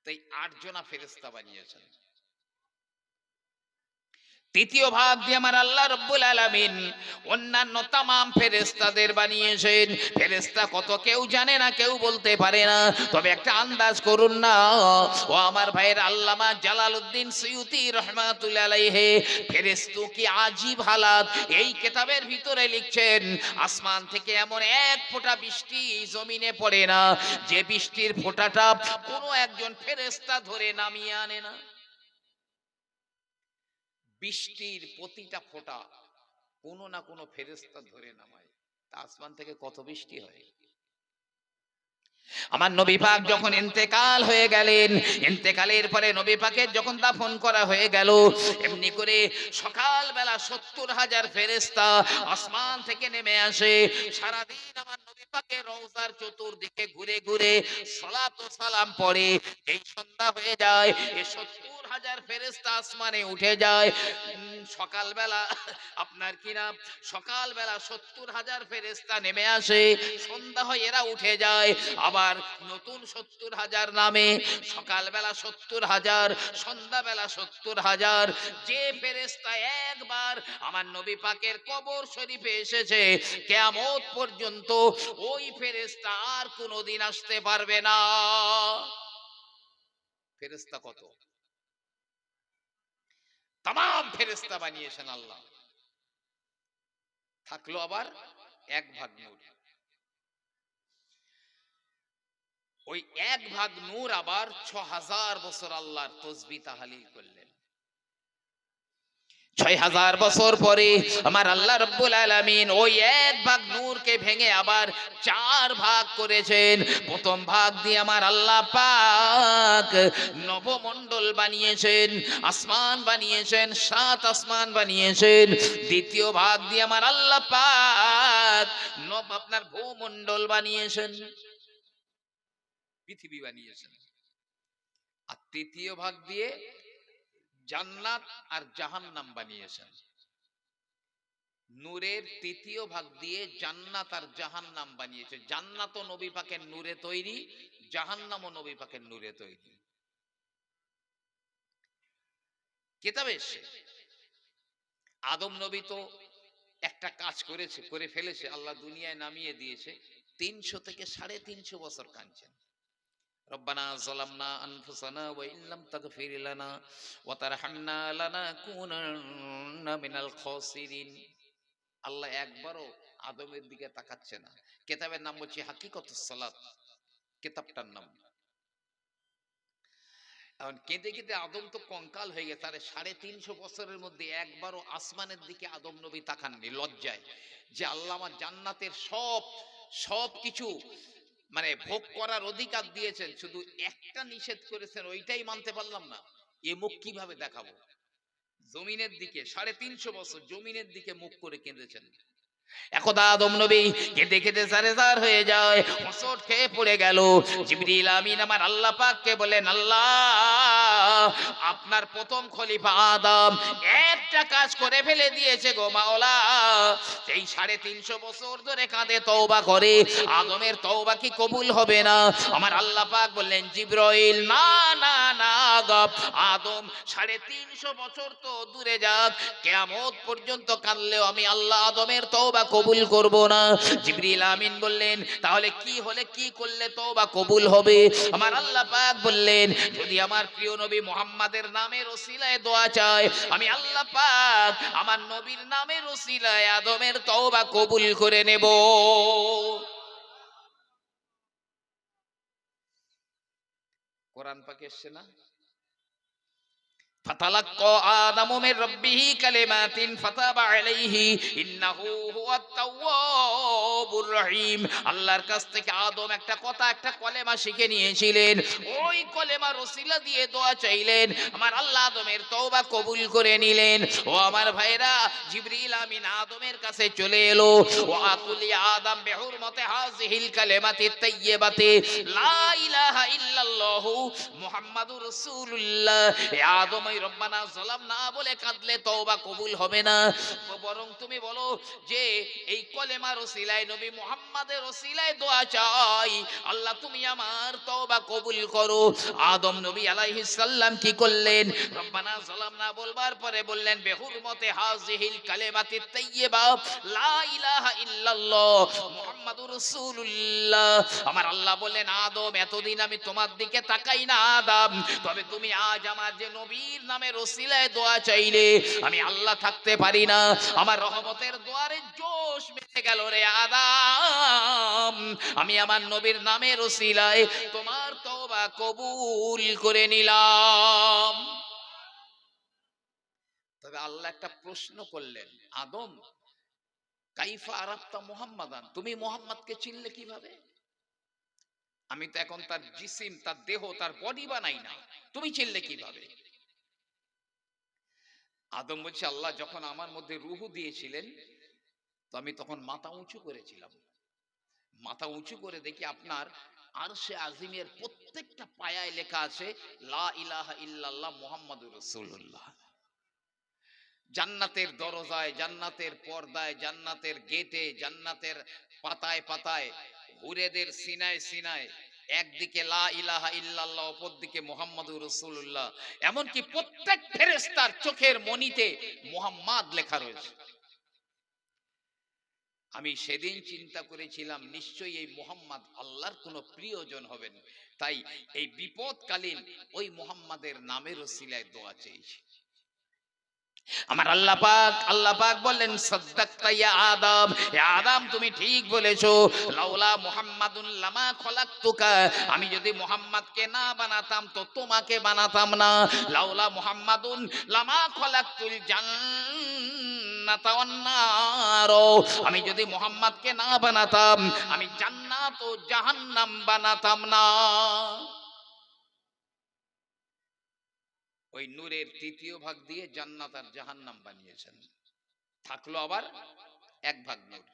তাই 8 জনা ফেরেশতা বানিয়েছেন। তৃতীয় ভাগ দিয়ে আমার আল্লাহ রাব্বুল আলামিন অন্যান্য তামাম ফেরেশতাদের বানিয়েছেন। ফেরেশতা কত কেউ জানে না, কেউ বলতে পারে না, তবে একটা আন্দাজ করুন না। ও আমার ভাইয়ের আল্লামা জালালউদ্দিন সুয়ুতি রাহমাতুল্লাহ আলাইহি ফেরেশতু কি আজীব হালাত এই কিতাবের ভিতরে লিখছেন, আসমান থেকে এমন এক ফোঁটা বৃষ্টি জমিনে পড়ে না যে বৃষ্টির ফোঁটাটা কোনো একজন ফেরেশতা ধরে নামিয়ে আনে না। বৃষ্টির প্রতিটা ফোঁটা কোনো না কোনো ফেরেশতা ধরে নামায়। তা আসমান থেকে কত বৃষ্টি হয়। আমার নবী পাক যখন ইন্তেকাল হয়ে গেলেন, ইন্তেকালের পরে নবী পাকের যখন দাফন করা হয়ে গেল, এমনি করে সকালবেলা 70,000 ফেরেশতা আসমান থেকে নেমে আসে। সারাদিন আমার নবী পাকের রওজার চতুর্দিকে ঘুরে ঘুরে সালাত ও সালাম পড়ে। এই সন্ধ্যা হয়ে যায়, এই 70,000 ফেরেশতা আসমানে উঠে যায়। সকালবেলা আপনার কি নাম, সকালবেলা 70,000 ফেরেশতা নেমে আসে, সন্ধ্যা হয় এরা উঠে যায়। আবার নতুন 70,000 নামে, সকালবেলা 70,000, সন্ধ্যাবেলা 70,000। যে ফেরেশতা একবার আমার নবী পাকের কবর শরীফে এসেছে, কিয়ামত পর্যন্ত ওই ফেরেশতা আর কোনোদিন আসতে পারবে না। ফেরেশতা কত? তামাম ফেরেশতা বানিয়েছেন আল্লাহ। থাকলো আবার 1 ভাগ নূর। ওই 1 ভাগ নূর আবার 6,000 বছর আল্লাহর তসবিহ তাহলিল করলেন। 6,000 বছর পরে আমার আল্লাহ রাব্বুল আলামিন ওই 1 ভাগ নূরকে ভেঙে আবার 4 ভাগ করেছেন। প্রথম ভাগ দিয়ে আমার আল্লাহ পাক নবমণ্ডল বানিয়েছেন, আসমান বানিয়েছেন, 7 আসমান বানিয়েছেন। দ্বিতীয় ভাগ দিয়ে আমার আল্লাহ পাক আপনার ভূমণ্ডল বানিয়েছেন, পৃথিবী বানিয়েছেন। আর তৃতীয় ভাগ দিয়ে জান্নাত আর জাহান্নাম বানিয়েছেন। নূরের তৃতীয় ভাগ দিয়ে জান্নাত আর জাহান্নাম বানিয়েছে। জান্নাত ও নবী পাকের নূরে তৈরি, জাহান্নাম ও নবী পাকের নূরে তৈরি। কিতাবে এসেছে আদম নবী তো একটা কাজ করেছে, করে ফেলেছে, আল্লাহ দুনিয়ায় নামিয়ে দিয়েছে। 300 থেকে 350 বছর কাঁদছেন। রব্বানা যালামনা আনফুসানা ওয়া ইল্লাম তাগফির লানা ওয়া তারহামনা লানাকুনান্না মিনাল খাসিরিন। আল্লাহ একবারও আদমের দিকে তাকাচ্ছে না। কিতাবের নাম হচ্ছে হাকিকতুস সালাত, কিতাবটার নাম। এখন কেঁদে কেঁদে আদম তো কঙ্কাল হয়ে গেছে। তার 350 বছরের মধ্যে একবারও আসমানের দিকে আদম নবী তাকাননি লজ্জায়, যে আল্লাহ আমার জান্নাতের সব কিছু মানে ভোগ করার অধিকার দিয়েছেন, শুধু একটা নিষেধ করেছেন, ওইটাই মানতে পারলাম না। এ মুখ কিভাবে দেখাবো? জমিনের দিকে 350 বছর জমিনের দিকে মুখ করে কেঁদেছেন। একদা আদম নবী কেঁদে কেঁদে জারেজার হয়ে যায়, হোঁচট খেয়ে পড়ে গেল। জিবরিল আমিন আমার আল্লাহ পাককে বলেন, আল্লাহ আপনার প্রথম খলিফা আদম একটা কাজ করে ফেলে দিয়েছে গো মাওলা। এই 350 বছর ধরে কাঁদে, তওবা করে, আদমের তওবা কি কবুল হবে না? আমার আল্লাহ পাক বললেন, জিবরাইল না না না আদম 350 বছর তো দূরে যাক, কিয়ামত পর্যন্ত কাঁদলেও আমি আল্লাহ আদমের তওবা কবুল করব না। জিবরিল আমিন বললেন, তাহলে কি হলে কি করলে তওবা কবুল হবে? আমার আল্লাহ পাক বললেন, যদি আমার প্রিয় নবী মুহাম্মাদের নামের ওসিলায় দোয়া চায়, আমি আল্লাহ পাক আমার নবীর নামের ওসিলায় আদমের তওবা কবুল করে নেব। কোরআন পাকে এসছে না, ফাতালাক্কা আদামু মির রাব্বিহি কালিমাতিন ফাতাবা আলাইহি ইন্নাহু হুয়াত তাওয়াবুর তাওয়াবুর রহিম। আল্লাহর কাছ থেকে আদম একটা কথা, একটা কলেমা শিখে নিয়েছিলেন, ওই কলেমার ওসিলা দিয়ে দোয়া চাইলেন, আমার আল্লাহ আদমের তওবা কবুল করে নিলেন। ও আমার ভাইরা, জিবরিল আমিন আদমের কাছে চলে এলো, ও আকুল ইয়া আদম বিহুরমতি হাযিহিল কালিমাতি তাইয়্যিবাতি লা ইলাহা ইল্লাল্লাহু মুহাম্মাদুর রাসূলুল্লাহ। এ আদম, এই রব্বানা যালামনা বলে কাঁদলে তওবা কবুল হবে না, বরং তুমি বলো যে এই কলেমার ওসিলায়, নবী মুহাম্মাদের ওসিলায় দোয়া চাই, আল্লাহ তুমি আমার তওবা কবুল করো। আদম নবী আলাইহিস সালাম কি করলেন? রব্বানা যালামনা বলবার পরে বললেন, বিহুরমতি হাযিহিল কালিমাতি তাইয়্যিবা লা ইলাহা ইল্লাল্লাহ মুহাম্মাদুর রাসূলুল্লাহ। আমার আল্লাহ বললেন, আদম এতদিন আমি তোমার দিকে তাকাই না আদম, তবে তুমি আজ আমার যে নবীর নামের ওসিলায় দোয়া চাইলে, আমি আল্লাহ থাকতে পারি না, আমার রহমতের দুয়ারে জোশ বেঁধে গেল রে আদম, আমি আমার নবীর নামের ওসিলায় তোমার তওবা কবুল করে নিলাম। তবে আল্লাহ একটা প্রশ্ন করলেন, আদম কাইফা আরাফতা মুহাম্মাদান, তুমি মুহাম্মদকে চিনলে কিভাবে? আমি তো এখন তার জিসিম, তার দেহ, তার বডি বানাই না, তুমি চিনলে কিভাবে? আদম বলছে, আল্লাহ যখন আমার মধ্যে রূহ দিয়েছিলেন, তো আমি তখন মাথা উঁচু করেছিলাম, মাথা উঁচু করে দেখি আপনার আরশে আজিমের প্রত্যেকটা পায়ায় লেখা আছে লা ইলাহা ইল্লাল্লাহ মুহাম্মাদুর রাসূলুল্লাহ। জান্নাতের দরজায়, জান্নাতের পর্দায়, জান্নাতের গেটে, জান্নাতের পাতায় পাতায়, হুরেদের সিনায় সিনায় একদিকে লা ইলাহা ইল্লাল্লাহ, অপরদিকে মুহাম্মাদুর রাসূলুল্লাহ। এমনকি প্রত্যেক ফেরেশতার চোখের মনিতে মুহাম্মদ লেখা রয়েছে। আমি সেদিন চিন্তা করেছিলাম, নিশ্চয়ই এই মুহাম্মদ আল্লাহর কোনো প্রিয়জন হবেন, তাই এই বিপদকালীন ওই মুহাম্মাদের নামের ওসিলায় দোয়া চেয়েছি। আমার আল্লাহ পাক বললেন, সাদ্দাকতা ইয়া আদম, হে আদম তুমি ঠিক বলেছো, লাউলা মুহাম্মাদুন লামা খলাকতুকা, আমি যদি মুহাম্মাদকে না বানাতাম তো তোমাকে বানাতাম না। লাউলা মুহাম্মাদুন লামা খলাকতুল জান্নাতা ওয়ান নার, আমি যদি মুহাম্মাদকে না বানাতাম আমি জান্নাত ও জাহান্নাম বানাতাম না। ওই নূরের তৃতীয় ভাগ দিয়ে জান্নাত আর জাহান্নাম বানিয়েছেন। থাকলো আবার এক ভাগ নূর,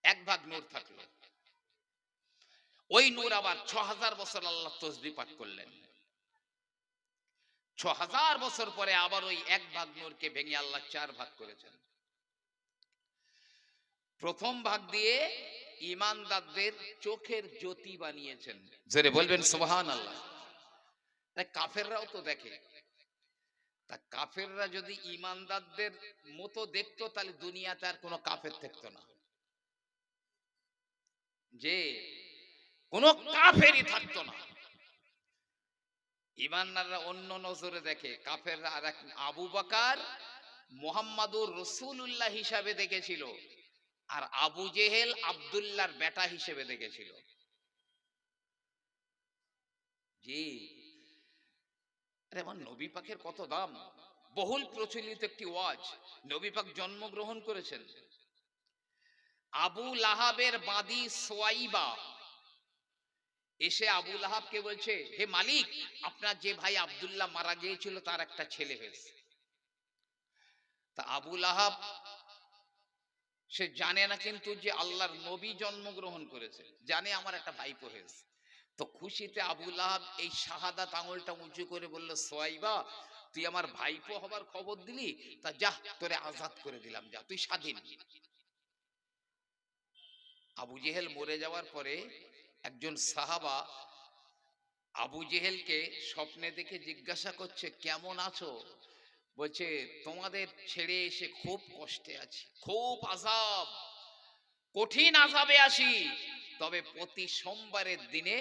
এক ভাগ নূর থাকলো। ওই নূর আবার ৬০০০ বছর আল্লাহ তসবিহ পাঠ করলেন। ৬০০০ বছর পরে আবার ওই এক ভাগ নূরকে ভেঙে আল্লাহ ৪ ভাগ করেছেন। প্রথম ভাগ দিয়ে ঈমানদারদের চোখের জ্যোতি বানিয়েছেন। জোরে বলবেন সুবহানাল্লাহ। তাই কাফেররাও তো দেখে, তা কাফেররা যদি ঈমানদারদের মতো দেখতো, তাহলে দুনিয়াতে আর কোনো কাফের থাকতো না, যে কোনো কাফেরই থাকতো না। ঈমানদাররা অন্য নজরে দেখে, কাফেররা আর এক। আবু বকর মুহাম্মাদুর রাসূলুল্লাহ হিসাবে দেখেছিল, আর আবু জেহেল আব্দুল্লাহর বেটা হিসেবে দেখেছিল। জি, আরে আমার নবী পাকের কত দাম। বহুল প্রচলিত একটি ওয়াজ, নবী পাক জন্মগ্রহণ করেছেন, আবু লাহাবের বাদী সোয়াইবা এসে আবু লাহাবকে বলছে, হে মালিক, আপনার যে ভাই আব্দুল্লাহ মারা গিয়েছিল তার একটা ছেলে হয়েছে। তা আবু লাহাব সে জানে না কিন্তু যে আল্লাহর নবী জন্মগ্রহণ করেছে, জানে আমার একটা ভাইপো হয়েছে। তো খুশিতে আবু লাহাব এই শাহাদাত আঙুলটা উঁচু করে বলল, সোয়াইবা তুই আমার ভাইপো হবার খবর দিলি, তা যা তোরে আজাদ করে দিলাম, যা তুই স্বাধীন। আবু জেহেল মরে যাওয়ার পরে একজন সাহাবা আবু জেহেলকে স্বপ্নে দেখে জিজ্ঞাসা করছে, কেমন আছো? বলছে, তোমাদের ছেড়ে এসে খুব কষ্টে আছি, খুব আযাব, কঠিন আযাবে আছি, তবে প্রতি সোমবারের দিনে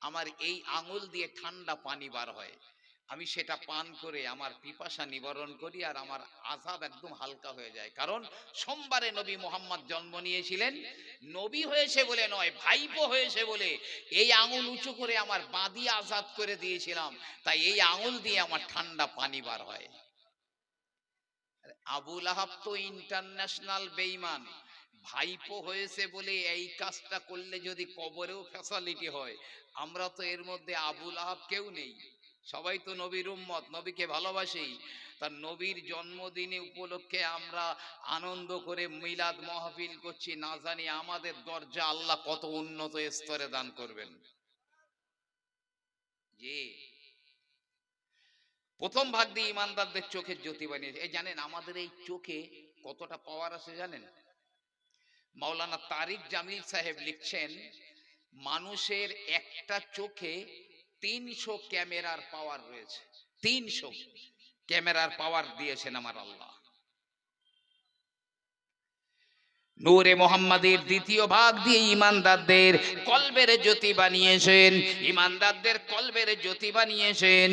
আমার এই আঙুল দিয়ে ঠান্ডা পানি বার হয়, আমি সেটা পান করে আমার পিপাসা নিবারণ করি, আর আমার আযাব একদম হালকা হয়ে যায়। কারণ সোমবারে নবী মুহাম্মদ জন্ম নিয়েছিলেন, নবী হয়েছে বলে নয়, ভাইপো হয়েছে বলে এই আঙুল উঁচু করে আমার বাঁধি আজাদ করে দিয়েছিলাম, তাই এই আঙুল দিয়ে আমার ঠান্ডা পানি বার হয়। আবুল আহাব তো ইন্টারন্যাশনাল বেঈমান, ভাইপো হয়েছে বলে এই কাজটা করলে যদি কবরেও ফ্যাসালিটি হয়, আমরা তো এর মধ্যে আবুল আহাব কেউ নেই, সবাই তো নবীর উম্মত, নবীকে ভালোবাসি। তার নবীর জন্মদিনে উপলক্ষে আমরা আনন্দ করে মিলাদ মাহফিল করছি, না জানি আমাদের দরজা আল্লাহ কত উন্নত স্তরে দান করবেন। জি, প্রথম ভাগ দিয়ে ইমানদারদের চোখের জ্যোতি বানিয়েছে। এই জানেন আমাদের এই চোখে কতটা পাওয়ার আছে জানেন? মাওলানা তারিক জামিল সাহেব লিখছেন, মানুষের একটা চোখে 300 ক্যামেরার পাওয়ার রয়েছে। 300 ক্যামেরার পাওয়ার দিয়েছেন আমার আল্লাহ। নূরে মোহাম্মদের দ্বিতীয় ভাগ দিয়ে ইমানদারদের কলবের জ্যোতি বানিয়েছেন, ইমানদারদের কলবের জ্যোতি বানিয়েছেন।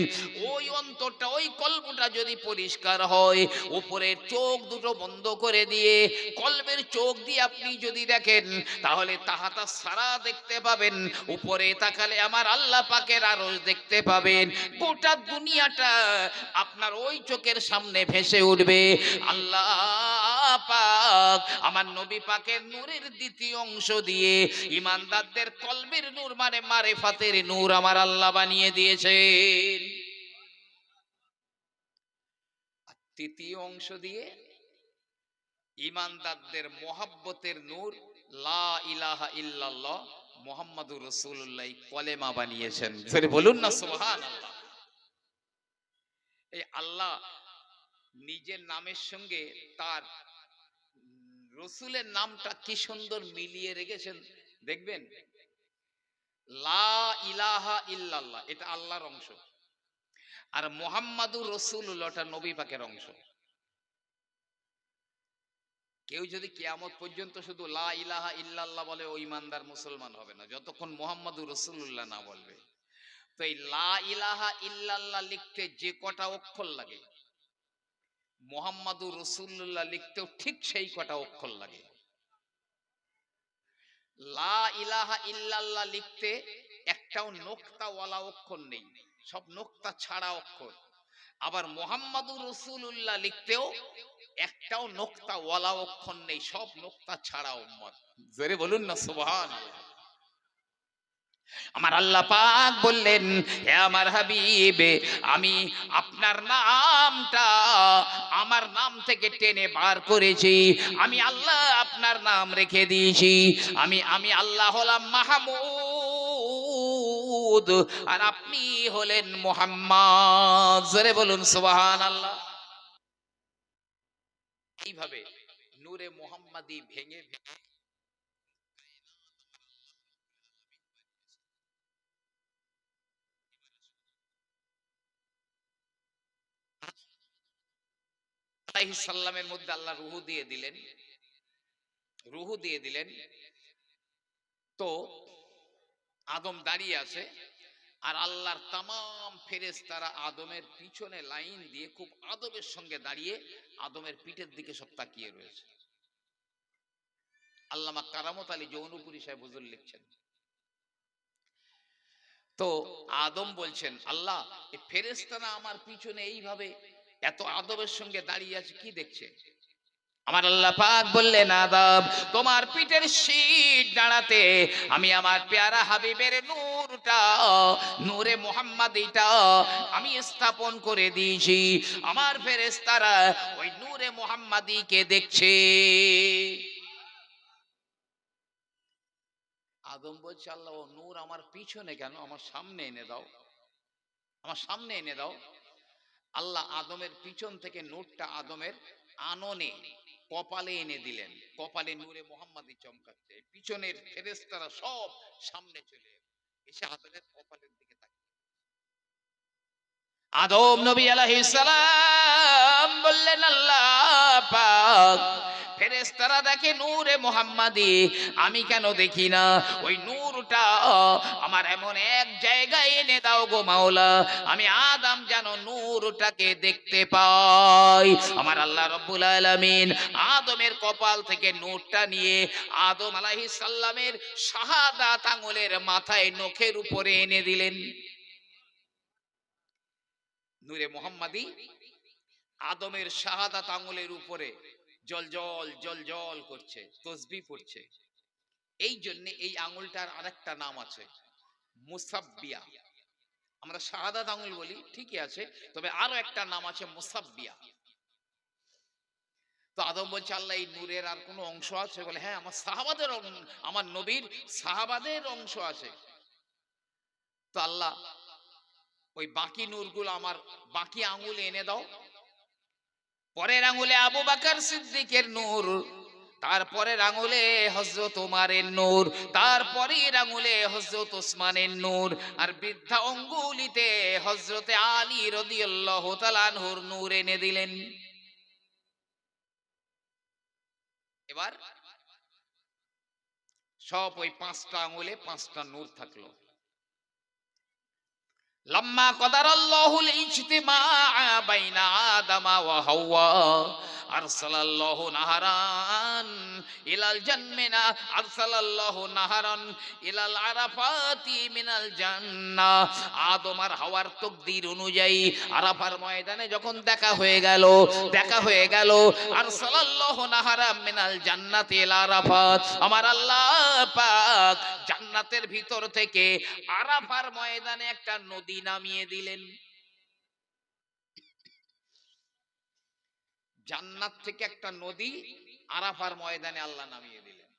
ওই অন্তরটা, ওই কলবটা যদি পরিষ্কার হয়, উপরের চোখ দুটো বন্ধ করে দিয়ে কলবের চোখ দিয়ে আপনি যদি দেখেন, তাহলে তাহাতা সারা দেখতে পাবেন। উপরে তাকালে আমার আল্লাহ পাকের আরশ দেখতে পাবেন। গোটা দুনিয়াটা আপনার ওই চোখের সামনে ভেসে উঠবে। আল্লাহ পাক আমার নবী পাকের নূরের দ্বিতীয় অংশ দিয়ে ইমানদারদের কলবের নূর মানে মারেফাতের নূর আমার আল্লাহ বানিয়ে দিয়েছেন। তৃতীয় অংশ দিয়ে ইমানদারদের মোহাব্বতের নূর, লা ইলাহা ইল্লাল্লাহ মুহাম্মাদুর রাসূলুল্লাহ কলেমা বানিয়েছেন। ফের বলুন না সুবহানাল্লাহ। এই আল্লাহ নিজের নামের সঙ্গে তার রসুলের নামটা কি সুন্দর মিলিয়ে রেখেছেন দেখবেন। লা ইলাহা ইল্লাল্লাহ এটা আল্লাহর অংশ, আর মুহাম্মাদুর রাসূলুল্লাহ এটা নবী পাকের অংশ। কেউ যদি কিয়ামত পর্যন্ত শুধু লা ইলাহা ইল্লাল্লাহ বলে, ও ইমানদার মুসলমান হবে না যতক্ষণ মুহাম্মাদুর রাসূলুল্লাহ না বলবে। তো এই লা ইলাহা ইল্লাল্লাহ লিখতে যে কটা অক্ষর লাগে, মুহাম্মাদুর রাসূলুল্লাহ লিখতেও ঠিক সেই কটা অক্ষর লাগে। লা ইলাহা ইল্লাল্লাহ লিখতে একটাও নোক্তাওয়ালা অক্ষর নেই, সব নোক্তা ছাড়া অক্ষর। আবার মুহাম্মাদুর রাসূলুল্লাহ লিখতেও একটাও নোক্তাওয়ালা অক্ষর নেই, সব নোক্তা ছাড়া উম্মত। জোরে বলুন না সুবহানাল্লাহ। আমার আল্লাহ পাক বললেন, হে আমার হাবিব, আমি আপনার নামটা আমার নাম থেকে টেনে বার করেছি। আমি আল্লাহ আপনার নাম রেখে দিয়েছি। আমি আল্লাহ হলাম মাহমুদ, আর আপনি হলেন মুহাম্মদ। জোরে বলুন সুবহানাল্লাহ। এইভাবে নূরে মুহাম্মাদি ভেঙে ভেঙে আলাইহিস সালামের মধ্যে আল্লাহ রূহ দিয়ে দিলেন, রূহ দিয়ে দিলেন। তো আদম দাঁড়িয়ে আছে, আর আল্লাহর তামাম ফেরেশতারা আদমের পিছনে লাইন দিয়ে খুব আদবের সঙ্গে দাঁড়িয়ে আদমের পিঠের দিকে সব তাকিয়ে রয়েছে। আল্লামা কারামত আলী জৌনপুরী সাহেব হুজুর লিখছেন, তো আদম বলছেন, আল্লাহ এই ফেরেশতারা আমার পিছনে এইভাবে এত আদবের সঙ্গে দাঁড়িয়ে আছে, কি দেখছে? আমার আল্লাহ পাক বললেন, আদম তোমার পিঠের শীত দাঁড়াতে আমি আমার পেয়ারা হাবিবের নূরটা, নূরে মুহাম্মাদিটা আমি স্থাপন করে দিয়েছি। আমার ফেরেশতারা ওই নূরে মুহাম্মাদিকে দেখছে। আদম বলছে, আল্লাহ ও নূর আমার পিছনে কেন, আমার সামনে এনে দাও, আমার সামনে এনে দাও। আল্লাহ আদমের পিছন থেকে নূরটা আদমের আননে কপালে এনে দিলেন। কপালে নূরে মুহাম্মাদি চমকাচ্ছে, পিছনের ফেরেশতারা সব সামনে চলে এসে আদমের কপালের দিকে তাকিয়ে। আদম নবী আলাইহিস সালাম বললেন, আল্লাহ পাক ফেরেশতারা দেখে নূরে মুহাম্মাদি, আমি কেন দেখি না? ওই নূরটা আমার এমন এক জায়গায় এনে দাও গো মাওলা, আমি আদম যেন নূরটাকে দেখতে পাই। আমার আল্লাহ রব্বুল আলামিন আদমের কপাল থেকে নূরটা নিয়ে আদম আলাইহিস সালামের শাহাদাত আঙ্গুলের মাথায় নখের উপরে এনে দিলেন। নূরে মুহাম্মাদি আদমের শাহাদাত আঙ্গুলের উপরে জল জল জল জল করছে, তসবিহ পড়ছে। এই জন্য এই আঙ্গুলটার আরেকটা নাম আছে, মুসাব্বিয়া। আমরা শাহাদাত আঙ্গুল বলি, ঠিকই আছে, তবে আরো একটা নাম আছে মুসাব্বিয়া। তো আদম বলছে, আল্লাহ এই নূরের আর কোনো অংশ আছে? বলে হ্যাঁ, আমার সাহাবাদের, আমার নবীর সাহাবাদের অংশ আছে। তো আল্লাহ ওই বাকি নূরগুলো আমার বাকি আঙ্গুলে এনে দাও। পরের আঙ্গুলে আবু বকর সিদ্দিকের নূর, তারপরের আঙ্গুলে হযরত ওমরের নূর, তারপরের আঙ্গুলে হযরত ওসমানের নূর, আর বৃদ্ধা অঙ্গুলিতে হযরত আলী রাদিয়াল্লাহু তাআলা আনহুর নূর এনে দিলেন। এবার সব ওই পাঁচটা আঙ্গুলে পাঁচটা নূর থাকলো। লাম্মা কদারাল্লাহুল ইজতিমা বাইনা আদামা ওয়া হাওয়া আরসালাল্লাহু নাহারান ইলাল জান্নাহ, আরসালাল্লাহু নাহারান ইলাল আরাফাতি মিনাল জান্নাহ। আদম আর হাওয়ার তাকদীর অনুযায়ী আরাফার ময়দানে যখন দেখা হয়ে গেল আরসালাল্লাহু নাহারান মিনাল জান্নাতি ইলা আরাফাত, আমার আল্লাহ পাক জান্নাতের ভিতর থেকে আরাফার ময়দানে একটা নদী নামিয়ে দিলেন। জান্নাত থেকে একটা নদী আরাফার ময়দানে আল্লাহ নামিয়ে দিলেন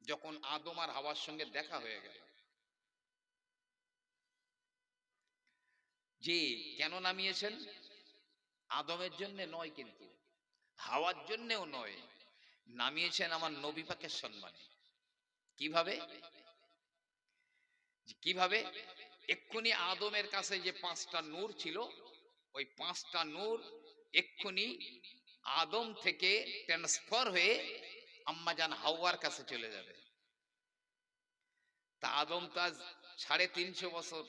যখন আদম আর হাওয়ার সঙ্গে দেখা হয়ে গেল। যে কেন নামিয়েছেন? আদমের জন্য নয়, কিন্তু হাওয়ার জন্যও নয়, নামিয়েছেন আমার নবী পাকের সম্মানে। কিভাবে? কিভাবে? এক্ষুনি আদমের কাছে যে পাঁচটা নূর ছিল, ওই পাঁচটা নূর এক্ষুনি আদম থেকে ট্রান্সফার হয়ে আম্মাজান হাওয়ার কাছে চলে যাবে। তা আদম তো আজ 350 বছর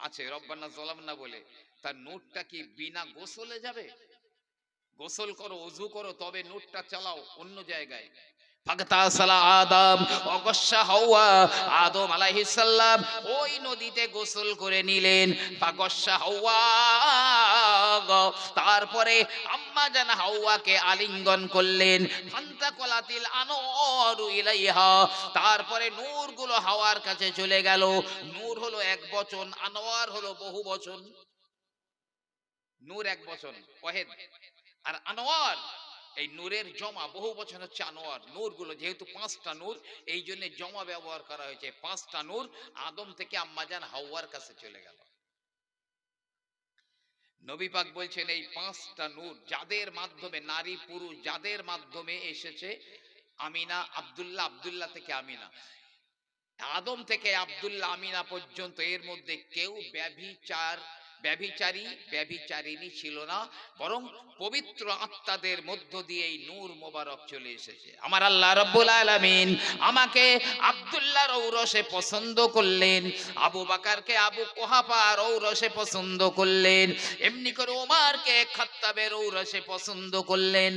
আছে রব্বানা যালামনা বলে, তার নূরটা কি বিনা গোসলে যাবে? গোসল করো, ওযু করো, তবে নূরটা চালাও অন্য জায়গায়। ফাগতাসালা আদম ওয়াগাসসা হাওয়া, আদম আলাইহিস সালাম ওই নদীতে গোসল করে নিলেন। ফাগাসসা হাওয়া, তারপরে আম্মা জান হাওয়াকে আলিঙ্গন করলেন। ফান্তাকালাতিল আনওয়ারু ইলাইহা, তারপরে নূরগুলো হাওয়ার কাছে চলে গেল। নূর হলো এক বচন, আনোয়ার হলো বহু বচন। নূর এক বচন ওয়াহিদ, আর আনোয়ার এই নূরের জমা, বহু বচন হচ্ছে আনোয়ার। নূরগুলো যেহেতু পাঁচটা নূর, এই জন্য জমা ব্যবহার করা হয়েছে। পাঁচটা নূর আদম থেকে আম্মাজান হাওয়ার কাছে চলে গেল। নবী পাক বলছেন এই পাঁচটা নূর যাদের মাধ্যমে, নারী পুরুষ যাদের মাধ্যমে এসেছে, আমিনা আব্দুল্লাহ, আব্দুল্লাহ থেকে আমিনা, আদম থেকে আব্দুল্লাহ আমিনা পর্যন্ত এর মধ্যে কেউ ব্যভিচারিণী ছিল না, বরং পবিত্র আত্মাদের মধ্য দিয়ে এই নূর মোবারক চলে এসেছে। আমার আল্লাহ রাব্বুল আলামিন আমাকে আব্দুল্লাহর ঔরসে পছন্দ করলেন, আবু বকরকে আবু কুহাফার ঔরসে পছন্দ করলেন, এমনি করে ওমরকে খাত্তাবের ঔরসে পছন্দ করলেন,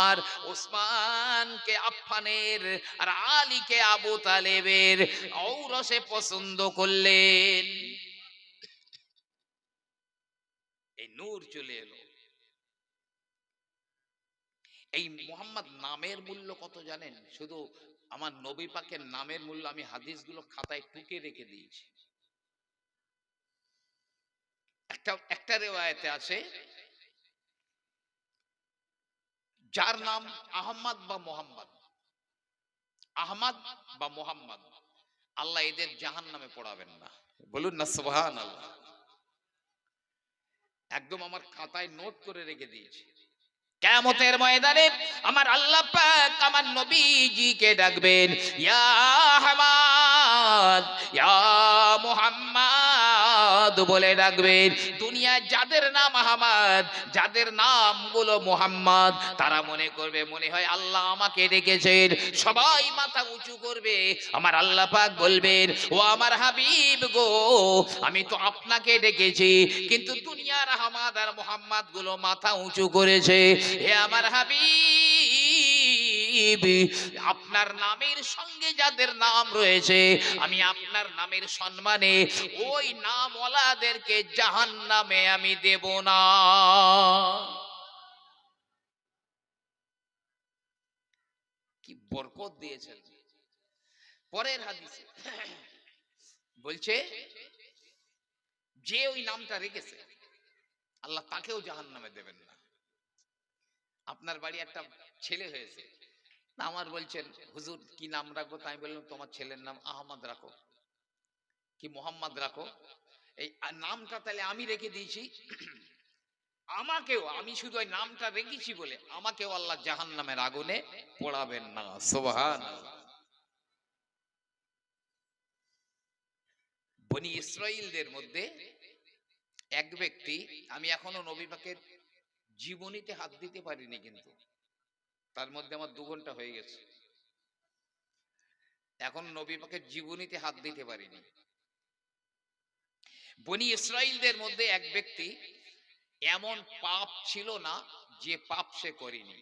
আর ওসমানকে আফফানের, আর আলীকে আবু তালেবের ঔরসে পছন্দ করলেন। এই নূর চলে এলো। এই মুহাম্মদ নামের মূল্য কত জানেন? শুধু আমার নবী পাকের নামের মূল্য আমি হাদিসগুলো খাতায় টুকে রেখে দিয়েছি। একটা রিওয়ায়াতে আছে, যার নাম আহমদ বা মোহাম্মদ, আহমদ বা মোহাম্মদ, আল্লাহ এদের জাহান্নামে পড়াবেন না। বলুন না সুবহানাল্লাহ। একদম আমার খাতায় নোট করে রেখে দিয়েছি। কিয়ামতের ময়দানে আমার আল্লাহ পাক আমার নবীজিকে ডাকবেন, ইয়া আহমদ, ইয়া মুহাম্মদ বলে ডাকবেন। দুনিয়ায় যাদের নাম আহমদ, যাদের নামগুলো মুহাম্মদ, তারা মনে করবে মনে হয় আল্লাহ আমাকে ডেকেছেন। সবাই মাথা উঁচু করবে। আমার আল্লাহ পাক বলবেন, ও আমার হাবিব গো, আমি তো আপনাকে ডেকেছি, কিন্তু দুনিয়ার আহমদ আর মুহাম্মদ গুলো মাথা উঁচু করেছে। হে আমার হাবিব, আপনার নামের সঙ্গে যাদের নাম রয়েছে, আমি আপনার নামের সম্মানে ওই নামওয়ালাদেরকে জাহান্নামে আমি দেব না। কি বরকত দিয়েছেন। পরের হাদিসে বলছে যে ওই নামটা রেখেছে আল্লাহ তাকেও জাহান্নামে দেবেন না। আপনার বাড়ি একটা ছেলে হয়েছে, আমার বলছেন হুজুর কি নাম রাখবো, তাই বললাম তোমার ছেলের নাম আহমদ রাখো কি মোহাম্মদ রাখো। এই নামটা তাহলে আমি রেখে দিয়েছি, আমাকেও, আমি শুধু ওই নামটা রেখেছি বলে আমাকেও আল্লাহ জাহান্নামের আগুনে পোড়াবেন না। সুবহানাল্লাহ। বনি ইসরাইলদের মধ্যে এক ব্যক্তি, আমি এখনো নবী পাকের জীবনীতে হাত দিতে পারিনি, কিন্তু তার মধ্যে আমার 2 ঘন্টা হয়ে গেছে, এখন নবী পাকের জীবনীতে হাত দিতে পারিনি। বনি ইসরাইলদের মধ্যে এক ব্যক্তি, এমন পাপ ছিল না যে পাপ সে করেনি।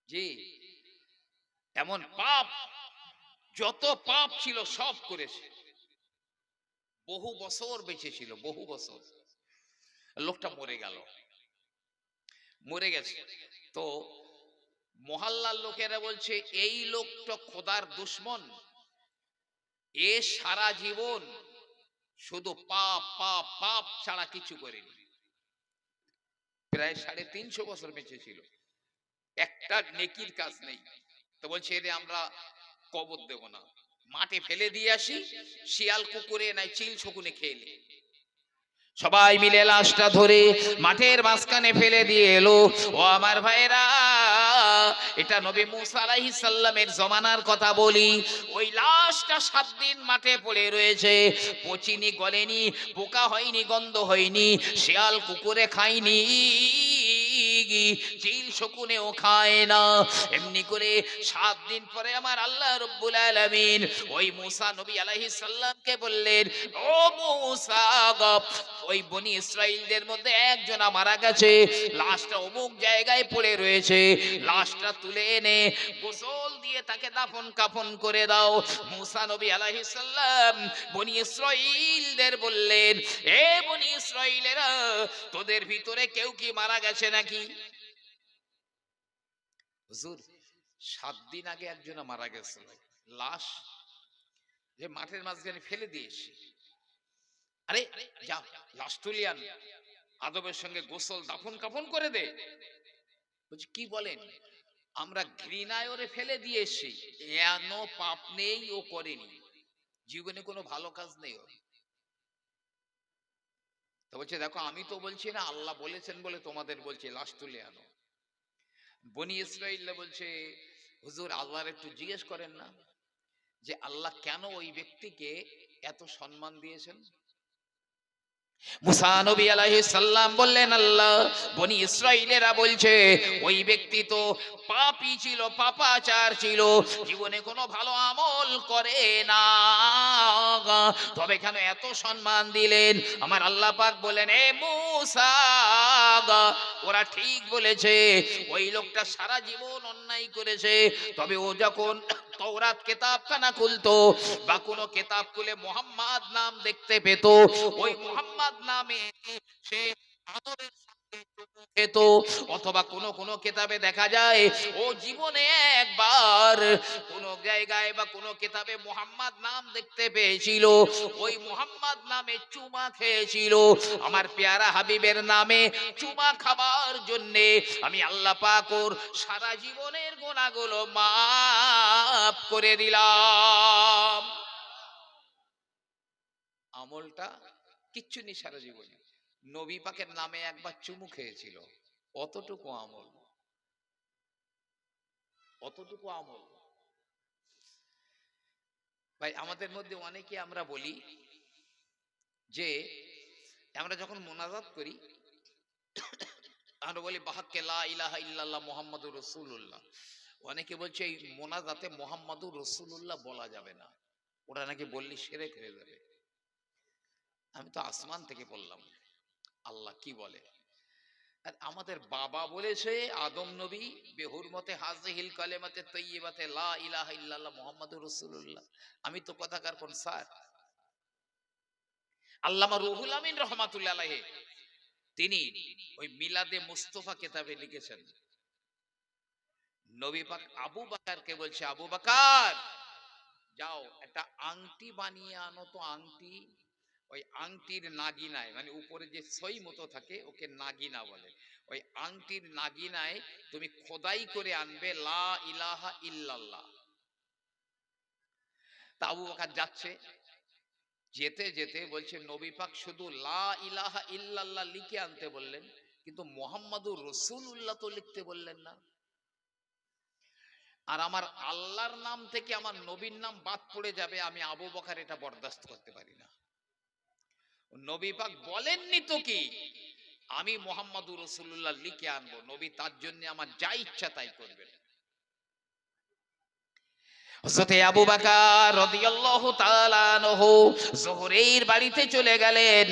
জি, এমন পাপ, যত পাপ ছিল সব করেছে। বহু বছর বেঁচে ছিল, বহু বছর। লোকটা মরে গেল, মরে গেছে তো মহল্লার লোকেরা বলছে এই লোকটা খোদার দুশমন, এ সারা জীবন শুধু পাপ পাপ পাপ ছাড়া কিছু করেনি। প্রায় 350 বছর বেঁচে ছিল, একটা নেকির কাজ নেই। তো বলছে এরে আমরা কবর দেব না, মাঠে ফেলে দিয়ে আসি, শিয়াল কুকুরে নাই চিল শকুনে খেয়ে নে। সবাই মিলে লাশটা ধরে মাঠের মাঝখানে ফেলে দিয়ে এলো। ও আমার ভাইরা, এটা নবী মুসা আলাইহিস সালামের জমানার কথা বলি। ওই লাশটা 7 দিন মাঠে পড়ে রয়েছে, পচিনি গলেনি, পোকা হয়নি, গন্ধ হয়নি, শিয়াল কুকুরে খায়নি, চিল শকুনেও খায় না। এমনি করে 7 দিন পরে আমার আল্লাহ রব্বুল আলামিন ওই মুসা নবী আলাইহিস সালামকে বললেন, ও মুসা, ওই বনি ইসরাইলদের মধ্যে একজন মারা গেছে, লাশটা অমুক জায়গায় পড়ে রয়েছে, লাশটা তুলে এনে গোসল দিয়ে তাকে দাফন কাফন করে দাও। মুসা নবী আলাইহিস সালাম বনি ইসরাইলদের বললেন, এ বনি ইসরাইলেরা, তোদের ভিতরে কেউ কি মারা গেছে নাকি? হুজুর 7 দিন আগে একজন মারা গেছে, লাশ যে মাঠের মাঝখানে ফেলে দিয়েছি। আরে যা লাশ তুলে আন, আদবের সঙ্গে গোসল দাফন কাফন করে দে। বলছি কি বলেন? আমরা ঘৃণায় ওরে ফেলে দিয়েছি, এন পাপ নেই ও করেনি, জীবনে কোনো ভালো কাজ নেই ওর। তো বলছে দেখো আমি তো বলছি না, আল্লাহ বলেছেন বলে তোমাদের বলছি লাশ তুলে আনো। বনি ইসরাইল বলছে হুজুর আল্লাহর একটু জিজ্ঞেস করেন না যে আল্লাহ কেন ওই ব্যক্তিকে এত সম্মান দিয়েছেন। মুসা নবী আলাইহিস সালাম বললেন, আল্লাহ, বনি ইসরাইলেরা বলছে ওই ব্যক্তি তো পাপী ছিল, পাপাচার ছিল, জীবনে কোনো ভালো আমল করে না, তবে কেন এত সম্মান দিলেন? আমার আল্লাহ পাক বলেন, এ মুসা, ওরা ঠিক বলেছে, ওই লোকটা সারা জীবন অন্যায় করেছে, তবে ও যখন তাওরাত কিতাবখানা খুলতো বা কোনো কিতাব খুলে মুহাম্মদ নাম দেখতে পেত, ওই মুহাম্মদ নামে সে আদরের সঙ্গে চুমু খেত। অথবা কোন কোন কিতাবে দেখা যায় ও জীবনে একবার কোন জায়গায় বা কোন কিতাবে মুহাম্মদ নাম দেখতে পেয়েছিল, ওই মুহাম্মদ নামে চুমা খেয়েছিল। আমার পেয়ারা হাবিবের নামে চুমা খাবার জন্য আমি আল্লাহ পাক ওর সারা জীবনের গুনাহগুলো মাফ করে দিলাম। আমলটা কিচ্ছু নেই সারা জীবনে, নবী পাকের নামে একবার চুমু খেয়েছিল, অতটুকু আমল, অতটুকু আমল। ভাই আমাদের মধ্যে অনেকে আমরা বলি যে আমরা যখন মোনাজাত করি আমরা বলি বাহাক্কে লা ইলাহা ইল্লাল্লাহ মুহাম্মাদুর রাসূলুল্লাহ। অনেকে বলছে এই মোনাজাতে মুহাম্মাদুর রাসূলুল্লাহ বলা যাবে না, ওরা নাকি বললে শিরক হয়ে যাবে। আমি তো আসমান থেকে বললাম, আল্লাহ কি বলে? আর আমাদের বাবা বলেছে আদম নবী বেহুরমতে হাজিহিল কালেমাতে তৈয়বাতে লা ইলাহা ইল্লাল্লাহ মুহাম্মাদুর রাসূলুল্লাহ। আমি তো কথাকার কোন স্যার। আল্লামা রুহুল আমিন রহমাতুল্লাহ আলাইহি তিনি ওই মিলাদে মুস্তাফা কিতাবে লিখেছেন, নবী পাক আবু বকরকে বলছে, আবু বকর যাও একটা আংটি বানিয়ে আনো তো। আংটি, ওই আংটির নাগিনায়, মানে উপরে যে সই মতো থাকে ওকে নাগিনা বলে, ওই আংটির নাগিনায় তুমি খোদাই করে আনবে লা ইলাহা ইল্লাল্লাহ। তা আবু বকর যাচ্ছে, যেতে যেতে বলছে নবী পাক শুধু লা ইলাহা ইল্লাল্লাহ লিখে আনতে বললেন, কিন্তু মুহাম্মাদুর রাসূলুল্লাহ তো লিখতে বললেন না। আর আমার আল্লাহর নাম থেকে আমার নবীর নাম বাদ পড়ে যাবে, আমি আবু বকর এটা বরদাস্ত করতে পারি না। নবী পাক বলেননি তো কি আমি মুহাম্মাদুর রাসূলুল্লাহ লিখে আনবো, নবী তার জন্য আমার যা ইচ্ছা তাই করবেন। হযরতে আবু বকর রাদিয়াল্লাহু তাআলা আনহু যোহরের বাড়িতে চলে গেলেন।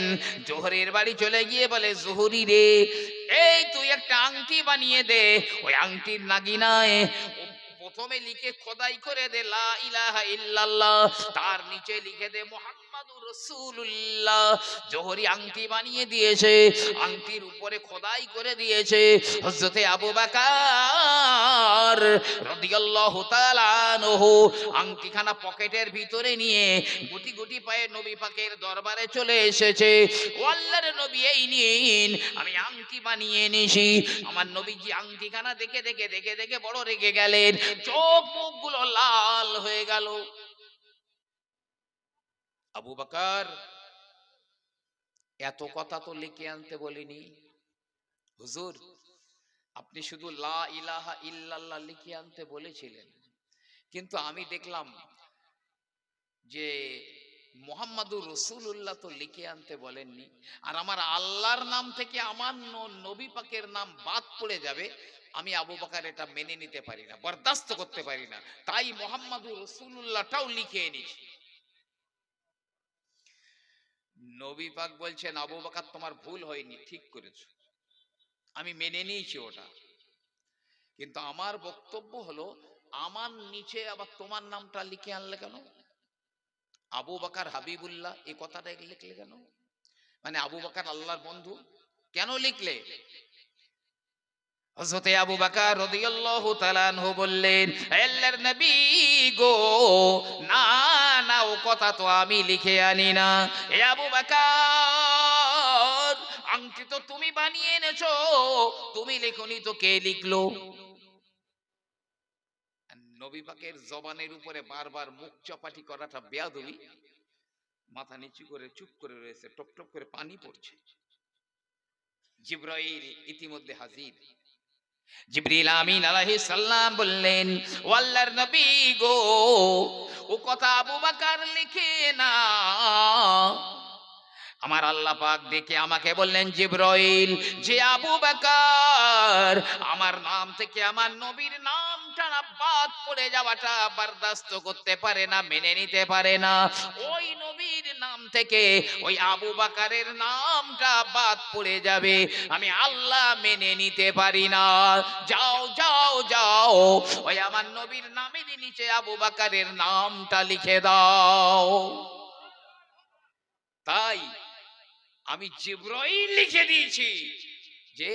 যোহরের বাড়ি চলে গিয়ে বলে, যোহরি রে, এই তুই একটা আংটি বানিয়ে দে, ওই আংটির নাগিনায় প্রথমে লিখে খোদাই করে দে লা ইলাহা ইল্লাল্লাহ, তার নিচে লিখে দে মুহাম্মাদুর রাসূলুল্লাহ। জোহরি আংটি বানিয়ে দিয়েছে, আংটির উপরে খোদাই করে দিয়েছে। হযরতে আবু বকর রাদিয়াল্লাহু তাআলা আনহু আংটিখানা পকেটের ভিতরে নিয়ে গুটি গুটি পায়ে নবী পাকের দরবারে চলে এসেছে। ও আল্লাহর নবী, এই নিন, আমি আংটি বানিয়ে এনেছি। আমার নবীজি আংটিখানা দেখে দেখে দেখে দেখে বড় রেগে গেলেন, চোখ মুখগুলো লাল হয়ে গেল। আবু বকর, এত কথা তো লিখে আনতে বলিনি হুজুর, আপনি শুধু লা ইলাহা ইল্লাল্লাহ লিখে আনতে বলেছিলেন, কিন্তু আমি দেখলাম যে মুহাম্মাদুর রাসূলুল্লাহ তো লিখে আনতে বলেননি, আর আমার আল্লাহর নাম থেকে আমার নবী পাকের নাম বাদ পড়ে যাবে, আমি আবু বকর এটা মেনে নিতে পারি না, বরদাস্ত করতে পারি না, তাই মুহাম্মাদুর রাসূলুল্লাহটাও লিখে এনেছি। নবী পাক বলছেন, আবু বকর তোমার ভুল হয়নি, ঠিক করেছো, আমি মেনে নিয়েছি ওটা, কিন্তু আমার বক্তব্য হলো আমার নিচে আবার তোমার নামটা লিখে আনলে কেন? আবু বকর হাবিবুল্লাহ এই কথাটা লিখলে কেন? মানে আবু বকর আল্লাহর বন্ধু কেন লিখলে? হযরতে আবু বকর রাদিয়াল্লাহু তাআলা আনহু বললেন, আল্লাহর নবী গো, না না, ও কথা তো আমি লিখে আনি না। এ আবু বকর, আংটি তো তুমি বানিয়ে এনেছো, তুমি লেখনি তো কে লিখলো? নবী পাকের জবানের উপরে বারবার মুখ চাপাটি করাটা বেয়াদবি। মাথা নিচু করে চুপ করে রয়েছে, টপ টপ করে পানি পড়ছে। জিবরাইল ইতিমধ্যে হাজির। জিবরিল আমিন আলাইহিস সালাম বললেন, ও আল্লাহর নবী গো, ও কথা আবু বকর লিখে না। আমার আল্লাহ পাক দেখে আমাকে বললেন, জিবরাইল, যে আবু বকর আমার নাম থেকে আমার নবীর নামটা বাদ পড়ে যাওয়াটা বরদাস্ত করতে পারে না, মেনে নিতে পারে না, ওই নবীর নাম থেকে ওই আবু বকরের নামটা বাদ পড়ে যাবে, আমি আল্লাহ মেনে নিতে পারি না। যাও যাও যাও, ওই আমার নবীর নামের নিচে আবু বকরের নামটা লিখে দাও। তাই আমি জিবরাইল লিখে দিয়েছি যে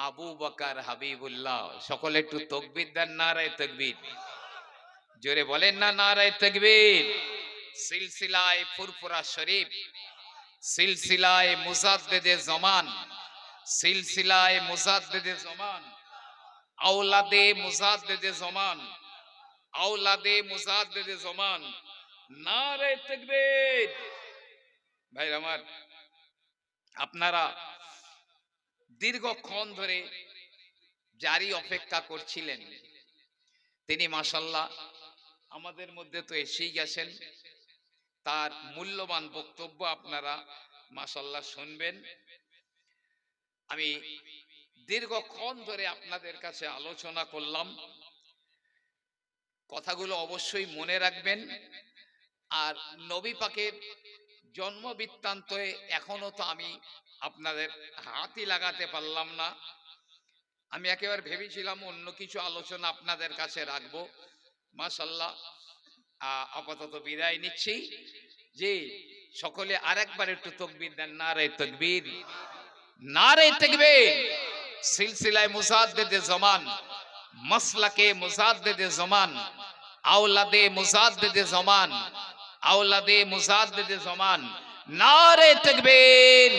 আবু বকর হাবিবুল্লাহ। সকলে একটু তাকবীর দেন, নারায়ে তাকবীর। জোরে বলেন না, নারায়ে তাকবীর। সিলসিলায়ে ফুরফুরা শরীফ, সিলসিলায়ে মুজাদ্দিদে জামান, সিলসিলায়ে মুজাদ্দিদে জামান, আওলাদে মুজাদ্দিদে জামান, আওলাদে মুজাদ্দিদে জামান, নারায়ে তাকবীর। ভাই আমার, আপনারা দীর্ঘক্ষণ ধরে জারি অপেক্ষা করছিলেন, তিনি মাশাআল্লাহ আমাদের মধ্যে তো এসেই গেছেন। তার মূল্যবান বক্তব্য আপনারা মাশাআল্লাহ শুনবেন। আমি দীর্ঘক্ষণ ধরে আপনাদের কাছে আলোচনা করলাম, কথাগুলো অবশ্যই মনে রাখবেন। আর নবী পাকের জন্ম বৃত্তান্তে এখনো তো আমি আপনাদের হাতই লাগাতে পারলাম না। আমি একেবারে ভেবেছিলাম অন্য কিছু আলোচনা আপনাদের কাছে রাখবো। মাশাআল্লাহ, আপাতত বিদায় নিচ্ছি। জি, সকলে আরেকবার একটু তাকবীর দেন, নারায়ে তাকবীর, নারায়ে তাকবীর। সিলসিলায়ে মুজাদ্দিদে জামান, মাসলাকে মুজাদ্দিদে জামান, আওলাদে মুজাদ্দিদে জামান, আওলাদে মুজাদ্দিদে জামান। নারে তাকবীর।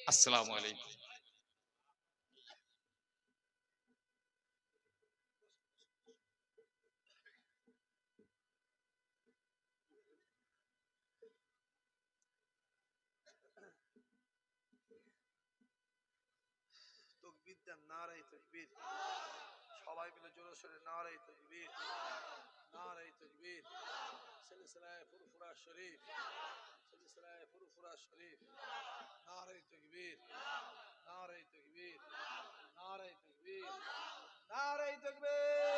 আসসালামু আলাইকুম। তকবীর দেন, নারায়ে তাকবীর। সবাই মিলে জোরে সোরে নারায়ে তাকবীর, নারায়ে তাকবীর। সিলসিলায়ে ফুরফুরা শরীফ, সিলসিলায়ে ফুরফুরা শরীফ। নারায়ে তাকবীর, নারায়ে তাকবীর, নারায়ে তাকবীর, নারায়ে তাকবীর।